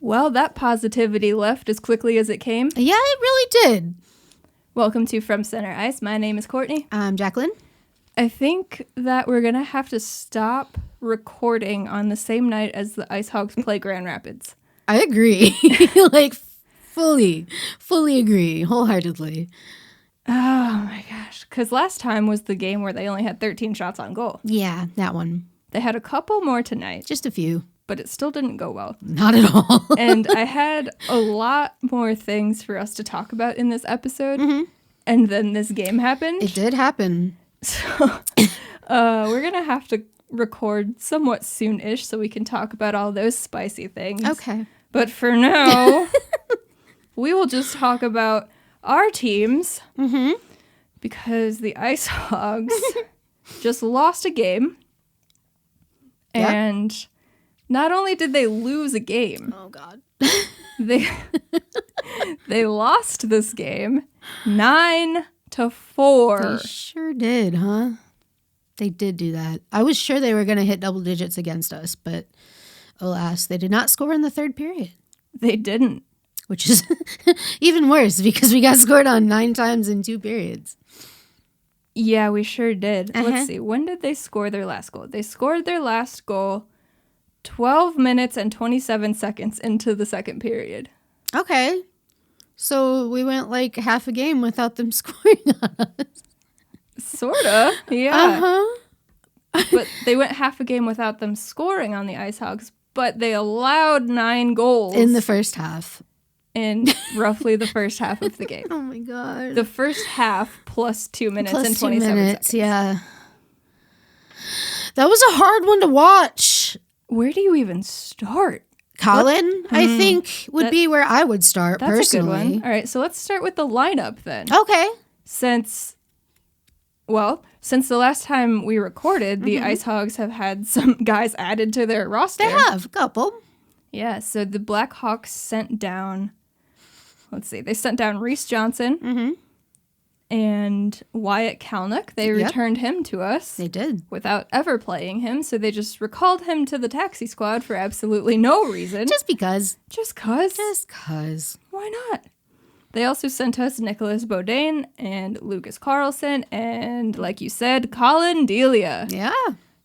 Well, that positivity left as quickly as it came. Yeah, it really did. Welcome to From Center Ice. My name is Courtney. I'm Jacqueline. I think that we're going to have to stop recording on the same night as the IceHogs play Grand Rapids. I agree. Fully agree. Wholeheartedly. Oh my gosh. Because last time was the game where they only had 13 shots on goal. Yeah, that one. They had a couple more tonight. Just a few. But it still didn't go well. Not at all. And I had a lot more things for us to talk about in this episode. Mm-hmm. And then this game happened. It did happen. So we're going to have to record somewhat soon-ish so we can talk about all those spicy things. Okay. But for now, we will just talk about our teams. Mm-hmm. Because the IceHogs just lost a game. Yep. And not only did they lose a game, Oh, God. they lost this game 9-4. They sure did, huh? They did do that. I was sure they were going to hit double digits against us, but alas, they did not score in the third period. They didn't. Which is even worse because we got scored on 9 times in 2 periods. Yeah, we sure did. Uh-huh. Let's see. When did they score their last goal? They scored their last goal 12 minutes and 27 seconds into the second period. Okay. So we went like half a game without them scoring on us. Sorta. Yeah. Uh-huh. But they went half a game without them scoring on the IceHogs, but they allowed 9 goals. In the first half. In roughly the first half of the game. Oh my God. The first half plus 2 minutes Plus and 2 27 minutes, seconds. yeah. That was a hard one to watch. Where do you even start? Colin, I think, would be where I would start, That's personally. a good one. All right, so let's start with the lineup then. Okay. Since the last time we recorded, the IceHogs have had some guys added to their roster. They have a couple. Yeah, so the Blackhawks sent down, they sent down Reese Johnson and Wyatt Kalnick. They returned him to us. They did. Without ever playing him, so they just recalled him to the taxi squad for absolutely no reason. Just because. Just cause? Just cause. Why not? They also sent us Nicholas Beaudin and Lucas Carlson and, like you said, Colin Daly. Yeah.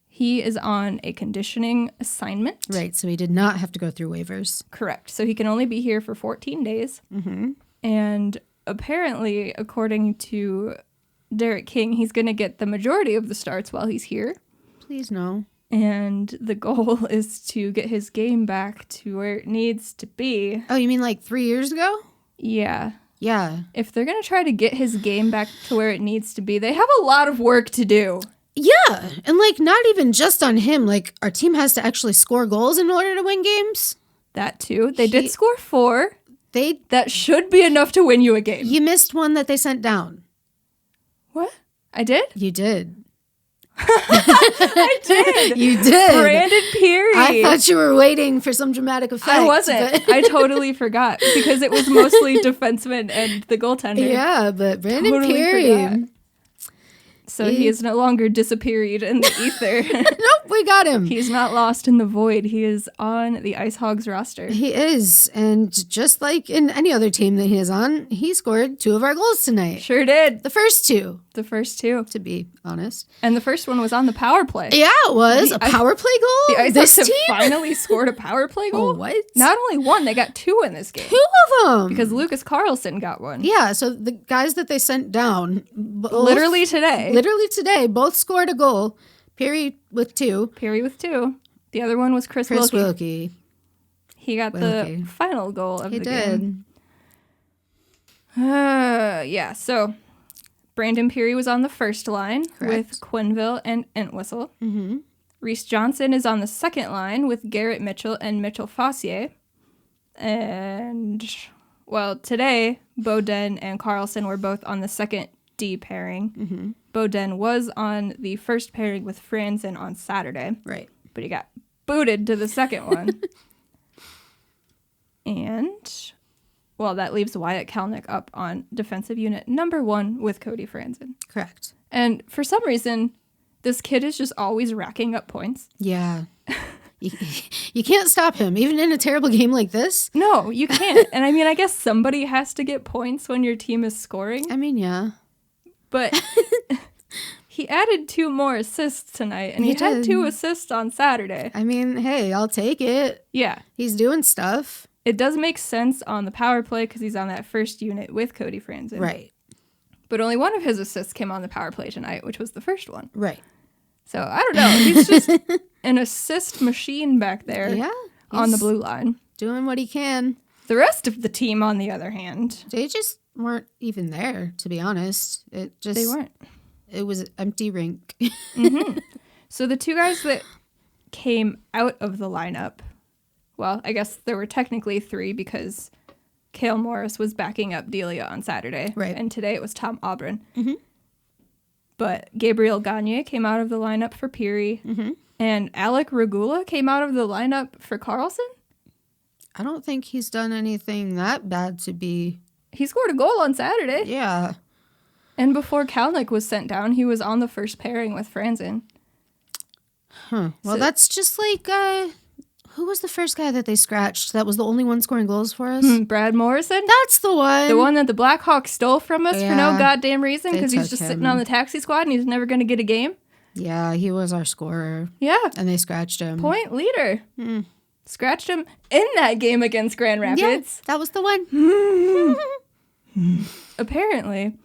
He is on a conditioning assignment. Right, so he did not have to go through waivers. Correct. So he can only be here for 14 days. Mm-hmm. And apparently, according to Derek King, he's going to get the majority of the starts while he's here. Please no. And the goal is to get his game back to where it needs to be. Oh, you mean like 3 years ago? Yeah. Yeah. If they're going to try to get his game back to where it needs to be, they have a lot of work to do. Yeah, and like not even just on him, like our team has to actually score goals in order to win games. That too. They did score 4. They That should be enough to win you a game. You missed one that they sent down. What? I did? You did. I did. You did. Brandon Pirri. I thought you were waiting for some dramatic effect. I wasn't. I totally forgot because it was mostly defenseman and the goaltender. Yeah, but Brandon Totally Pirri. forgot. So he is no longer disappeared in the ether. Nope, we got him. He's not lost in the void. He is on the IceHogs roster. He is. And just like in any other team that he is on, he scored 2 of our goals tonight. Sure did. The first 2, The first 2. to be honest. And the first one was on the power play. Yeah, it was. A power play goal? The This IceHogs have team? finally scored a power play goal. Oh, what? Not only one, they got 2 in this game. 2 of them. Because Lucas Carlson got one. Yeah, so the guys that they sent down. Literally today. Both scored a goal. Pirri with 2. Pirri with 2. The other one was Chris Chris Wilkie. Wilkie. He got the final goal of He the did. game. Yeah, so Brandon Pirri was on the first line with Quenneville and Entwistle. Mm-hmm. Reese Johnson is on the second line with Garrett Mitchell and Mitchell Fossier. And, well, today, Beaudin and Carlson were both on the second D pairing. Mm-hmm. Beaudin was on the first pairing with Franzen on Saturday. Right. But he got booted to the second one. And, well, that leaves Wyatt Kalnick up on defensive unit number 1 with Cody Franzen. Correct. And for some reason, this kid is just always racking up points. Yeah. You can't stop him, even in a terrible game like this. No, you can't. And I mean, I guess somebody has to get points when your team is scoring. I mean, yeah. But he added 2 more assists tonight, and he had 2 assists on Saturday. I mean, hey, I'll take it. Yeah. He's doing stuff. It does make sense on the power play because he's on that first unit with Cody Franzen. Right. But only one of his assists came on the power play tonight, which was the first one. Right. So, I don't know. He's just an assist machine back there on the blue line. Doing what he can. The rest of the team, on the other hand... They just weren't even there, to be honest. They weren't. It was an empty rink. Mm-hmm. So the 2 guys that came out of the lineup, well, I guess there were technically 3 because Cale Morris was backing up Delia on Saturday. Right. And today it was Tom Aubrun. Mm-hmm. But Gabriel Gagne came out of the lineup for Pirri. Mm-hmm. And Alec Regula came out of the lineup for Carlson. I don't think he's done anything that bad to be... He scored a goal on Saturday. Yeah. And before Kalnick was sent down, he was on the first pairing with Franzen. Huh. Well, that's just like... who was the first guy that they scratched that was the only one scoring goals for us? Brad Morrison? That's the one. The one that the Blackhawks stole from us for no goddamn reason because he's just sitting on the taxi squad and he's never going to get a game. Yeah, he was our scorer. Yeah. And they scratched him. Point leader. Scratched him in that game against Grand Rapids. Yeah, that was the one. Apparently,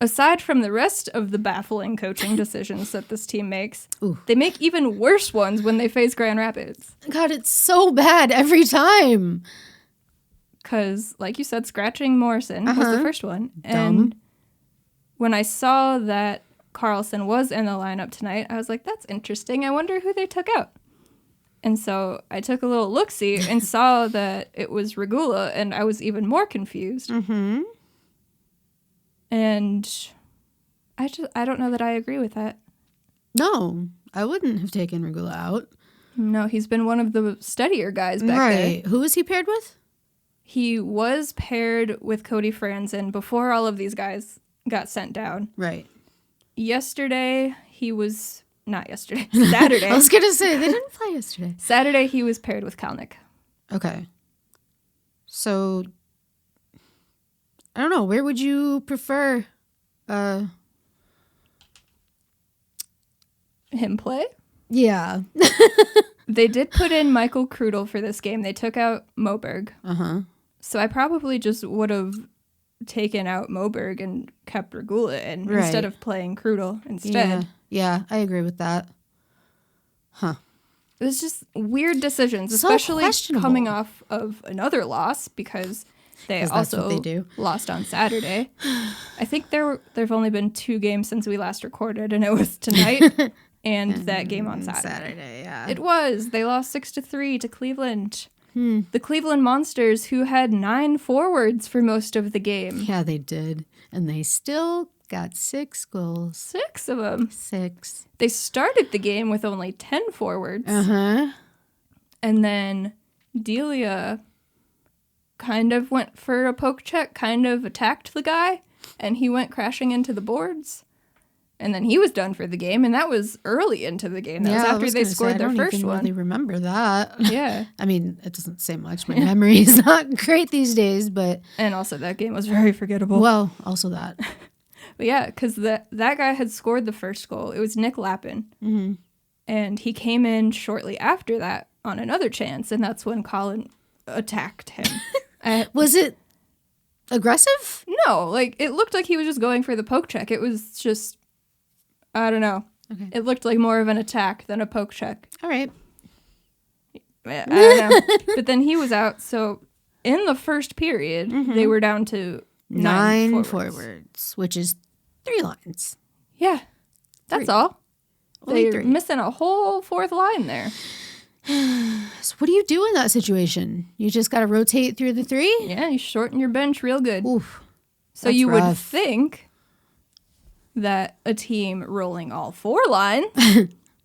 aside from the rest of the baffling coaching decisions that this team makes, they make even worse ones when they face Grand Rapids. God, it's so bad every time. Because, like you said, scratching Morrison was the first one. And when I saw that Carlson was in the lineup tonight, I was like, that's interesting. I wonder who they took out. And so I took a little look-see and saw that it was Regula, and I was even more confused. Mm-hmm. And I don't know that I agree with that. No, I wouldn't have taken Regula out. No, he's been one of the steadier guys back there. Right. Who was he paired with? He was paired with Cody Franzen before all of these guys got sent down. Right. Yesterday, he was... Not yesterday. Saturday. I was going to say, they didn't play yesterday. Saturday, he was paired with Kalnick. Okay. So, I don't know. Where would you prefer him play? Yeah. They did put in Michael Krudel for this game. They took out Moberg. Uh-huh. So I probably just would have taken out Moberg and kept Regula in instead of playing Krudel instead. Yeah, I agree with that. Huh. It was just weird decisions, So especially questionable. coming off of another loss because they also lost on Saturday. I think there've only been 2 games since we last recorded, and it was tonight and that game on Saturday. Yeah. It was. They lost 6-3 to Cleveland. The Cleveland Monsters, who had 9 forwards for most of the game. Yeah, they did. And they still got 6 goals. 6 of them. 6. They started the game with only 10 forwards. Uh-huh. And then Delia kind of went for a poke check, kind of attacked the guy, and he went crashing into the boards. And then he was done for the game, and that was early into the game. That was after they scored their first one. I don't even really remember that. Yeah. I mean, it doesn't say much. My memory is not great these days, but... And also, that game was very forgettable. Well, also that. But yeah, because that guy had scored the first goal. It was Nick Lappin. Mm-hmm. And he came in shortly after that on another chance, and that's when Colin attacked him. Was it aggressive? No, like, it looked like he was just going for the poke check. It was just... I don't know. Okay. It looked like more of an attack than a poke check. All right. I don't know. But then he was out. So in the first period, they were down to 9 forwards, which is 3 lines. Yeah. That's all. They're missing a whole 4th line there. So what do you do in that situation? You just got to rotate through the 3? Yeah, you shorten your bench real good. Oof. So you would think that a team rolling all 4 lines,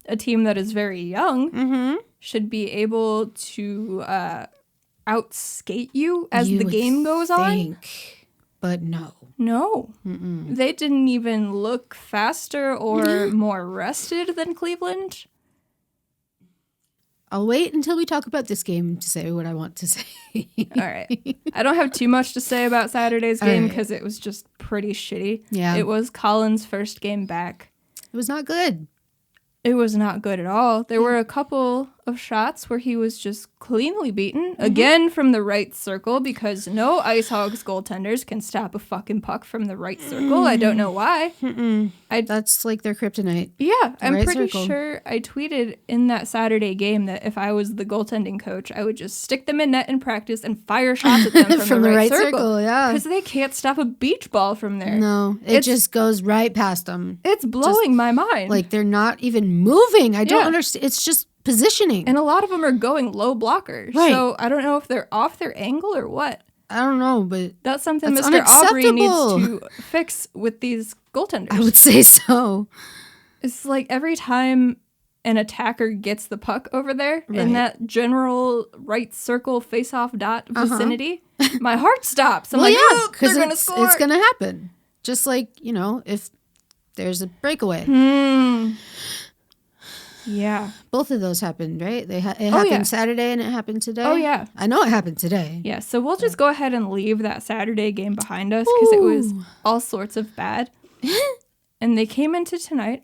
a team that is very young, should be able to outskate you as the game goes on. But no. No. They didn't even look faster or more rested than Cleveland. I'll wait until we talk about this game to say what I want to say. All right. I don't have too much to say about Saturday's game because it was just pretty shitty. Yeah. It was Colin's first game back. It was not good. It was not good at all. There were a couple of shots where he was just cleanly beaten, again from the right circle, because no IceHogs goaltenders can stop a fucking puck from the right circle. I don't know why. That's like their kryptonite. Yeah, I'm right pretty circle. sure I tweeted in that Saturday game that if I was the goaltending coach, I would just stick them in net in practice and fire shots at them from the right circle. Yeah. Because they can't stop a beach ball from there. No, it just goes right past them. It's blowing my mind. Like, they're not even moving. I don't understand. It's just positioning. And a lot of them are going low blockers. Right. So I don't know if they're off their angle or what. I don't know, but That's something that's Mr. Aubrey needs unacceptable. to fix with these goaltenders. I would say so. It's like every time an attacker gets the puck over there in that general right circle face-off dot vicinity, my heart stops. I'm look, they're going to score. It's going to happen. Just like, if there's a breakaway. Yeah. Both of those happened, right? It happened Saturday and it happened today. Oh, yeah. I know it happened today. Yeah, so we'll just go ahead and leave that Saturday game behind us because it was all sorts of bad. And they came into tonight.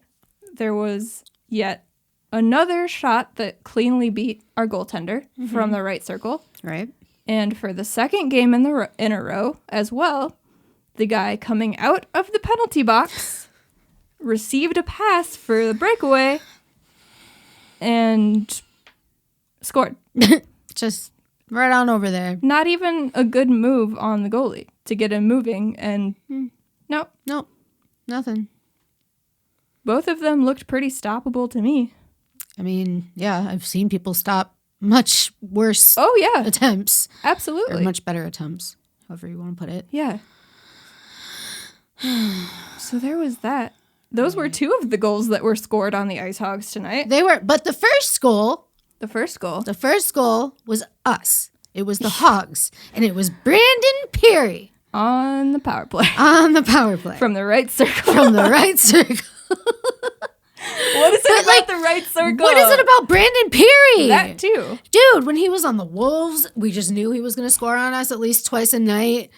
There was yet another shot that cleanly beat our goaltender from the right circle. Right. And for the second game in a row as well, the guy coming out of the penalty box received a pass for the breakaway and scored. Just right on over there. Not even a good move on the goalie to get him moving, and nope. Nope. Nothing. Both of them looked pretty stoppable to me. I mean, yeah, I've seen people stop much worse attempts. Absolutely. Or much better attempts, however you want to put it. Yeah. So there was that. Those were two of the goals that were scored on the IceHogs tonight. They were, but the first goal was us. It was the Hogs, and it was Brandon Pirri. On the power play. From the right circle. From the right circle. What is it about the right circle? What is it about Brandon Pirri? That too. Dude, when he was on the Wolves, we just knew he was going to score on us at least twice a night.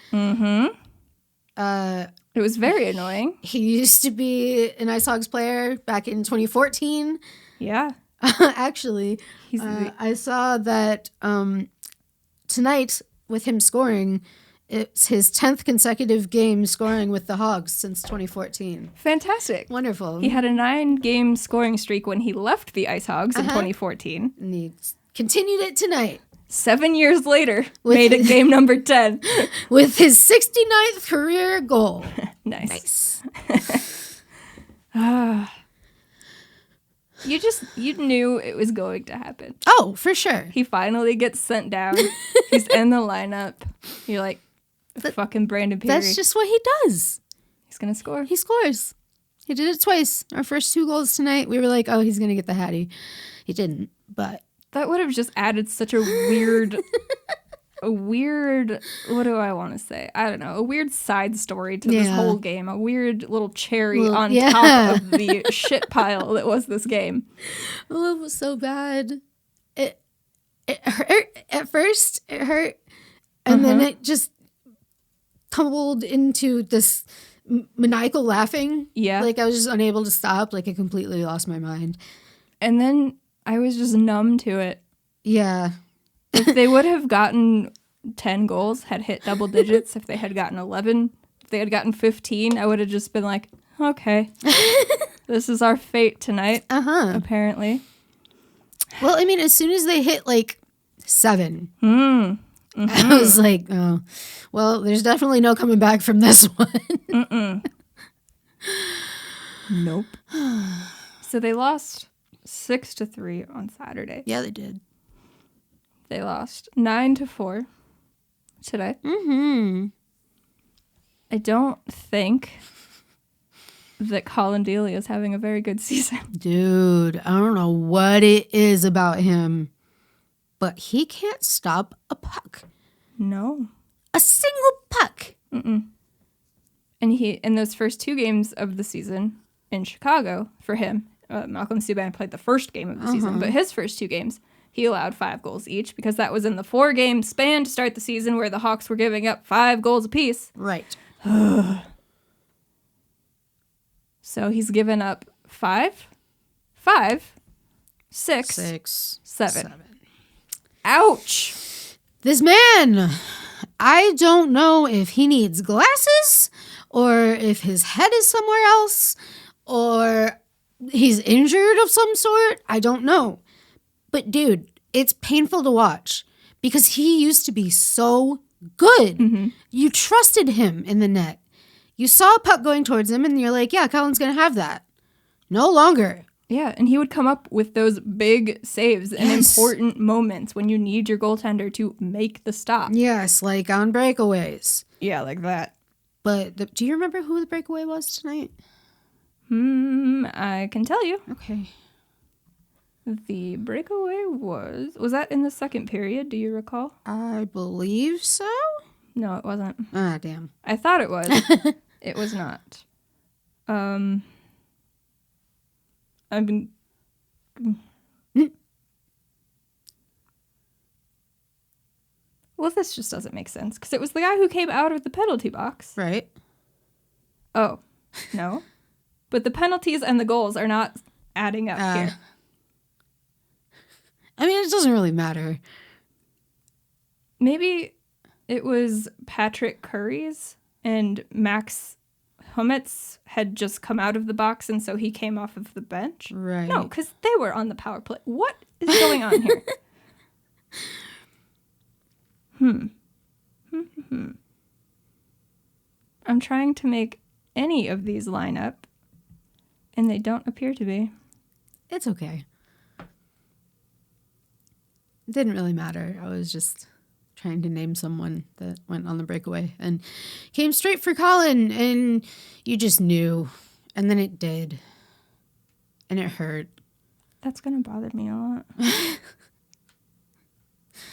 It was very annoying. He used to be an IceHogs player back in 2014. Yeah. Actually, I saw that tonight with him scoring, it's his 10th consecutive game scoring with the Hogs since 2014. Fantastic. Wonderful. He had a 9-game scoring streak when he left the IceHogs in 2014. And he continued it tonight. 7 years later, made it game number 10. With his 69th career goal. Nice. You knew it was going to happen. Oh, for sure. He finally gets sent down. He's in the lineup. You're like, fucking Brandon Pirri. That's just what he does. He's going to score. He scores. He did it twice. Our first 2 goals tonight, we were like, oh, he's going to get the Hattie. He didn't, but... That would have just added such a weird, what do I want to say? I don't know. A weird side story to this whole game. A weird little cherry on top of the shit pile that was this game. Oh, it was so bad. It hurt. At first, it hurt. And then it just tumbled into this maniacal laughing. Yeah. Like, I was just unable to stop. Like, I completely lost my mind. And then I was just numb to it. Yeah. If they would have gotten 10 goals, had hit double digits, if they had gotten 11, if they had gotten 15, I would have just been like, okay, this is our fate tonight, apparently. Well, I mean, as soon as they hit, like, 7, I was like, oh, well, there's definitely no coming back from this one. Nope. So they lost 6-3 on Saturday. Yeah, they did. They lost 9-4 today. I don't think that Colin Daly is having a very good season. Dude, I don't know what it is about him, but he can't stop a puck. No. A single puck. And he, in those first 2 games of the season in Chicago, for him, Malcolm Subban played the first game of the season, but his first 2 games, he allowed 5 goals each because that was in the 4-game span to start the season where the Hawks were giving up 5 goals apiece. Right. So he's given up 5, 6, 7. Ouch. This man, I don't know if he needs glasses or if his head is somewhere else or he's injured of some sort. I don't know. But dude, it's painful to watch because he used to be so good. Mm-hmm. You trusted him in the net. You saw a puck going towards him and you're like, yeah, Colin's going to have that. No longer. Yeah, and he would come up with those big saves in important moments when you need your goaltender to make the stop. Yes, like on breakaways. Yeah, like that. But do you remember who the breakaway was tonight? I can tell you. Okay. The breakaway was that in the second period? Do you recall? I believe so. No, it wasn't. Ah, damn. I thought it was. It was not. I've been... Well, this just doesn't make sense, because it was the guy who came out of the penalty box. Right. Oh, no. But the penalties and the goals are not adding up here. I mean, it doesn't really matter. Maybe it was Patrick Curry's and Max Humetz had just come out of the box, and so he came off of the bench. Right. No, because they were on the power play. What is going on here? I'm trying to make any of these line up, and they don't appear to be. It's okay. It didn't really matter. I was just trying to name someone that went on the breakaway and came straight for Colin, and you just knew. And then it did. And it hurt. That's going to bother me a lot.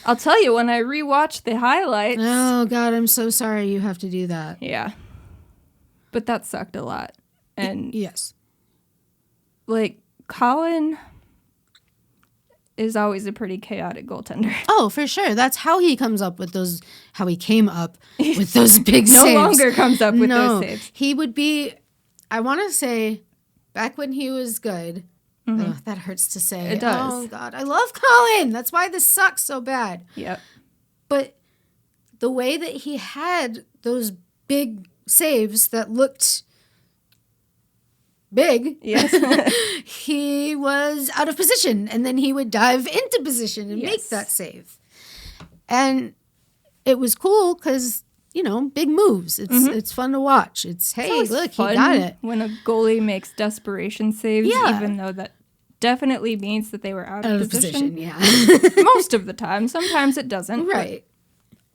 I'll tell you, when I rewatch the highlights... Oh, God, I'm so sorry you have to do that. Yeah. But that sucked a lot. And yes. Like, Colin is always a pretty chaotic goaltender. Oh, for sure. That's how he comes up with those, how he came up with those big saves. No longer comes up with those saves. He would be, I want to say, back when he was good. Mm-hmm. Oh, that hurts to say. It does. Oh, God. I love Colin. That's why this sucks so bad. Yep. But the way that he had those big saves that looked big, yes, he was out of position, and then he would dive into position and make that save. And it was cool because, you know, big moves. It's fun to watch. It's look, he got it. When a goalie makes desperation saves, even though that definitely means that they were out of position. Yeah. Most of the time. Sometimes it doesn't. Right.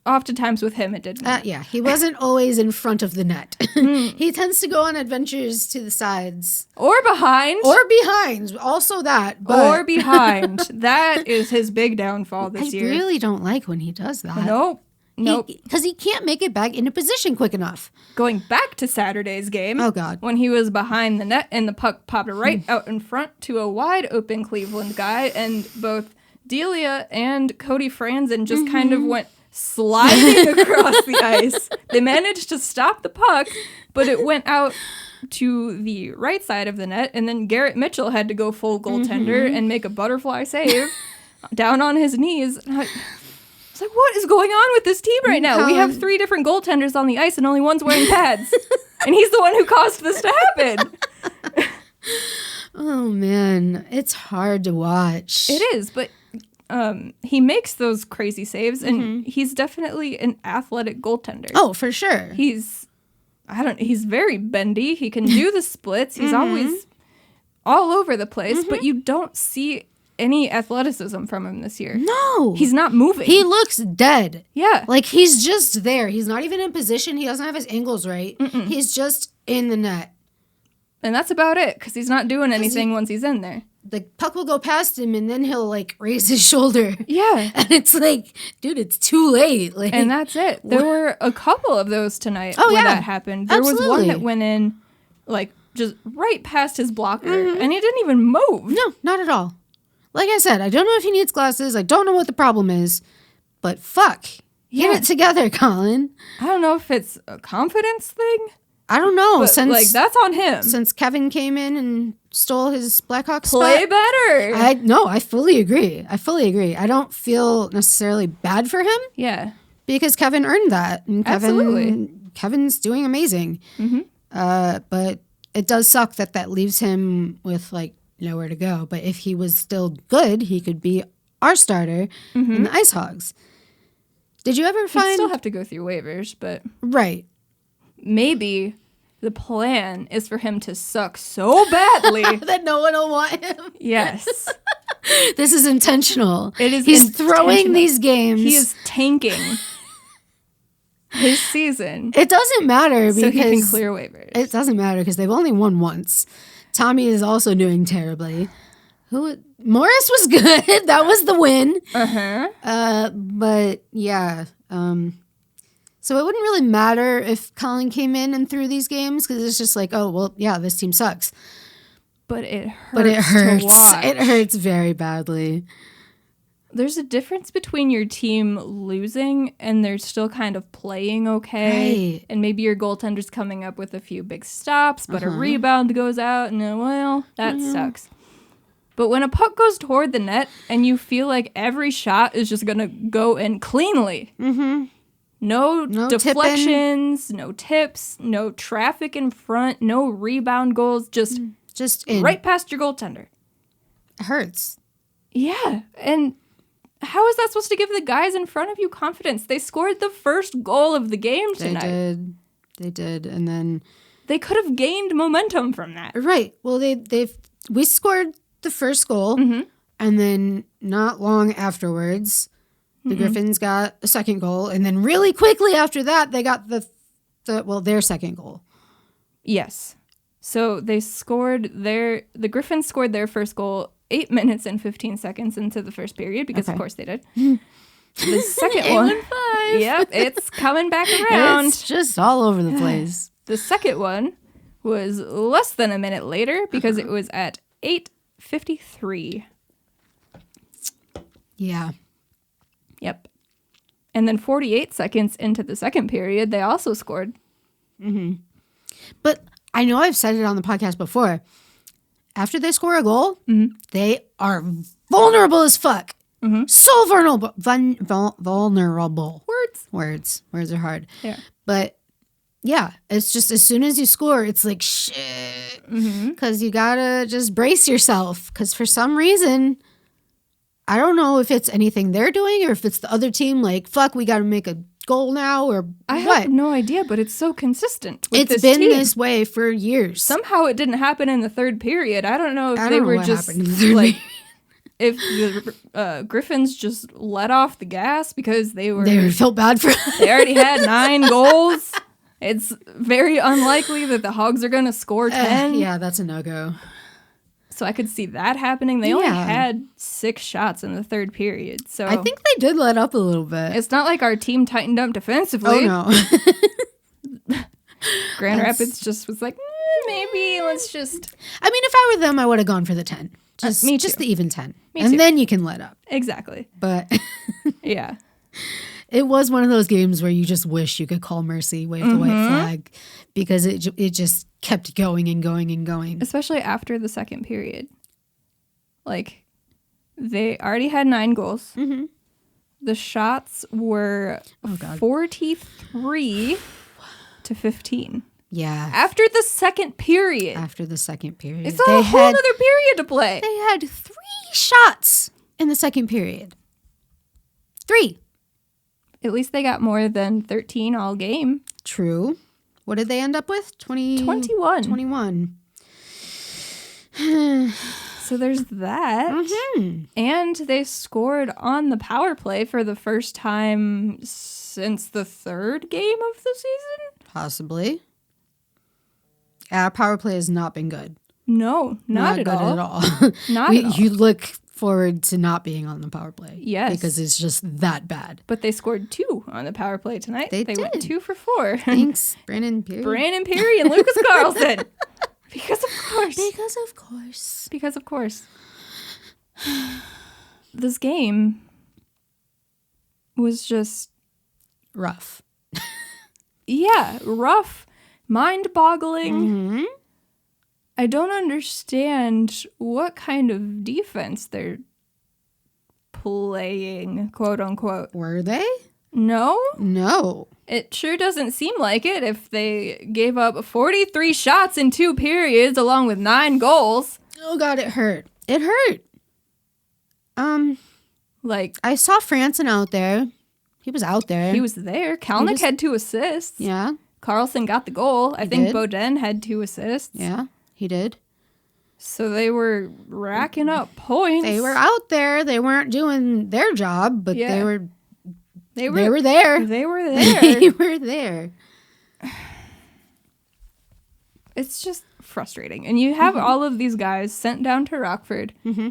Oftentimes with him, it didn't. Yeah, he wasn't always in front of the net. He tends to go on adventures to the sides. Or behind. Also that. Or behind. That is his big downfall this year. I really don't like when he does that. Nope. Because he can't make it back into position quick enough. Going back to Saturday's game. Oh, God. When he was behind the net and the puck popped right out in front to a wide open Cleveland guy, and both Delia and Cody Franzen just kind of went sliding across the ice. They managed to stop the puck, but it went out to the right side of the net, and then Garrett Mitchell had to go full goaltender and make a butterfly save down on his knees. I was like, what is going on with this team right now? We have 3 different goaltenders on the ice, and only one's wearing pads. And he's the one who caused this to happen. Oh, man. It's hard to watch. It is, but he makes those crazy saves, and he's definitely an athletic goaltender. Oh, for sure. He's very bendy. He can do the splits. He's always all over the place, but you don't see any athleticism from him this year. No. He's not moving. He looks dead. Yeah. Like, he's just there. He's not even in position. He doesn't have his angles right. He's just in the net. And that's about it, because he's not doing anything once he's in there. The puck will go past him, and then he'll, like, raise his shoulder. Yeah. And it's like, dude, it's too late. Like, and that's it. There were a couple of those tonight when that happened. There was one that went in, like, just right past his blocker, and he didn't even move. No, not at all. Like I said, I don't know if he needs glasses. I don't know what the problem is. But fuck. Get it together, Colin. I don't know if it's a confidence thing. I don't know. But, that's on him. Since Kevin came in and stole his Blackhawks Play spot. better. I fully agree. I don't feel necessarily bad for him. Yeah. Because Kevin earned that. And Absolutely. Kevin's doing amazing. But it does suck that leaves him with, like, nowhere to go. But if he was still good, he could be our starter in the IceHogs. Did you ever find... He'd still have to go through waivers, but... Right. Maybe the plan is for him to suck so badly... that no one will want him. Yes. This is intentional. It is He's throwing these games. He is tanking his season. It doesn't matter because... So he can clear waivers. It doesn't matter because they've only won once. Tommy is also doing terribly. Morris was good. That was the win. But yeah. So it wouldn't really matter if Colin came in and threw these games because it's just like, oh, well, yeah, this team sucks. But it hurts. To watch. It hurts very badly. There's a difference between your team losing and they're still kind of playing okay. Right. And maybe your goaltender's coming up with a few big stops, but a rebound goes out and, well, that sucks. But when a puck goes toward the net and you feel like every shot is just going to go in cleanly. No deflections, no tips, no traffic in front, no rebound goals, just in. Right past your goaltender. It hurts. Yeah, and how is that supposed to give the guys in front of you confidence? They scored the first goal of the game tonight. They did, and then... They could have gained momentum from that. Right. Well, we scored the first goal, and then not long afterwards, the Griffins got a second goal, and then really quickly after that, they got their second goal. Yes. So the Griffins scored their first goal 8 minutes and 15 seconds into the first period, because of course they did. The second one, yep, it's coming back around. It's just all over the place. The second one was less than a minute later because it was at 8:53. Yeah. Yep. And then 48 seconds into the second period, they also scored. But I know I've said it on the podcast before. After they score a goal, they are vulnerable as fuck. So vulnerable. Vulnerable. Words are hard. Yeah. But yeah, it's just as soon as you score, it's like shit. Because you gotta just brace yourself. Because for some reason, I don't know if it's anything they're doing or if it's the other team like, fuck, we gotta make a goal now or I what. have no idea, but it's so consistent with It's been this way for years. Somehow it didn't happen in the third period. I don't know if they were just like... If the Griffins just let off the gas because they felt bad for they already had 9 goals. It's very unlikely that the Hogs are going to score 10. Yeah, that's a no-go. So I could see that happening. They only had 6 shots in the third period. So I think they did let up a little bit. It's not like our team tightened up defensively. Oh, no. Grand Rapids just was like, maybe let's just... I mean, if I were them, I would have gone for the 10. Just the even 10. And then you can let up. Exactly. But yeah. It was one of those games where you just wish you could call mercy, wave the white flag, because it just kept going and going and going. Especially after the second period. Like, they already had 9 goals. The shots were 43 to 15. Yeah. After the second period. It's a whole other period to play. They had 3 shots in the second period. 3. At least they got more than 13 all game. True. What did they end up with? 21. 21. So there's that. And they scored on the power play for the first time since the third game of the season? Possibly. Our power play has not been good. No, not at all. Not at all. You look forward to not being on the power play. Yes. Because it's just that bad. But they scored 2 on the power play tonight. They did. went 2 for 4. Thanks, Brandon Pirri. Brandon Pirri and Lucas Carlson. Because of course. Because of course. Because of course. This game was just rough. Yeah, rough, mind-boggling. Mm-hmm. I don't understand what kind of defense they're playing, quote unquote. Were they? No? No. It sure doesn't seem like it if they gave up 43 shots in 2 periods along with 9 goals. Oh, God, it hurt. It hurt. Like, I saw Franson out there. He was out there. he was there. Kalnick had 2 assists. Yeah. Carlson got the goal. I think did. Beaudin had 2 assists. Yeah, he did. So they were racking up points. They were out there. They weren't doing their job, but Yeah. they were They there. They were there. They were there. It's just frustrating. And you have all of these guys sent down to Rockford. Mm-hmm.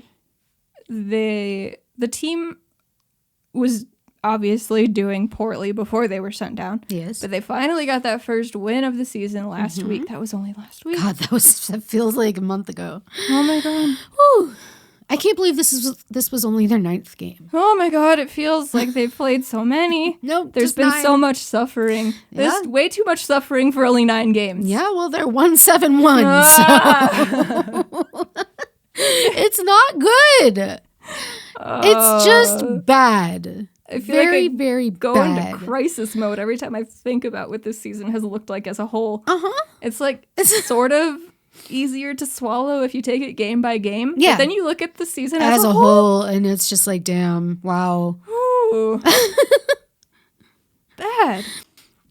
The team was obviously doing poorly before they were sent down. Yes. But they finally got that first win of the season last week. That was only last week. God, that feels like a month ago. Oh my God. Whew. I can't believe this was only their 9th game. Oh my God. It feels like they've played so many. Nope. There's just been 9. so much suffering. Yeah. There's way too much suffering for only 9 games. Yeah, well, they're 1-7-1, so it's not good. It's just bad. I feel Very, like I very go bad. into crisis mode every time I think about what this season has looked like as a whole. Uh-huh. It's like sort of easier to swallow if you take it game by game. Yeah. But then you look at the season As a whole, and it's just like, damn, wow. Ooh. Bad.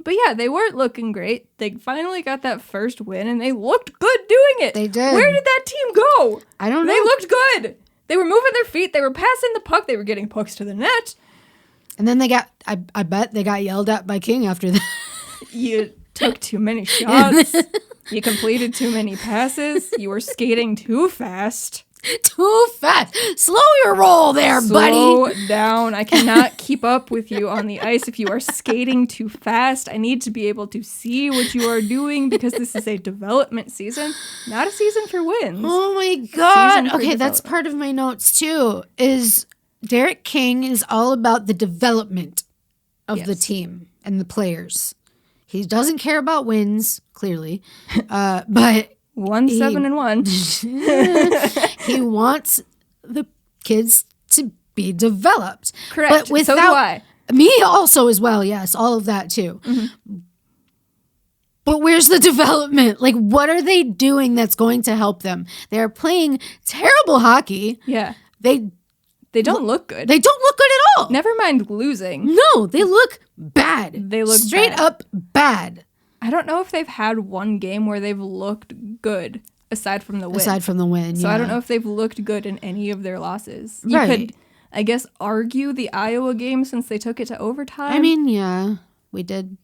But yeah, they weren't looking great. They finally got that first win, and they looked good doing it. They did. Where did that team go? I don't know. They looked good. They were moving their feet. They were passing the puck. They were getting pucks to the net. And then they got, I bet they got yelled at by King after that. You took too many shots. You completed too many passes. You were skating too fast. Too fast. Slow your roll there, buddy. Slow down. I cannot keep up with you on the ice if you are skating too fast. I need to be able to see what you are doing because this is a development season, not a season for wins. Oh my God. Season for Okay, that's development. part of my notes too, is Derek King is all about the development of the Yes. team and the players. He doesn't care about wins, clearly, but 1-7-1. he wants the kids to be developed. Correct. But without, So do I. Me also as well, yes, all of that too. Mm-hmm. But where's the development? Like, what are they doing that's going to help them? They're playing terrible hockey. Yeah. They don't look good. don't look good at all. Never mind losing. No, they look bad. They look straight bad. up bad. I don't know if they've had one game where they've looked good aside from the win. Aside from the win, So yeah. I don't know if they've looked good in any of their losses. You Right. could, I guess, argue the Iowa game since they took it to overtime. I mean, yeah, we did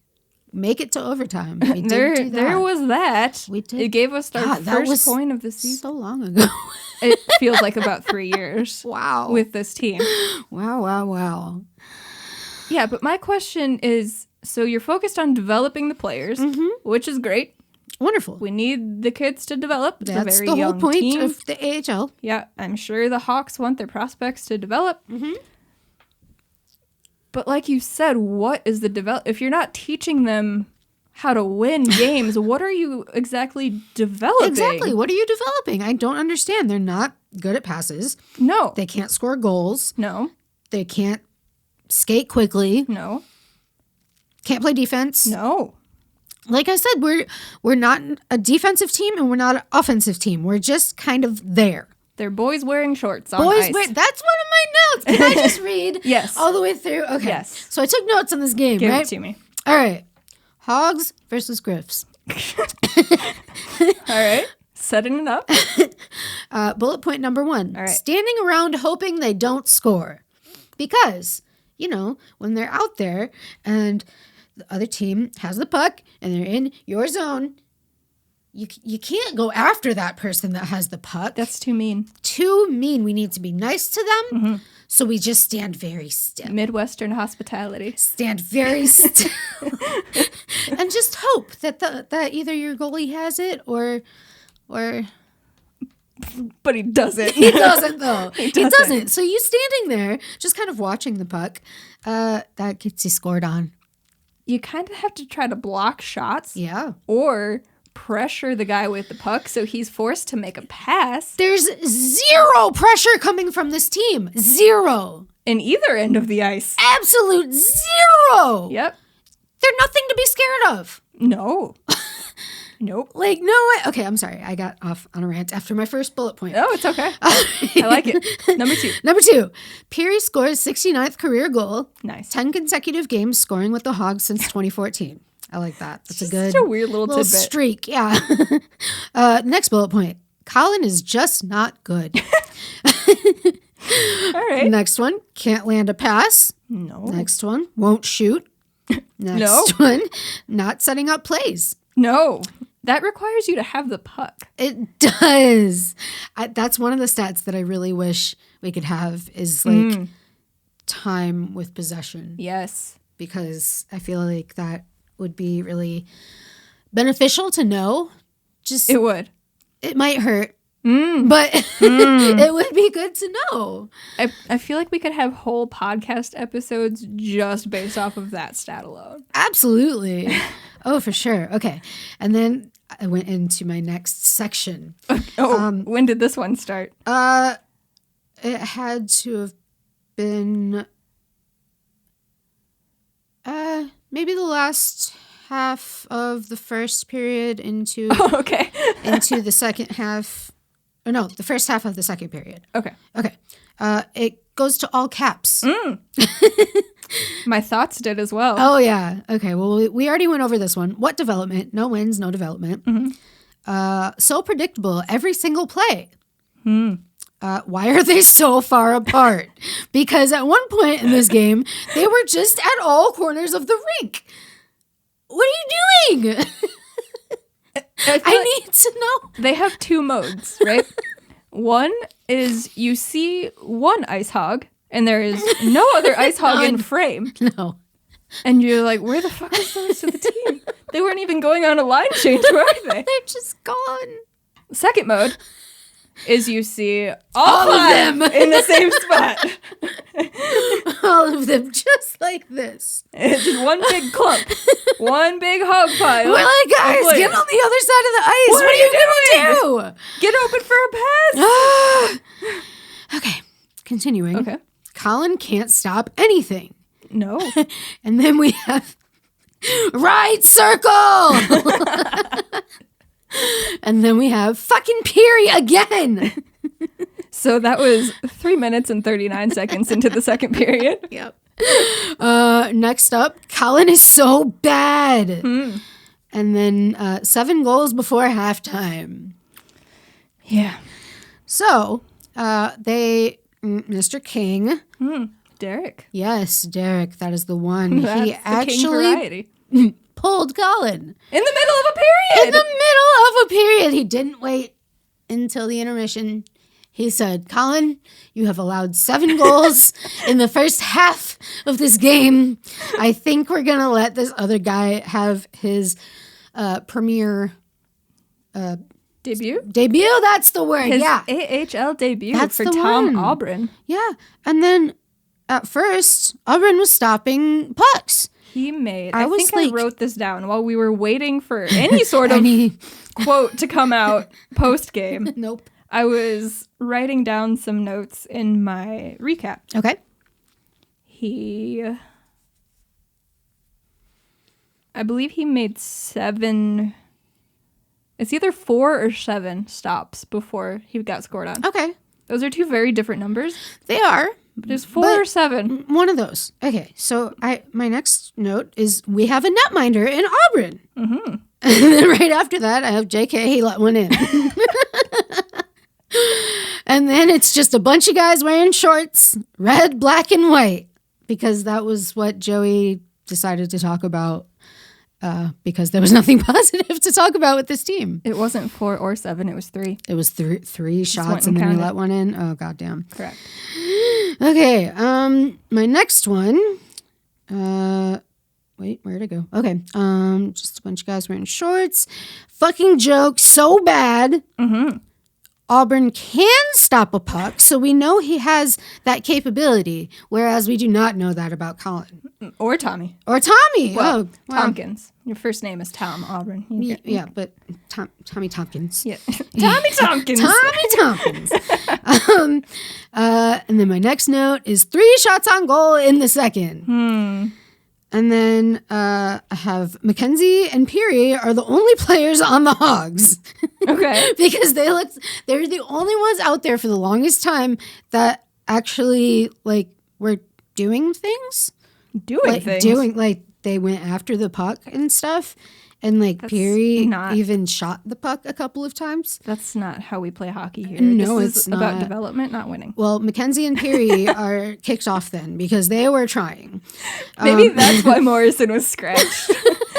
make it to overtime. We did do that. There was that. We did. It gave us our God, that first was point of the season. so long ago. It feels like about 3 years. Wow. With this team. Wow. Yeah, but my question is, so you're focused on developing the players, which is great. Wonderful. We need the kids to develop. It's a That's very the whole young point team. of the AHL. Yeah, I'm sure the Hawks want their prospects to develop. But like you said, what is the if you're not teaching them how to win games, what are you exactly developing? Exactly. What are you developing? I don't understand. They're not good at passes. No. They can't score goals. No. They can't skate quickly. No. Can't play defense. No. Like I said, we're not a defensive team and we're not an offensive team. We're just kind of there. They're boys wearing shorts on Boys, ice. that's one of my notes. Can I just read Yes. all the way through? Okay. Yes. So I took notes on this game, Give right? it to me. All right. Hogs versus Griffs. All right. Setting it up. Bullet point number 1. All right. Standing around hoping they don't score. Because, when they're out there and the other team has the puck and they're in your zone, you can't go after that person that has the puck. That's too mean. Too mean. We need to be nice to them. So we just stand very still. Midwestern hospitality. Stand very still. And just hope that that either your goalie has it or But he doesn't. He doesn't, though. He He doesn't. So you standing there, just kind of watching the puck, that gets you scored on. You kind of have to try to block shots. Yeah. Or pressure the guy with the puck so he's forced to make a pass. There's zero pressure coming from this team. Zero. In either end of the ice. Absolute zero. Yep. They're nothing to be scared of. No. Nope. Like, no way. Okay, I'm sorry. I got off on a rant after my first bullet point. Oh, it's okay. I like it. Number 2. Number 2. Pirri scores 69th career goal. Nice. 10 consecutive games scoring with the Hogs since 2014. I like that. That's a good such a weird little tidbit. streak. Yeah. Next bullet point. Colin is just not good. All right. Next one. Can't land a pass. No. Next one. Won't shoot. Next No. one. Not setting up plays. No. That requires you to have the puck. It does. That's one of the stats that I really wish we could have is like time with possession. Yes. Because I feel like that would be really beneficial to know. Just It would. it might hurt, but it would be good to know. I feel like we could have whole podcast episodes just based off of that stat alone. Absolutely. Oh, for sure. Okay. And then I went into my next section. When did this one start? It had to have been maybe the last half of the first period into Okay. into the second half. Or no, the first half of the second period. Okay. Okay. It goes to all caps. My thoughts did as well. Oh, yeah. Okay. Well, we already went over this one. What development? No wins, no development. So predictable. Every single play. Why are they so far apart? Because at one point in this game, they were just at all corners of the rink. What are you doing? I need to know. They have 2 modes, right? One is you see one ice hog, and there is no other ice hog in frame. No. And you're like, where the fuck is the rest of the team? They weren't even going on a line change, were they? They're just gone. Second mode is you see All of them in the same spot. All of them just like this. It's just one big clump. One big hog pile. We're like, guys, Wait. get on the other side of the ice. What are you going to Get open for a pass. Okay, continuing. Okay. Colin can't stop anything. No. And then we have right circle. And then we have fucking Pirri again. So that was 3 minutes and 39 seconds into the second period. Yep. Next up, Colin is so bad. And then 7 goals before halftime. Yeah. So Mr. King. Derek. Yes, Derek, that is the one. That's He the King actually variety. pulled Colin. In the middle of a period. In the middle of a period. He didn't wait until the intermission. He said, Colin, you have allowed 7 goals in the first half of this game. I think we're going to let this other guy have his premier debut. That's the word. His yeah. AHL debut That's for the Tom one. Aubryn. Yeah. And then at first, Aubryn was stopping pucks. He made. I I was think like- I wrote this down while we were waiting for any sort of quote to come out post game. Nope. I was writing down some notes in my recap. Okay. I believe he made 7. It's either 4 or 7 stops before he got scored on. Okay. Those are 2 very different numbers. They are. But it's 4 But- or 7. One of those. Okay. So my next note is we have a netminder in Aubryn. Mm-hmm. And then right after that, I have JK. He let one in. And then it's just a bunch of guys wearing shorts, red, black, and white, because that was what Joey decided to talk about because there was nothing positive to talk about with this team. It wasn't 4 or 7. It was 3. It was three shots went and and then he counted. let one in. Oh, goddamn. Correct. Okay, my next one. Wait, where'd it go? Okay, just a bunch of guys wearing shorts. Fucking joke, so bad. Mm-hmm. Auburn can stop a puck, so we know he has that capability, whereas we do not know that about Colin. Or Tommy. Or Tommy. Well, Tompkins. Your first name is Tom, Auburn. Yeah, but Tommy Tompkins. Yeah. Tommy Tompkins. Tommy Tompkins. And then my next note is 3 shots on goal in the second. And then I have Mackenzie and Pirri are the only players on the Hogs. Okay. Because they're the only ones out there for the longest time that actually were doing things. They went after the puck and stuff. And Pirri even shot the puck a couple of times. That's not how we play hockey here. No, this it's is about development, not winning. Well, Mackenzie and Pirri are kicked off then because they were trying. Maybe that's why Morrison was scratched.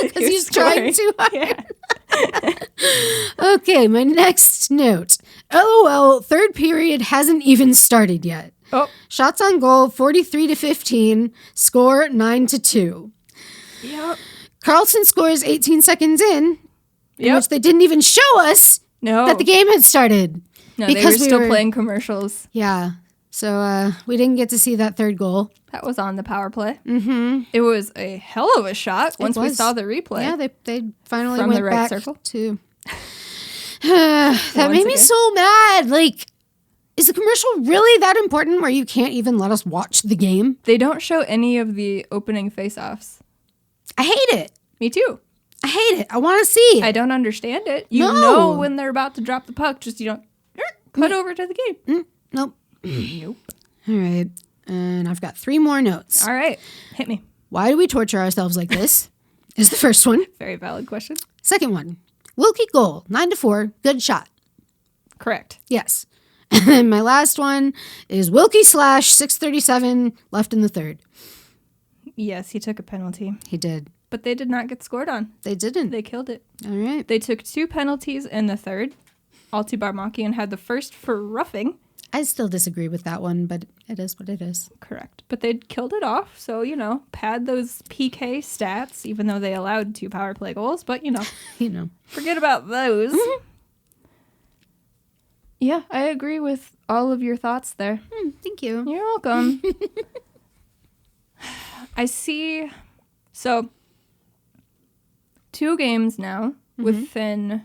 Because he's trying too hard. Yeah. Okay, my next note. LOL, third period hasn't even started yet. Oh. Shots on goal 43-15, score 9-2. Yep. Carlson scores 18 seconds in which they didn't even show us that the game had started. No, because they were still playing commercials. Yeah. So we didn't get to see that third goal. That was on the power play. Mm-hmm. It was a hell of a shot once we saw the replay. Yeah, they finally from went the right back circle. To... that made me so mad. Is the commercial really that important where you can't even let us watch the game? They don't show any of the opening face-offs. I hate it. Me too. I hate it. I want to see it. I don't understand it. You know when they're about to drop the puck, just, cut over to the game. Nope. Nope. All right. And I've got 3 more notes. All right. Hit me. Why do we torture ourselves like this? Is the first one. Very valid question. Second one. Wilkie goal. 9-4. Good shot. Correct. Yes. And then my last one is Wilkie / 6:37 left in the third. Yes, he took a penalty. He did. But they did not get scored on. They didn't. They killed it. All right. They took 2 penalties in the third. Alti Barmakian had the first for roughing. I still disagree with that one, but it is what it is. Correct. But they killed it off. So, pad those PK stats, even though they allowed 2 power play goals. But, forget about those. Mm-hmm. Yeah, I agree with all of your thoughts there. Thank you. You're welcome. I see. So, 2 games now within,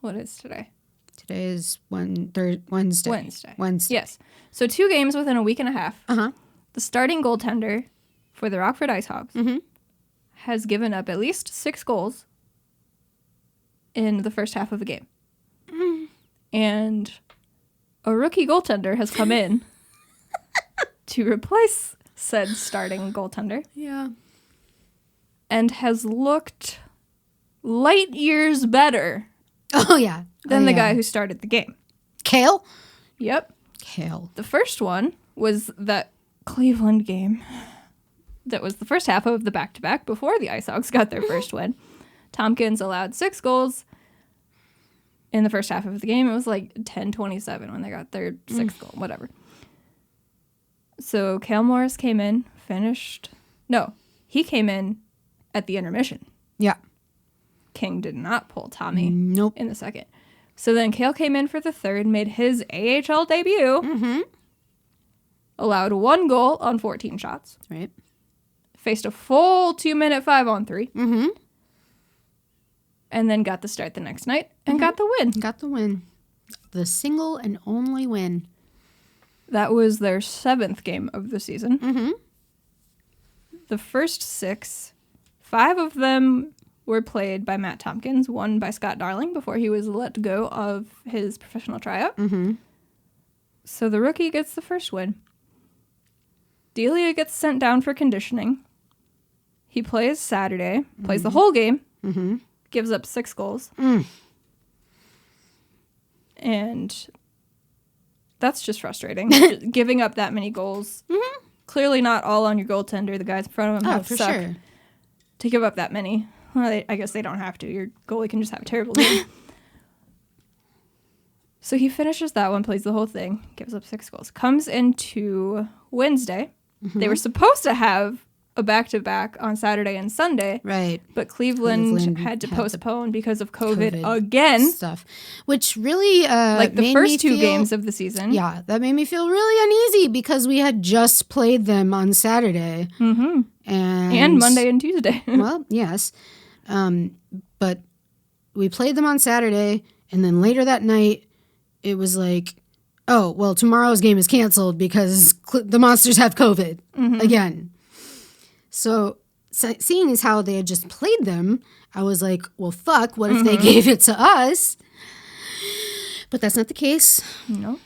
what is today? Today is Wednesday. Wednesday. Yes. So 2 games within a week and a half. Uh-huh. The starting goaltender for the Rockford IceHogs has given up at least 6 goals in the first half of a game. And a rookie goaltender has come in to replace said starting goaltender. Yeah. And has looked light years better than the guy who started the game. Kale? Yep. Kale. The first one was that Cleveland game that was the first half of the back-to-back before the IceHogs got their first win. Tompkins allowed 6 goals in the first half of the game. It was 10-27 when they got their 6th goal, whatever. So Cale Morris came in, he came in at the intermission. Yeah. King did not pull Tommy Nope. in the second. So then Cale came in for the third, made his AHL debut, allowed 1 goal on 14 shots. Right. Faced a full 2-minute 5-on-3. And then got the start the next night and got the win. Got the win. The single and only win. That was their 7th game of the season. The first 6, 5 of them were played by Matt Tompkins, 1 by Scott Darling before he was let go of his professional tryout. So the rookie gets the first win. Delia gets sent down for conditioning. He plays Saturday, plays the whole game, gives up 6 goals. And that's just frustrating. Giving up that many goals. Clearly not all on your goaltender. The guys in front of him have to suck. Sure. To give up that many. Well, I guess they don't have to. Your goalie can just have a terrible game. So he finishes that one, plays the whole thing, gives up 6 goals. Comes into Wednesday. They were supposed to have a back-to-back on Saturday and Sunday. Right. But Cleveland had to postpone because of COVID again. Stuff. Which really like the first two games of the season. Yeah, that made me feel really uneasy because we had just played them on Saturday. Mm-hmm. And Monday and Tuesday. Well, yes. But we played them on Saturday, and then later that night, it was like, oh, well, tomorrow's game is canceled because the Monsters have COVID again. So seeing as how they had just played them, I was like, well, fuck, what if they gave it to us? But that's not the case. No.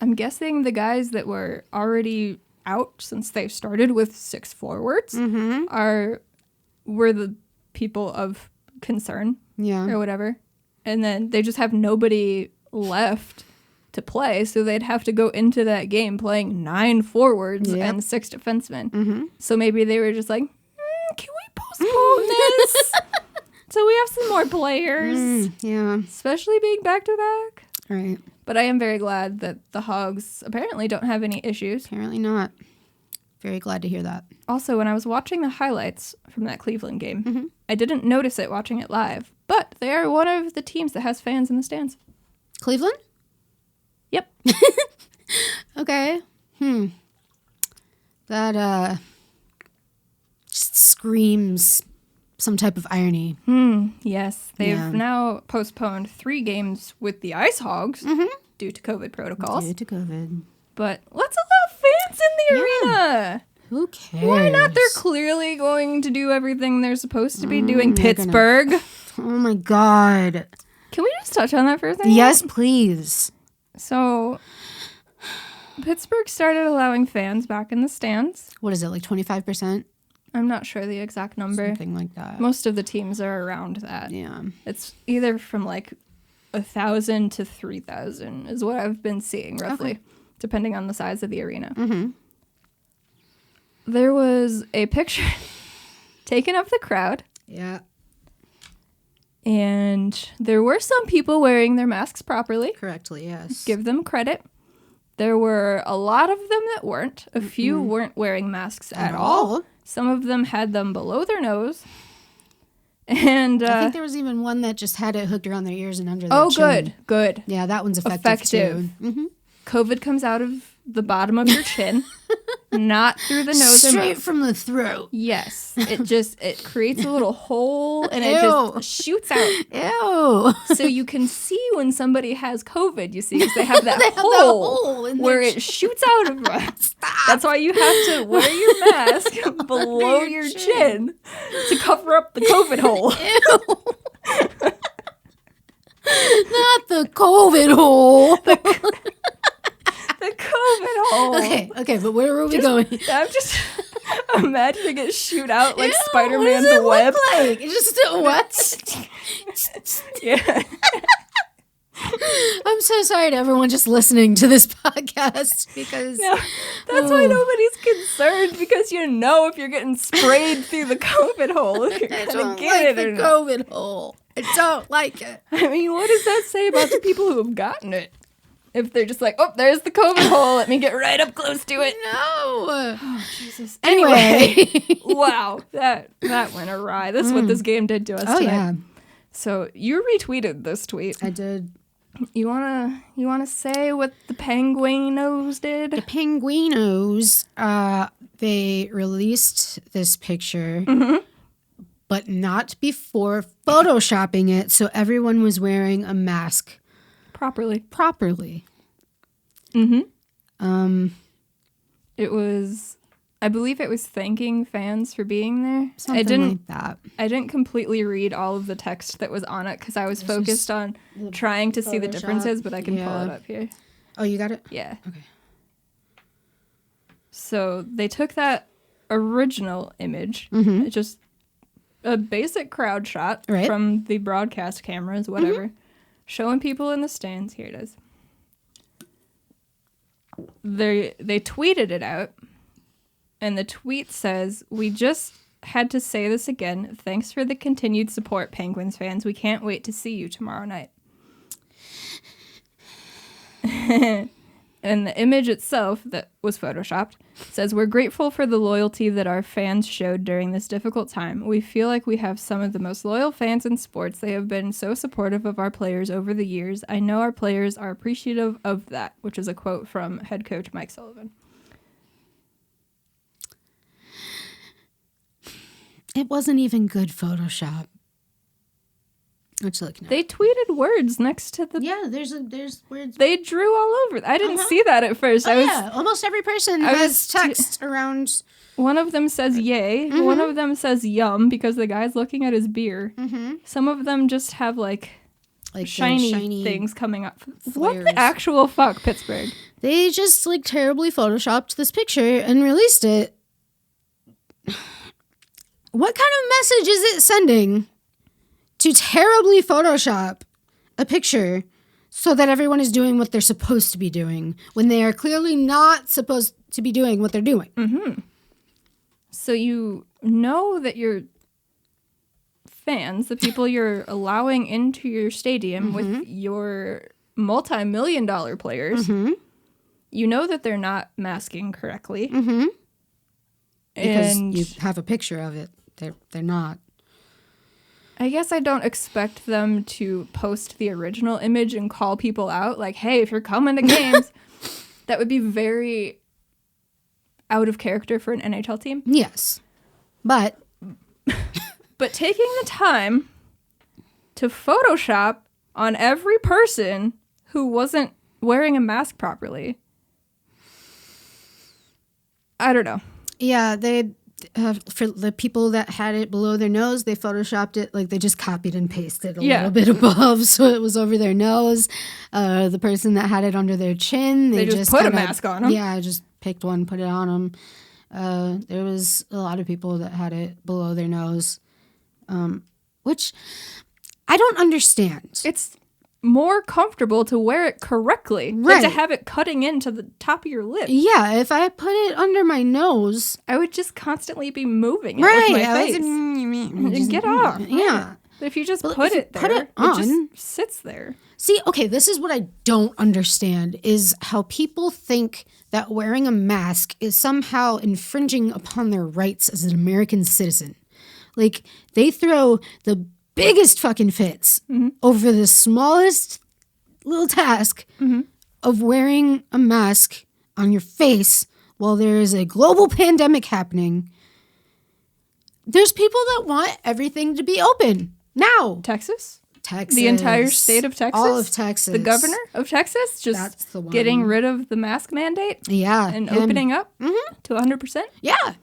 I'm guessing the guys that were already out since they started with 6 forwards were the people of concern or whatever. And then they just have nobody left to play, so they'd have to go into that game playing 9 forwards and 6 defensemen. So maybe they were just like, can we postpone this so we have some more players? Yeah. Especially being back-to-back. Right. But I am very glad that the Hogs apparently don't have any issues. Apparently not. Very glad to hear that. Also, when I was watching the highlights from that Cleveland game, I didn't notice it watching it live, but they are one of the teams that has fans in the stands. Cleveland? Yep. Okay. That just screams some type of irony. Yes. They've now postponed 3 games with the IceHogs due to COVID protocols. Due to COVID. But let's allow fans in the arena. Who cares? Why not? They're clearly going to do everything they're supposed to be doing. Pittsburgh. Oh my God. Can we just touch on that for a second? Yes, please. So, Pittsburgh started allowing fans back in the stands. What is it, like 25%? I'm not sure the exact number. Something like that. Most of the teams are around that. Yeah. It's either from like 1,000 to 3,000 is what I've been seeing roughly, depending on the size of the arena. There was a picture taken of the crowd. Yeah. And there were some people wearing their masks properly. Correctly, yes. Give them credit. There were a lot of them that weren't. A few weren't wearing masks at all. Some of them had them below their nose. And I think there was even one that just had it hooked around their ears and under their chin. Good. Yeah, that one's effective. Too. COVID comes out of the bottom of your chin, not through the nose or mouth. Straight from the throat. Yes. It creates a little hole and it just shoots out. Ew. So you can see when somebody has COVID, you see, because they have that hole in where it shoots out of it. That's why you have to wear your mask below your chin to cover up the COVID hole. Ew. Not the COVID hole. The COVID hole. Okay, but where were we going? I'm just imagining it shoot out like Spider-Man's what does it web. Look like? It's just what? Yeah. I'm so sorry to everyone just listening to this podcast because that's why nobody's concerned, because you know if you're getting sprayed through the COVID hole, if you're gonna get it or not. COVID hole. I don't like it. I mean, what does that say about the people who have gotten it? If they're just like, oh, there's the COVID hole, let me get right up close to it. No. Oh, Jesus. Anyway. Wow, that went awry. That's what this game did to us tonight. Yeah. So you retweeted this tweet. I did. You wanna say what the Penguinos did? The Penguinos, they released this picture, but not before photoshopping it, so everyone was wearing a mask. Properly. It was, I believe it was thanking fans for being there. Something like that. I didn't completely read all of the text that was on it because I was focused on trying to see the differences, but I can pull it up here. Oh, you got it? Yeah. Okay. So they took that original image, just a basic crowd shot from the broadcast cameras, whatever. Showing people in the stands. Here it is. They tweeted it out, and the tweet says, "We just had to say this again. Thanks for the continued support, Penguins fans. We can't wait to see you tomorrow night." And the image itself that was photoshopped says, "We're grateful for the loyalty that our fans showed during this difficult time. We feel like we have some of the most loyal fans in sports. They have been so supportive of our players over the years. I know our players are appreciative of that," which is a quote from head coach Mike Sullivan. It wasn't even good Photoshop. What you looking at? They tweeted words next to the... Yeah, there's words. They drew all over. I didn't see that at first. Almost every person has text around. One of them says yay. Mm-hmm. One of them says yum because the guy's looking at his beer. Mm-hmm. Some of them just have like shiny things coming up. Flares. What the actual fuck, Pittsburgh? They just like terribly photoshopped this picture and released it. What kind of message is it sending to terribly Photoshop a picture so that everyone is doing what they're supposed to be doing when they are clearly not supposed to be doing what they're doing? Mm-hmm. So you know that your fans, the people you're allowing into your stadium with your multi-million-dollar players, you know that they're not masking correctly. Mm-hmm. Because you have a picture of it. They're not. I guess I don't expect them to post the original image and call people out like, hey, if you're coming to games, that would be very out of character for an NHL team. Yes. But taking the time to Photoshop on every person who wasn't wearing a mask properly, I don't know. Yeah, they... for the people that had it below their nose, they photoshopped it, like they just copied and pasted a little bit above so it was over their nose. The person that had it under their chin, they just put a mask on them. Yeah, just picked one, put it on them. There was a lot of people that had it below their nose, which I don't understand. It's more comfortable to wear it correctly than to have it cutting into the top of your lip. Yeah, if I put it under my nose, I would just constantly be moving it with my face. And get off. Yeah. But if you just put it there, it just sits there. See, okay, this is what I don't understand is how people think that wearing a mask is somehow infringing upon their rights as an American citizen. Like, they throw the biggest fucking fits over the smallest little task of wearing a mask on your face while there is a global pandemic happening. There's people that want everything to be open now. Texas? Texas. The entire state of Texas? All of Texas. The governor of Texas just getting rid of the mask mandate? Yeah. And opening up to 100%? Yeah.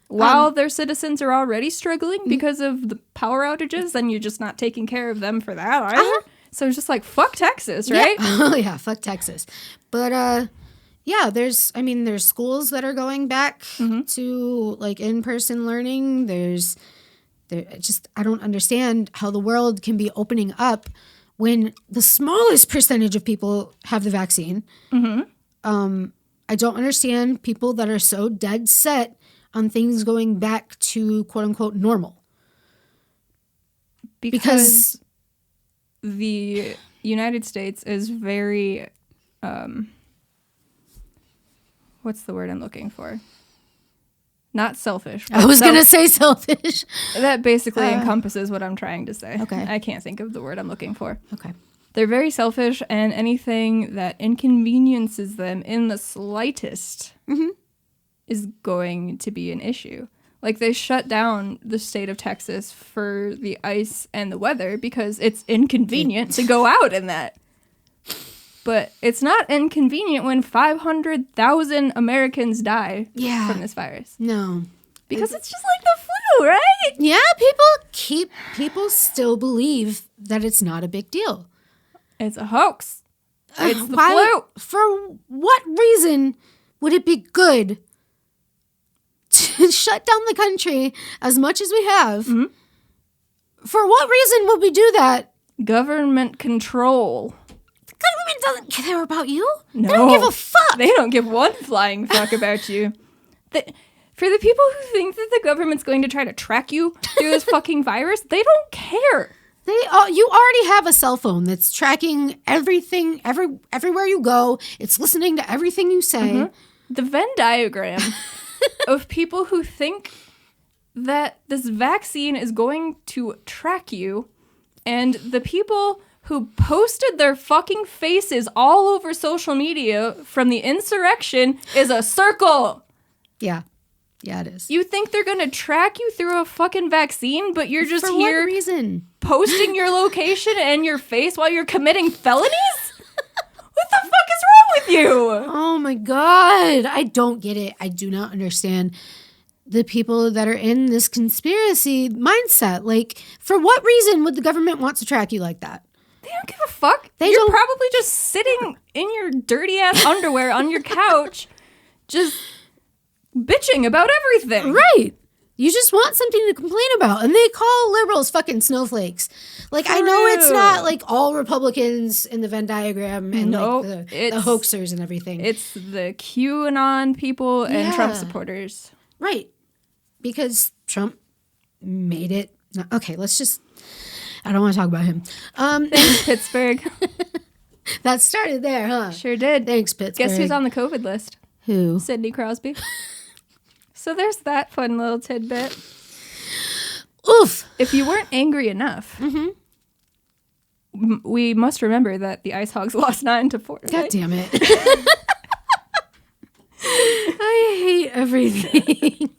While their citizens are already struggling because of the power outages, and you're just not taking care of them for that either. So it's just like, fuck Texas, right? Yeah. Oh, yeah, fuck Texas. But, yeah, there's schools that are going back to, like, in-person learning. I don't understand how the world can be opening up when the smallest percentage of people have the vaccine. I don't understand people that are so dead set on things going back to quote-unquote normal. Because the United States is very, what's the word I'm looking for? Not selfish. I was going to say selfish. That basically encompasses what I'm trying to say. Okay. I can't think of the word I'm looking for. Okay. They're very selfish, and anything that inconveniences them in the slightest is going to be an issue. Like, they shut down the state of Texas for the ice and the weather because it's inconvenient to go out in that. But it's not inconvenient when 500,000 Americans die from this virus. No. Because it's just like the flu, right? Yeah, people still believe that it's not a big deal. It's a hoax. It's the flu. For what reason would it be good to shut down the country as much as we have? For what reason would we do that? Government control. The government doesn't care about you. No. They don't give a fuck. They don't give one flying fuck about you. For the people who think that the government's going to try to track you through this fucking virus, they don't care. You already have a cell phone that's tracking everything, everywhere you go. It's listening to everything you say. Mm-hmm. The Venn diagram of people who think that this vaccine is going to track you, and the people who posted their fucking faces all over social media from the insurrection is a circle. Yeah. Yeah, it is. You think they're going to track you through a fucking vaccine, but you're just here what reason? Posting your location and your face while you're committing felonies? What the fuck is wrong with you? Oh my God. I don't get it. I do not understand the people that are in this conspiracy mindset. Like, for what reason would the government want to track you like that? They don't give a fuck. You're probably just sitting in your dirty ass underwear on your couch, just bitching about everything. Right. You just want something to complain about. And they call liberals fucking snowflakes. Like, I know it's not like all Republicans in the Venn diagram and like the hoaxers and everything. It's the QAnon people and Trump supporters. Right. Because Trump made it. Okay, let's just... I don't want to talk about him. Thanks, Pittsburgh. That started there, huh? Sure did. Thanks, Pittsburgh. Guess who's on the COVID list? Who? Sidney Crosby. So there's that fun little tidbit. Oof. If you weren't angry enough, we must remember that the IceHogs lost 9-4. God damn it. I hate everything.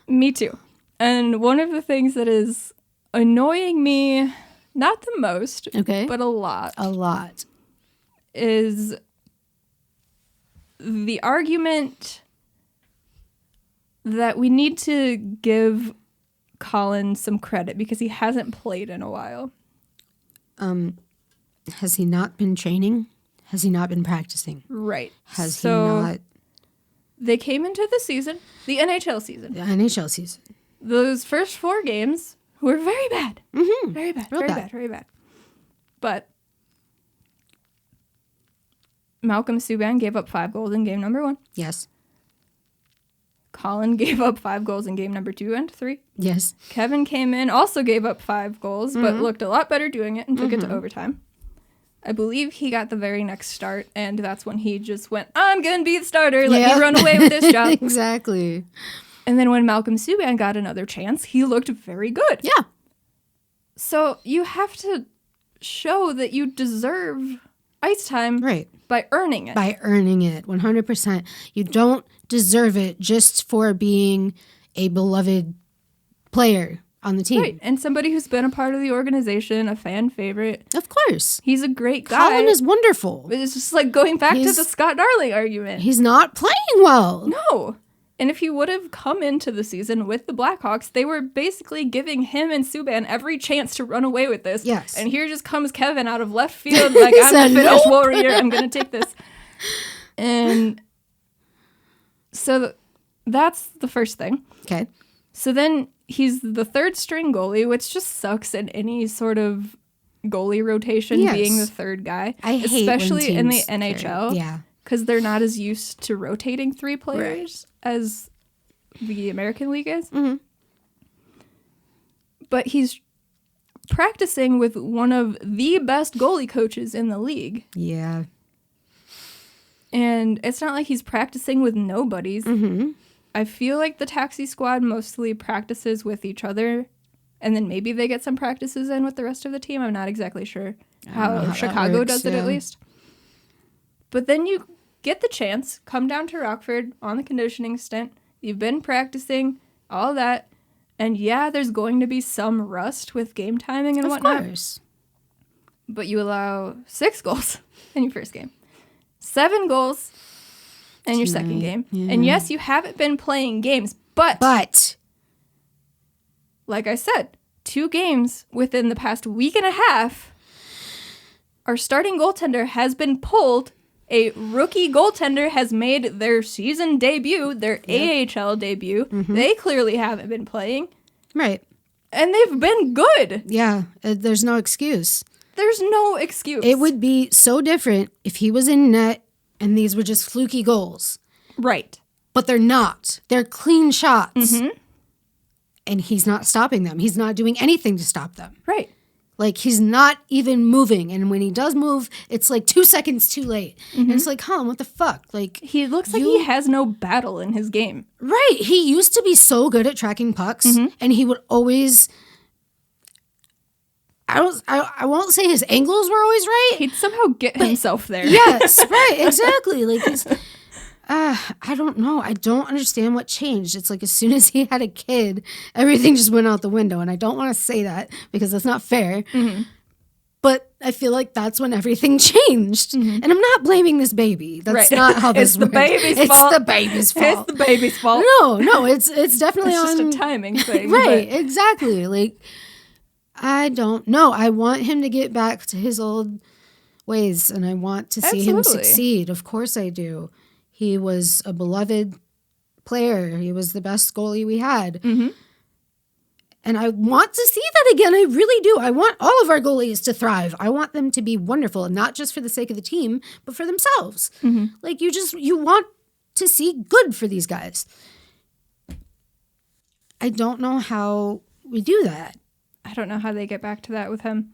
Me too. And one of the things that is annoying me, not the most, but a lot, is the argument that we need to give Colin some credit because he hasn't played in a while. Has he not been training? Has he not been practicing? Right. Has he not? They came into the season, the NHL season. The NHL season. Those first 4 games were very bad. Mm-hmm. Very bad. Real Very bad. bad. Very bad. But Malcolm Subban gave up 5 goals in game number 1. Yes. Colin gave up 5 goals in game number 2 and 3. Yes. Kevin came in, also gave up 5 goals, but looked a lot better doing it and took it to overtime. I believe he got the very next start, and that's when he just went, I'm going to be the starter. Let me run away with this job. Exactly. And then when Malcolm Subban got another chance, he looked very good. Yeah. So you have to show that you deserve ice time by earning it. By earning it, 100%. You don't deserve it just for being a beloved player on the team. Right, and somebody who's been a part of the organization, a fan favorite. Of course. He's a great guy. Colin is wonderful. It's just like going back to the Scott Darling argument. He's not playing well. No. And if he would have come into the season with the Blackhawks, they were basically giving him and Subban every chance to run away with this. Yes. And here just comes Kevin out of left field, like, I'm the Finnish warrior, I'm going to take this. And so that's the first thing. Okay. So then he's the 3rd string goalie, which just sucks in any sort of goalie rotation, being the 3rd guy. I hate especially when in the teams NHL. Yeah. Because they're not as used to rotating 3 players as the American League is. Mm-hmm. But he's practicing with one of the best goalie coaches in the league. Yeah. And it's not like he's practicing with nobodies. Mm-hmm. I feel like the taxi squad mostly practices with each other, and then maybe they get some practices in with the rest of the team. I'm not exactly sure how Chicago does it, at least. But then you get the chance, come down to Rockford on the conditioning stint. You've been practicing, all that. And yeah, there's going to be some rust with game timing and whatnot. Of course. But you allow 6 goals in your first game. 7 goals in your second game. Yeah. And yes, you haven't been playing games, but like I said, 2 games within the past week and a half, our starting goaltender has been pulled. A rookie goaltender has made their season debut, their AHL debut. Mm-hmm. They clearly haven't been playing. Right. And they've been good. Yeah, there's no excuse. There's no excuse. It would be so different if he was in net and these were just fluky goals. Right. But they're not. They're clean shots. Mm-hmm. and he's not stopping them. He's not doing anything to stop them. Right. Like, he's not even moving. And when he does move, it's like 2 seconds too late. And it's like, Colin, what the fuck? Like, he looks like he has no battle in his game. Right. He used to be so good at tracking pucks, and he would always... I won't say his angles were always right. He'd somehow get himself there. Yes, right, exactly. Like, I don't know. I don't understand what changed. It's like as soon as he had a kid, everything just went out the window. And I don't want to say that because that's not fair. But I feel like that's when everything changed. And I'm not blaming this baby. That's not how this works. It's the baby's fault. It's the baby's fault. No, it's definitely it's just a timing thing. Right, exactly. Like, I don't know. I want him to get back to his old ways, and I want to see him succeed. Of course I do. He was a beloved player. He was the best goalie we had. And I want to see that again. I really do. I want all of our goalies to thrive. I want them to be wonderful, and not just for the sake of the team, but for themselves. Like, you want to see good for these guys. I don't know how we do that. I don't know how they get back to that with him.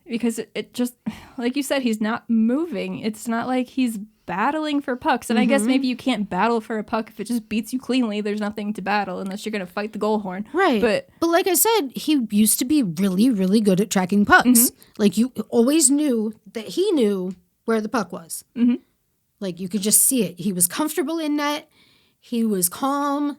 Because it just, like you said, he's not moving. It's not like he's battling for pucks. And I guess maybe you can't battle for a puck if it just beats you cleanly. There's nothing to battle unless you're going to fight the goal horn. Right. But like I said, he used to be really, really good at tracking pucks. Like, you always knew that he knew where the puck was. Like, you could just see it. He was comfortable in net. He was calm.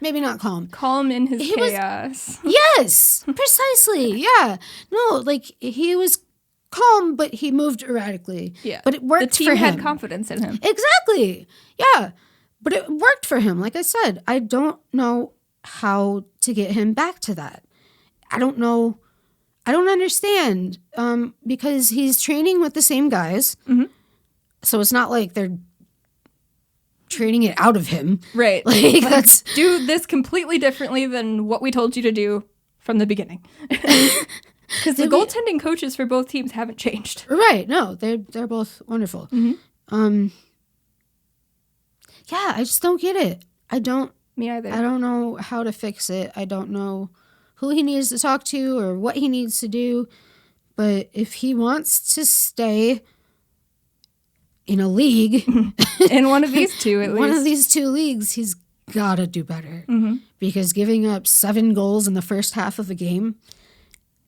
Maybe not calm. Calm in his chaos. Yes, precisely. Yeah. No, like, he was calm, but he moved erratically. Yeah. But it worked for him. The team had confidence in him. Exactly. Yeah. But it worked for him. Like I said, I don't know how to get him back to that. I don't know. I don't understand. Because he's training with the same guys. So it's not like they're training it out of him. Right. Like, let's do this completely differently than what we told you to do from the beginning. Because the goaltending coaches for both teams haven't changed. Right. No, they're both wonderful. Yeah, I just don't get it. Me either. I don't know how to fix it. I don't know who he needs to talk to or what he needs to do. But if he wants to stay in a league, in one of these two, at least. One of these two leagues, he's got to do better. Because giving up 7 goals in the first half of a game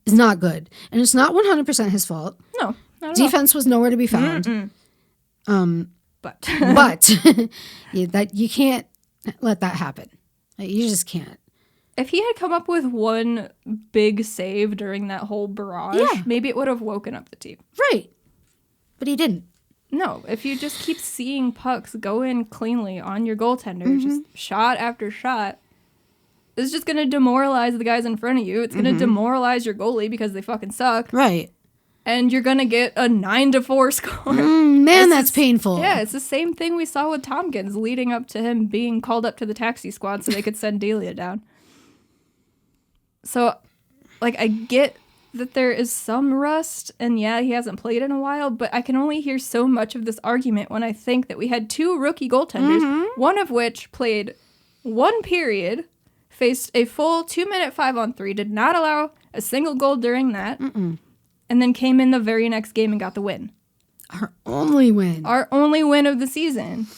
is not good. And it's not 100% his fault. No, not at Defense was nowhere to be found. But that you can't let that happen. You just can't. If he had come up with one big save during that whole barrage, maybe it would have woken up the team. Right. But he didn't. No, if you just keep seeing pucks go in cleanly on your goaltender, just shot after shot, it's just going to demoralize the guys in front of you. It's going to demoralize your goalie because they fucking suck. Right. And you're going to get a 9-4 score. Man, that's painful. Yeah, it's the same thing we saw with Tompkins leading up to him being called up to the taxi squad so they could send Delia down. So, like, I get that there is some rust, and yeah, he hasn't played in a while, but I can only hear so much of this argument when I think that we had 2 rookie goaltenders, one of which played 1 period, faced a full 2-minute 5-on-3, did not allow a single goal during that, and then came in the very next game and got the win. Our only win. Our only win of the season.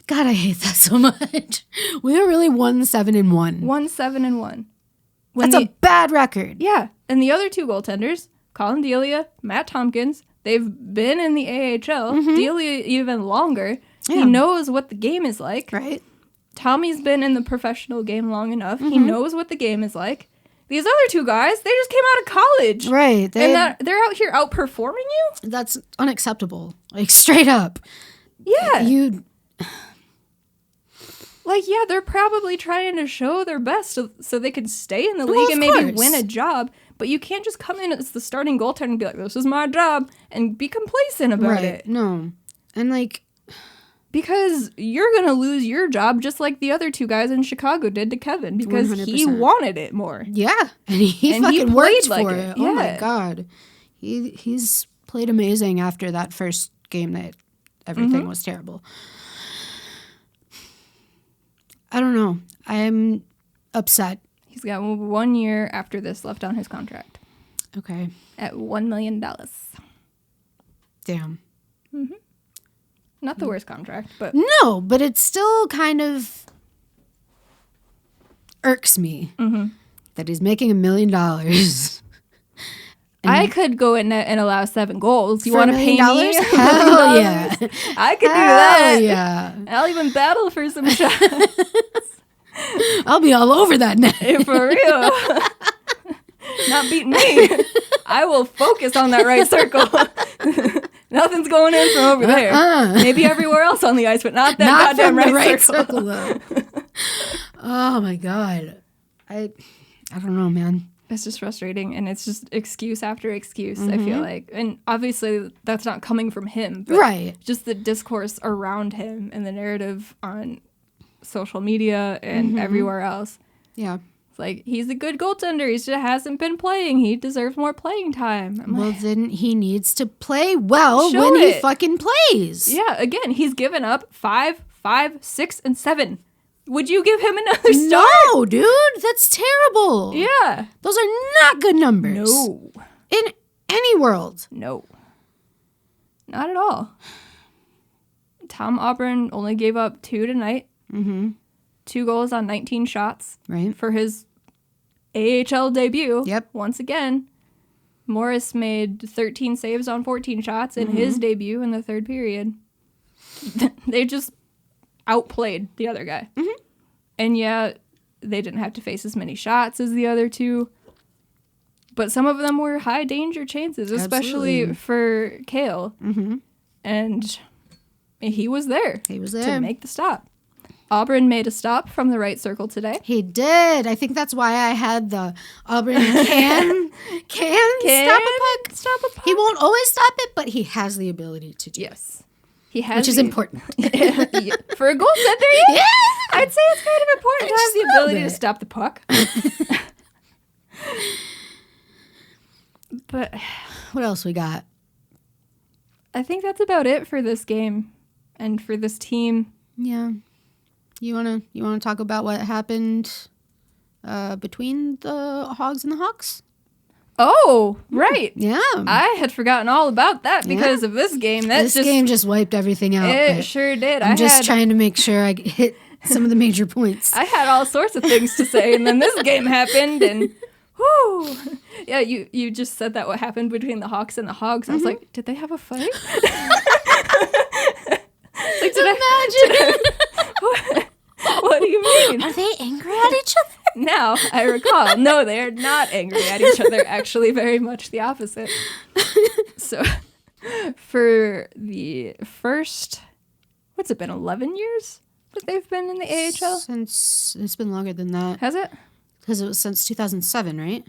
God, I hate that so much. We are really 1-7-1. 1-7-1. That's a bad record. Yeah. And the other 2 goaltenders, Colin Daly, Matt Tompkins, they've been in the AHL. Daly even longer. Yeah. He knows what the game is like. Right. Tommy's been in the professional game long enough. He knows what the game is like. These other 2 guys, they just came out of college. Right. And they're out here outperforming you? That's unacceptable. Like, straight up. Yeah. Like, yeah, they're probably trying to show their best so they can stay in the league and maybe win a job. But you can't just come in as the starting goaltender and be like, this is my job, and be complacent about it. No. And, like... Because you're going to lose your job just like the other 2 guys in Chicago did to Kevin. Because 100%. He wanted it more. Yeah. And he fucking worked for it. Oh, my God. He's played amazing after that first game that everything was terrible. I don't know. I'm upset. He's got 1 year after this left on his contract. Okay. At $1 million. Damn. Mm-hmm. Not the worst contract, but... No, but it still kind of irks me that he's making $1 million. I could go in net and allow 7 goals. You want to pay me? Hell yeah. I could do that. Yeah. I'll even battle for some shots. I'll be all over that net. For real. Not beating me. I will focus on that right circle. Nothing's going in from over there. Maybe everywhere else on the ice, but not that goddamn right circle. Though. Oh my God. I don't know, man. It's just frustrating, and it's just excuse after excuse, I feel like. And obviously, that's not coming from him. But right. Just the discourse around him and the narrative on social media and everywhere else. Yeah. It's like, he's a good goaltender. He just hasn't been playing. He deserves more playing time. Then he needs to play well when he fucking plays. Yeah, again, he's given up 5, 6, and 7. Would you give him another start? No, dude. That's terrible. Yeah. Those are not good numbers. No. In any world. No. Not at all. Tom Auburn only gave up 2 tonight. 2 goals on 19 shots. Right. For his AHL debut. Yep. Once again, Morris made 13 saves on 14 shots in his debut in the third period. They just outplayed the other guy. And yeah, they didn't have to face as many shots as the other 2. But some of them were high danger chances, especially for Kale. And he was there. He was there. To make the stop. Auburn made a stop from the right circle today. He did. I think that's why I had the Auburn can stop a puck. He won't always stop it, but he has the ability to do it. Yes. He has, which is important. For a goaltender, yeah. I'd say it's kind of important to have the ability to stop the puck. But what else we got? I think that's about it for this game and for this team. Yeah. You wanna talk about what happened between the Hogs and the Hawks? Oh, right. Yeah. I had forgotten all about that because of this game. This game just wiped everything out. It sure did. I'm just trying to make sure I hit some of the major points. I had all sorts of things to say, and then this game happened, and whoo. Yeah, you just said that what happened between the Hawks and the Hogs. I was like, did they have a fight? Imagine. What do you mean? Are they angry at each other? Now, I recall. No, they are not angry at each other. Actually, very much the opposite. So, for the first, what's it been, 11 years that they've been in the AHL? Since, it's been longer than that. Has it? Because it was since 2007, right?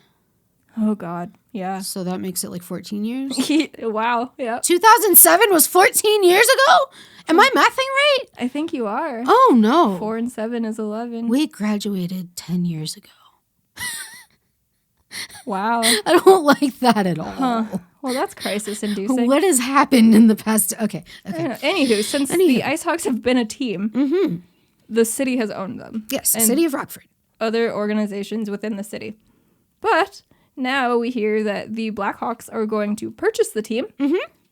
Oh, God. Yeah. So that makes it like 14 years? Wow. Yeah. 2007 was 14 years ago? Am I mathing right? I think you are. Oh, no. 4 and 7 is 11. We graduated 10 years ago. Wow. I don't like that at all. Huh. Well, that's crisis-inducing. What has happened in the past? Okay. Anywho, since the IceHogs have been a team, the city has owned them. Yes, the city of Rockford. Other organizations within the city. But now we hear that the Blackhawks are going to purchase the team.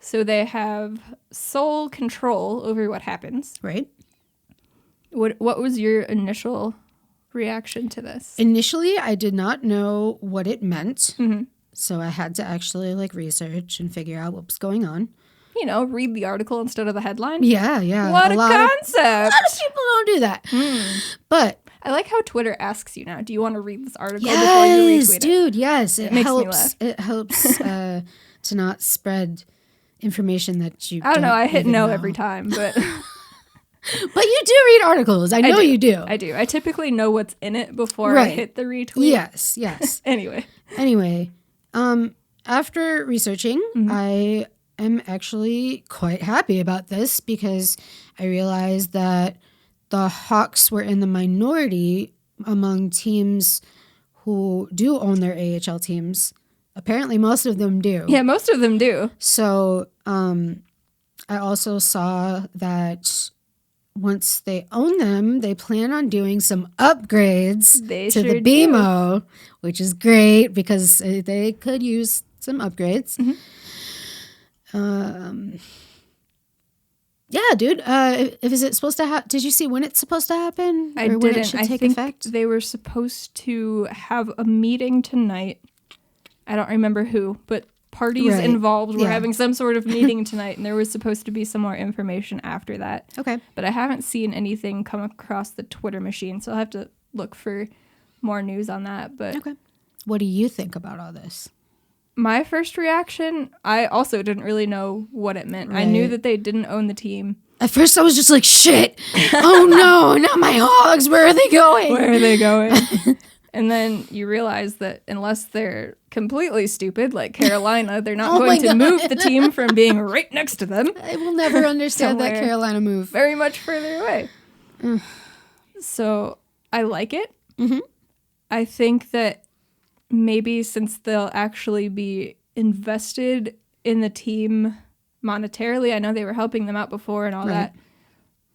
So they have sole control over what happens. Right. What was your initial reaction to this? Initially, I did not know what it meant. So I had to actually research and figure out what was going on. You know, read the article instead of the headline. Yeah. What a concept. A lot of people don't do that. But I like how Twitter asks you now, do you want to read this article before you retweet it? Dude, yes. It makes me laugh. It helps to not spread information that you I don't know. I hit no know. every time, but... But you do read articles. I know you do. I do. I typically know what's in it before I hit the retweet. Yes. Anyway. After researching, I am actually quite happy about this because I realized that the Hawks were in the minority among teams who do own their AHL teams. Apparently, most of them do. Yeah, most of them do. So I also saw that once they own them, they plan on doing some upgrades They to sure the BMO, which is great because they could use some upgrades. Yeah, dude. If is it supposed to happen? Did you see when it's supposed to happen? I When it didn't. should I take think effect? they were supposed to have a meeting tonight. I don't remember who, but parties involved were having some sort of meeting tonight, and there was supposed to be some more information after that. Okay. But I haven't seen anything come across the Twitter machine, so I'll have to look for more news on that. But Okay. What do you think about all this? my first reaction, I also didn't really know what it meant. I knew that they didn't own the team. At first, I was just like, shit. Oh, no, not my hogs. Where are they going? Where are they going? And then you realize that unless they're completely stupid, like Carolina, they're not going to move the team from being right next to them. I will never understand that Carolina move. Very much further away. So I like it. I think that maybe since they'll actually be invested in the team monetarily, I know they were helping them out before and all that,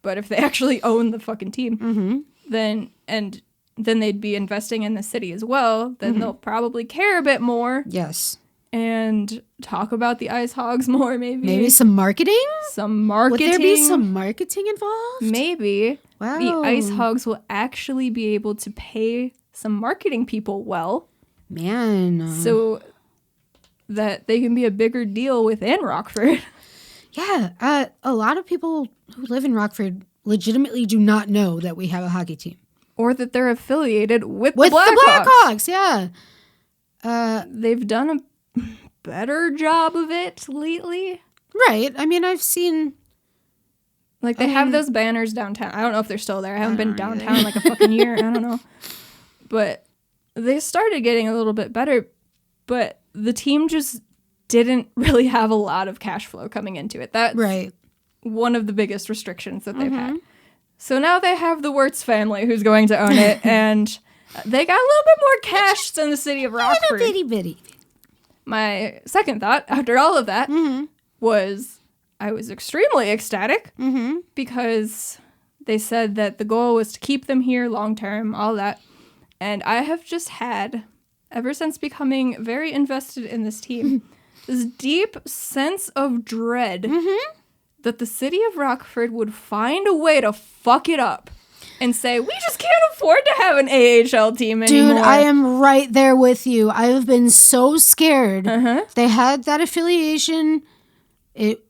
but if they actually own the fucking team, then they'd be investing in the city as well, then they'll probably care a bit more. Yes. And talk about the IceHogs more, maybe. Maybe some marketing? Some marketing. Would there be some marketing involved? Maybe. Wow. The IceHogs will actually be able to pay some marketing people well. Man. So that they can be a bigger deal within Rockford. Yeah. A lot of people who live in Rockford legitimately do not know that we have a hockey team. Or that they're affiliated with the Blackhawks. Blackhawks, yeah. They've done a better job of it lately. Right. I mean, I've seen... Like, they have those banners downtown. I don't know if they're still there. I haven't been downtown like a fucking year. I don't know. But they started getting a little bit better. But the team just didn't really have a lot of cash flow coming into it. That's one of the biggest restrictions that they've had. So now they have the Wirtz family who's going to own it. And they got a little bit more cash than the city of Rockford. Bitty. My second thought, after all of that, was... I was extremely ecstatic because they said that the goal was to keep them here long term, all that. And I have just had, ever since becoming very invested in this team, this deep sense of dread that the city of Rockford would find a way to fuck it up and say, we just can't afford to have an AHL team anymore. Dude, I am right there with you. I have been so scared. They had that affiliation...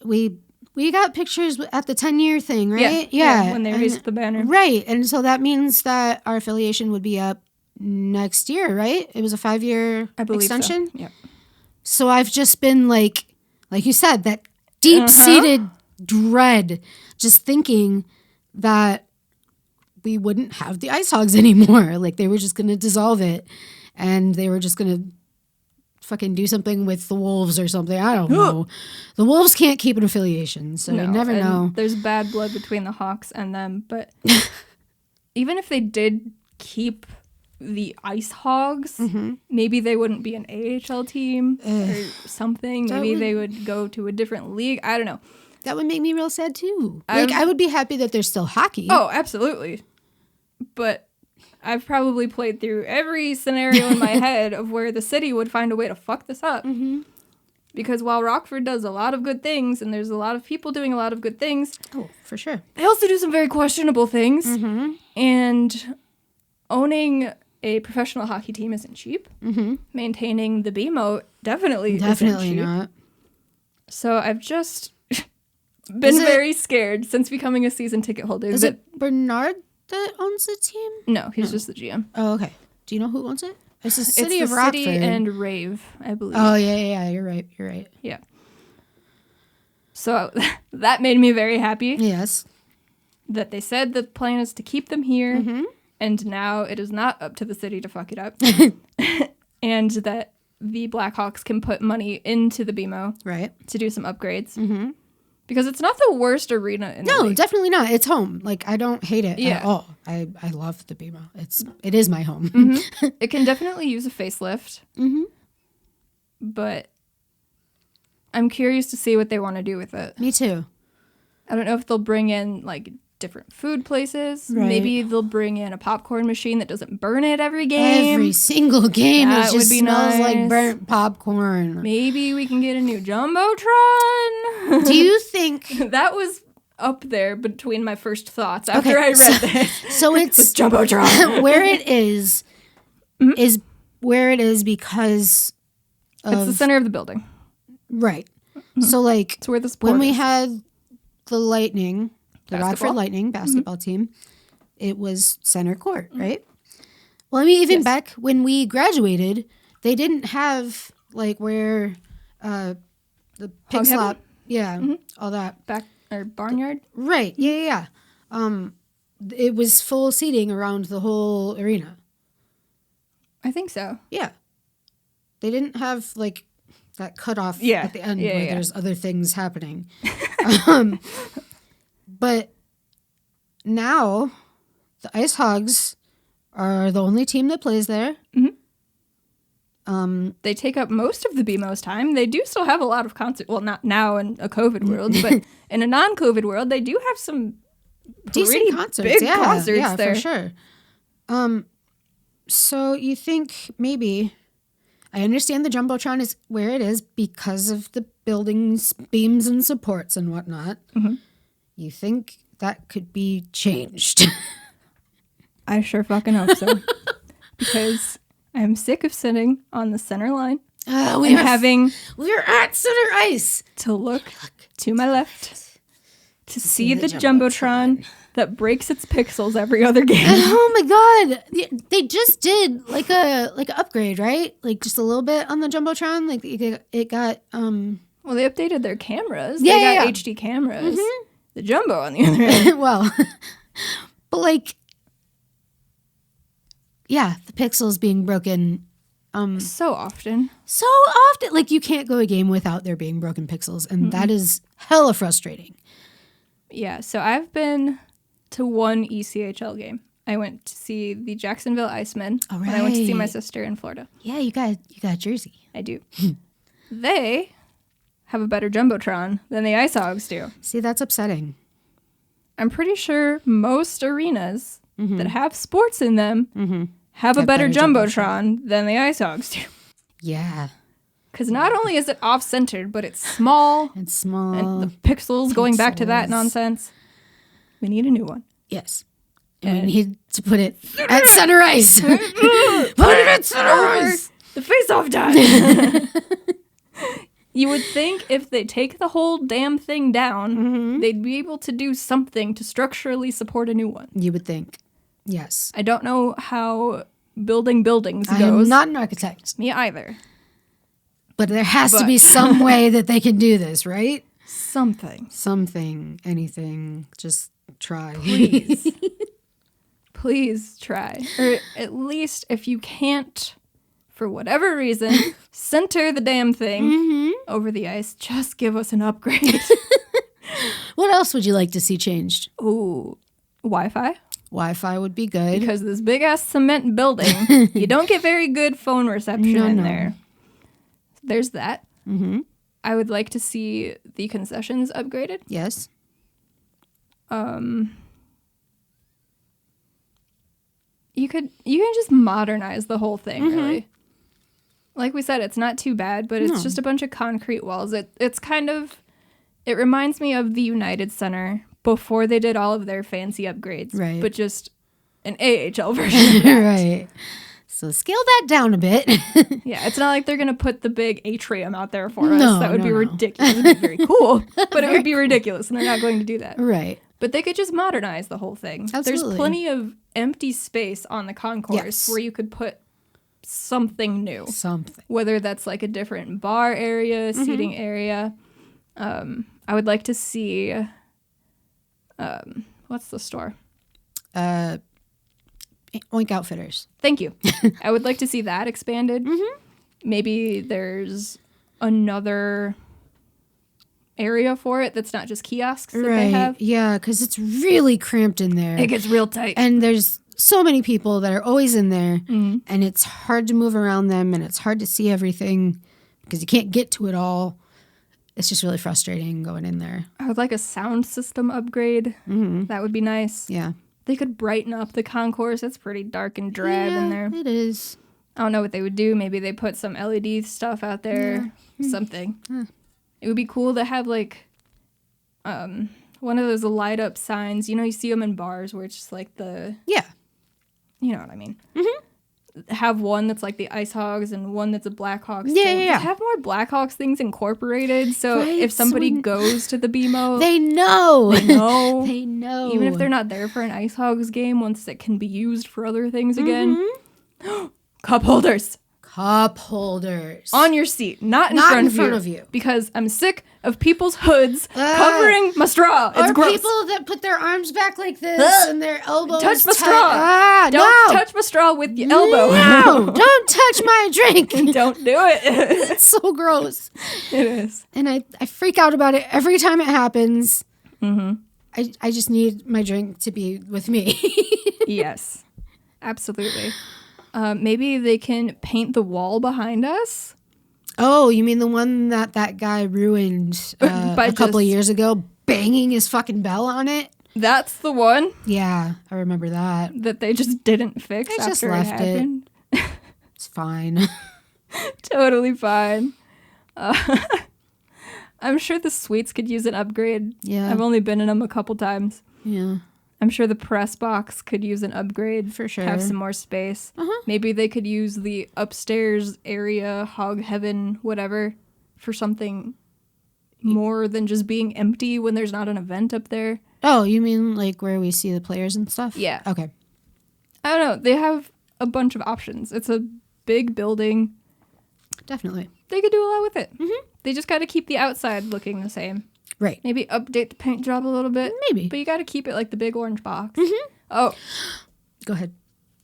We got pictures at the 10-year thing, right? Yeah, when they raised the banner. Right, and so that means that our affiliation would be up next year, right? It was a 5-year extension? So. Yep. So I've just been like you said, that deep-seated dread, just thinking that we wouldn't have the IceHogs anymore. Like, they were just going to dissolve it, and they were just going to fucking do something with the Wolves or something. I don't know. The Wolves can't keep an affiliation, so you never know. There's bad blood between the Hawks and them, but even if they did keep the IceHogs, maybe they wouldn't be an AHL team or something. Maybe they would go to a different league. I don't know. That would make me real sad too. I would be happy that there's still hockey. Oh, absolutely. But I've probably played through every scenario in my head of where the city would find a way to fuck this up. Because while Rockford does a lot of good things, and there's a lot of people doing a lot of good things... Oh, for sure. They also do some very questionable things. And owning a professional hockey team isn't cheap. Maintaining the BMO definitely isn't cheap. Not. So I've just been very scared since becoming a season ticket holder. Is it Bernard that owns the team? No, he's just the GM. Oh, okay. Do you know who owns it? It's the city of Rockford. City and Rave, I believe. Oh, yeah. You're right. Yeah. So that made me very happy. Yes. That they said the plan is to keep them here, and now it is not up to the city to fuck it up. And that the Blackhawks can put money into the BMO to do some upgrades. Because it's not the worst arena in the league. No, definitely not. It's home. Like, I don't hate it at all. I love the BMO. It is my home. It can definitely use a facelift. But I'm curious to see what they want to do with it. Me too. I don't know if they'll bring in, like, different food places. Right. Maybe they'll bring in a popcorn machine that doesn't burn it every game. Every single game That it would just be smells like nice. burnt popcorn. Maybe we can get a new Jumbotron. Do you think... That was up there between my first thoughts after I read this. So it's... Jumbotron. where it is where it is because of... It's the center of the building. Right. So, like, It's where the sport when we is. had the Lightning, the Rockford Basketball? Lightning basketball team, it was center court, right? Well, I mean, even back when we graduated, they didn't have, like, where the pig Hog slop, all that. Back or barnyard. Right, yeah. It was full seating around the whole arena. I think so. Yeah. They didn't have, like, that cutoff Yeah. at the end Yeah, where yeah. there's other things happening. But now the IceHogs are the only team that plays there. They take up most of the BMO's time. They do still have a lot of concerts. Well, not now in a COVID world, but in a non-COVID world, they do have some Decent pretty concerts. big yeah, concerts yeah, there. for sure. So you think maybe... I understand the Jumbotron is where it is because of the building's beams and supports and whatnot. You think that could be changed? I sure fucking hope so. Because I'm sick of sitting on the center line and having We're at center ice. to look to my left to see the Jumbotron that breaks its pixels every other game. Oh my god! They just did like a upgrade, right? Like just a little bit on the Jumbotron. Like it got Well, they updated their cameras. Yeah, They got yeah. HD cameras. The Jumbo, on the other hand. well, but like yeah, the pixels being broken So often. so often. Like you can't go a game without there being broken pixels, and that is hella frustrating. Yeah, so I've been to one ECHL game. I went to see the Jacksonville Icemen when I went to see my right. sister in Florida. Yeah, you got a jersey. I do. They have a better Jumbotron than the IceHogs do. See, that's upsetting. I'm pretty sure most arenas that have sports in them have a better Jumbotron than the IceHogs do. Yeah, Because not only is it off-centered, but it's small, it's small. and the pixels, going back to that Pixels. nonsense. We need a new one. Yes. And we need to put it at center ice. Put it at center ice. The face-off time! You would think if they take the whole damn thing down, they'd be able to do something to structurally support a new one. You would think. Yes. I don't know how building buildings I goes. am not an architect, Me either. but there has to But- be some way that they can do this, right? Something. Something, anything, just try. Please. Please try. Or at least if you can't, for whatever reason, center the damn thing over the ice, just give us an upgrade. What else would you like to see changed? Ooh, Wi-Fi. Wi-Fi would be good. Because this big-ass cement building, you don't get very good phone reception in there. There's that. I would like to see the concessions upgraded. Yes. You can just modernize the whole thing, really. Like we said, it's not too bad, but it's just a bunch of concrete walls. It's kind of, it reminds me of the United Center before they did all of their fancy upgrades. Right. But just an AHL version of that. Right. So scale that down a bit. Yeah, it's not like they're going to put the big atrium out there for us. No, That would be no. ridiculous. It would be very cool, but it would be ridiculous, and they're not going to do that. Right. But they could just modernize the whole thing. Absolutely. There's plenty of empty space on the concourse Yes. where you could put something new. Something. Whether that's like a different bar area, seating area. I would like to see, what's the store? Oink Outfitters. Thank you. I would like to see that expanded. Maybe there's another area for it that's not just kiosks that they have. Yeah, because it's really cramped in there. It gets real tight. And there's so many people that are always in there, and it's hard to move around them, and it's hard to see everything because you can't get to it all. it's just really frustrating going in there. I would like a sound system upgrade. Mm-hmm. That would be nice. Yeah. They could brighten up the concourse. It's pretty dark and drab in there. It is. I don't know what they would do. Maybe they put some LED stuff out there. Yeah. Something. It would be cool to have like one of those light up signs. You know, you see them in bars where it's just like the... Yeah. You know what I mean. Mm-hmm. Have one that's like the IceHogs and one that's a Blackhawks yeah, thing. Yeah. Just have more Blackhawks things incorporated. So right? if somebody goes to the BMO... They know. They know. They know. Even if they're not there for an IceHogs game, once it can be used for other things again. Cup holders. Cup holders. On your seat, not in front of you. Because I'm sick of people's hoods covering my straw. It's gross. People that put their arms back like this and their elbows touch my tight. straw. Don't touch my straw with your elbow. No, don't touch my drink. Don't do it. It's so gross. It is. And I freak out about it every time it happens. Mm-hmm. I just need my drink to be with me. Yes, absolutely. Maybe they can paint the wall behind us. Oh, you mean the one that guy ruined a couple of years ago, banging his fucking bell on it? That's the one. Yeah, I remember that. That they just didn't fix I after just left it happened. It's fine. Totally fine. I'm sure the suites could use an upgrade. Yeah. I've only been in them a couple times. Yeah. I'm sure the press box could use an upgrade. For sure. Have some more space. Maybe they could use the upstairs area, hog heaven, whatever, for something more than just being empty when there's not an event up there. Oh, you mean like where we see the players and stuff? Yeah. Okay. I don't know. They have a bunch of options. It's a big building. Definitely. They could do a lot with it. They just got to keep the outside looking the same. Right. Maybe update the paint job a little bit. Maybe. But you got to keep it like the big orange box. Oh. Go ahead.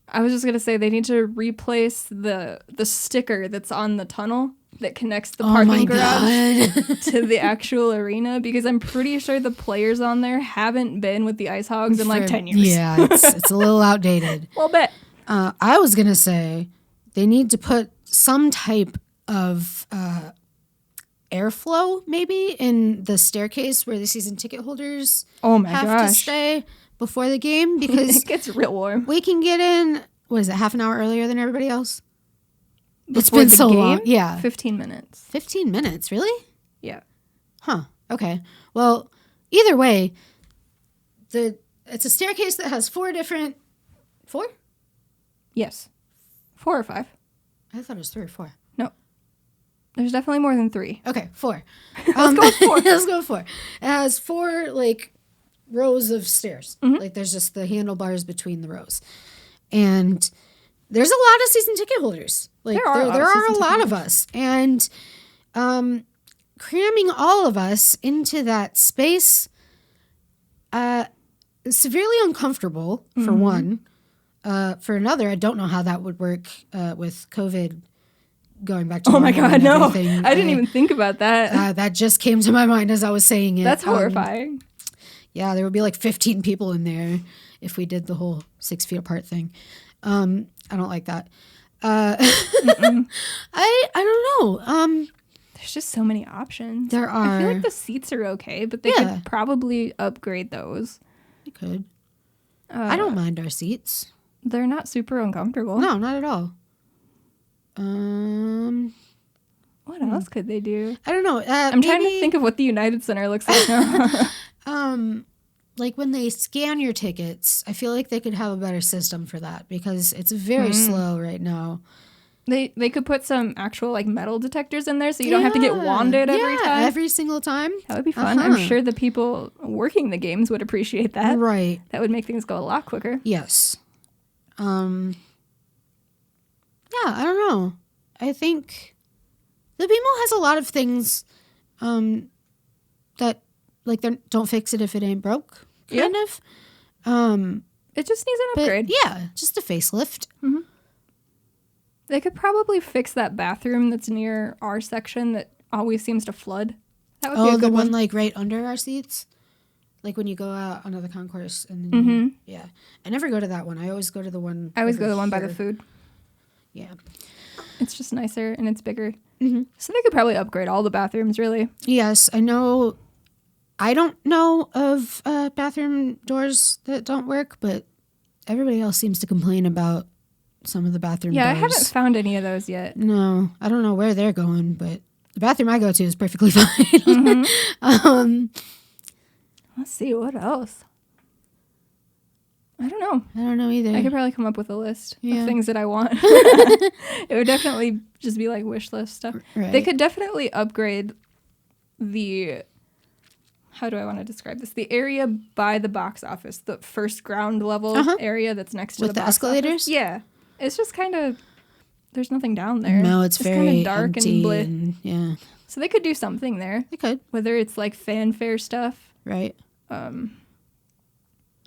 I was just going to say they need to replace the sticker that's on the tunnel that connects the parking garage to the actual arena, because I'm pretty sure the players on there haven't been with the IceHogs in like 10 years. Yeah, it's a little outdated. A little bit. I was going to say they need to put some type of airflow maybe in the staircase where the season ticket holders have to stay before the game, because it gets real warm. We can get in, what is it, half an hour earlier than everybody else? It's Before been the so game? long. Yeah. 15 minutes. 15 minutes, really? Yeah. Huh. Okay. Well, either way, it's a staircase that has four? Yes. 4 or 5. I thought it was 3 or 4. No. There's definitely more than 3. Okay, 4. Let's go with 4. Let's go with 4. It has 4 like rows of stairs. Like there's just the handlebars between the rows. And there's a lot of season ticket holders. Like there are a lot of us. And cramming all of us into that space is severely uncomfortable, for one. For another, I don't know how that would work with COVID going back to normal. Oh my God, no. Everything. I didn't even think about that. That just came to my mind as I was saying it. That's horrifying. Yeah, there would be like 15 people in there if we did the whole 6 feet apart thing. I don't like that. I don't know. There's just so many options. There are. I feel like the seats are okay, but they could probably upgrade those. They could. I don't mind our seats. They're not super uncomfortable. No, not at all. What else could they do? I don't know. I'm trying to think of what the United Center looks like now. Like when they scan your tickets, I feel like they could have a better system for that, because it's very slow right now. They could put some actual like metal detectors in there so you don't have to get wanded every time. Every single time. That would be fun. I'm sure the people working the games would appreciate that. Right. That would make things go a lot quicker. Yes. Yeah, I don't know. I think the BMO has a lot of things that, like, they don't fix it if it ain't broke, kind of. It just needs an upgrade. Yeah, just a facelift. Mm-hmm. They could probably fix that bathroom that's near our section that always seems to flood. That would be a good the one like right under our seats? Like when you go out onto the concourse and then yeah. I never go to that one. I always go to the one. I always go to the one by the food. Yeah. It's just nicer and it's bigger. So they could probably upgrade all the bathrooms, really. Yes, I know. I don't know of bathroom doors that don't work, but everybody else seems to complain about some of the bathroom doors. I haven't found any of those yet. No, I don't know where they're going, but the bathroom I go to is perfectly fine. Let's see, what else? I don't know. I don't know either. I could probably come up with a list of things that I want. It would definitely just be like wish list stuff. Right. They could definitely upgrade the, how do I want to describe this? The area by the box office, the first ground level area that's next to with the box escalators. Office. Yeah, it's just kind of, there's nothing down there. No, it's very kind of dark empty and bleh. and yeah. So they could do something there. They could. Whether it's like fanfare stuff. Right.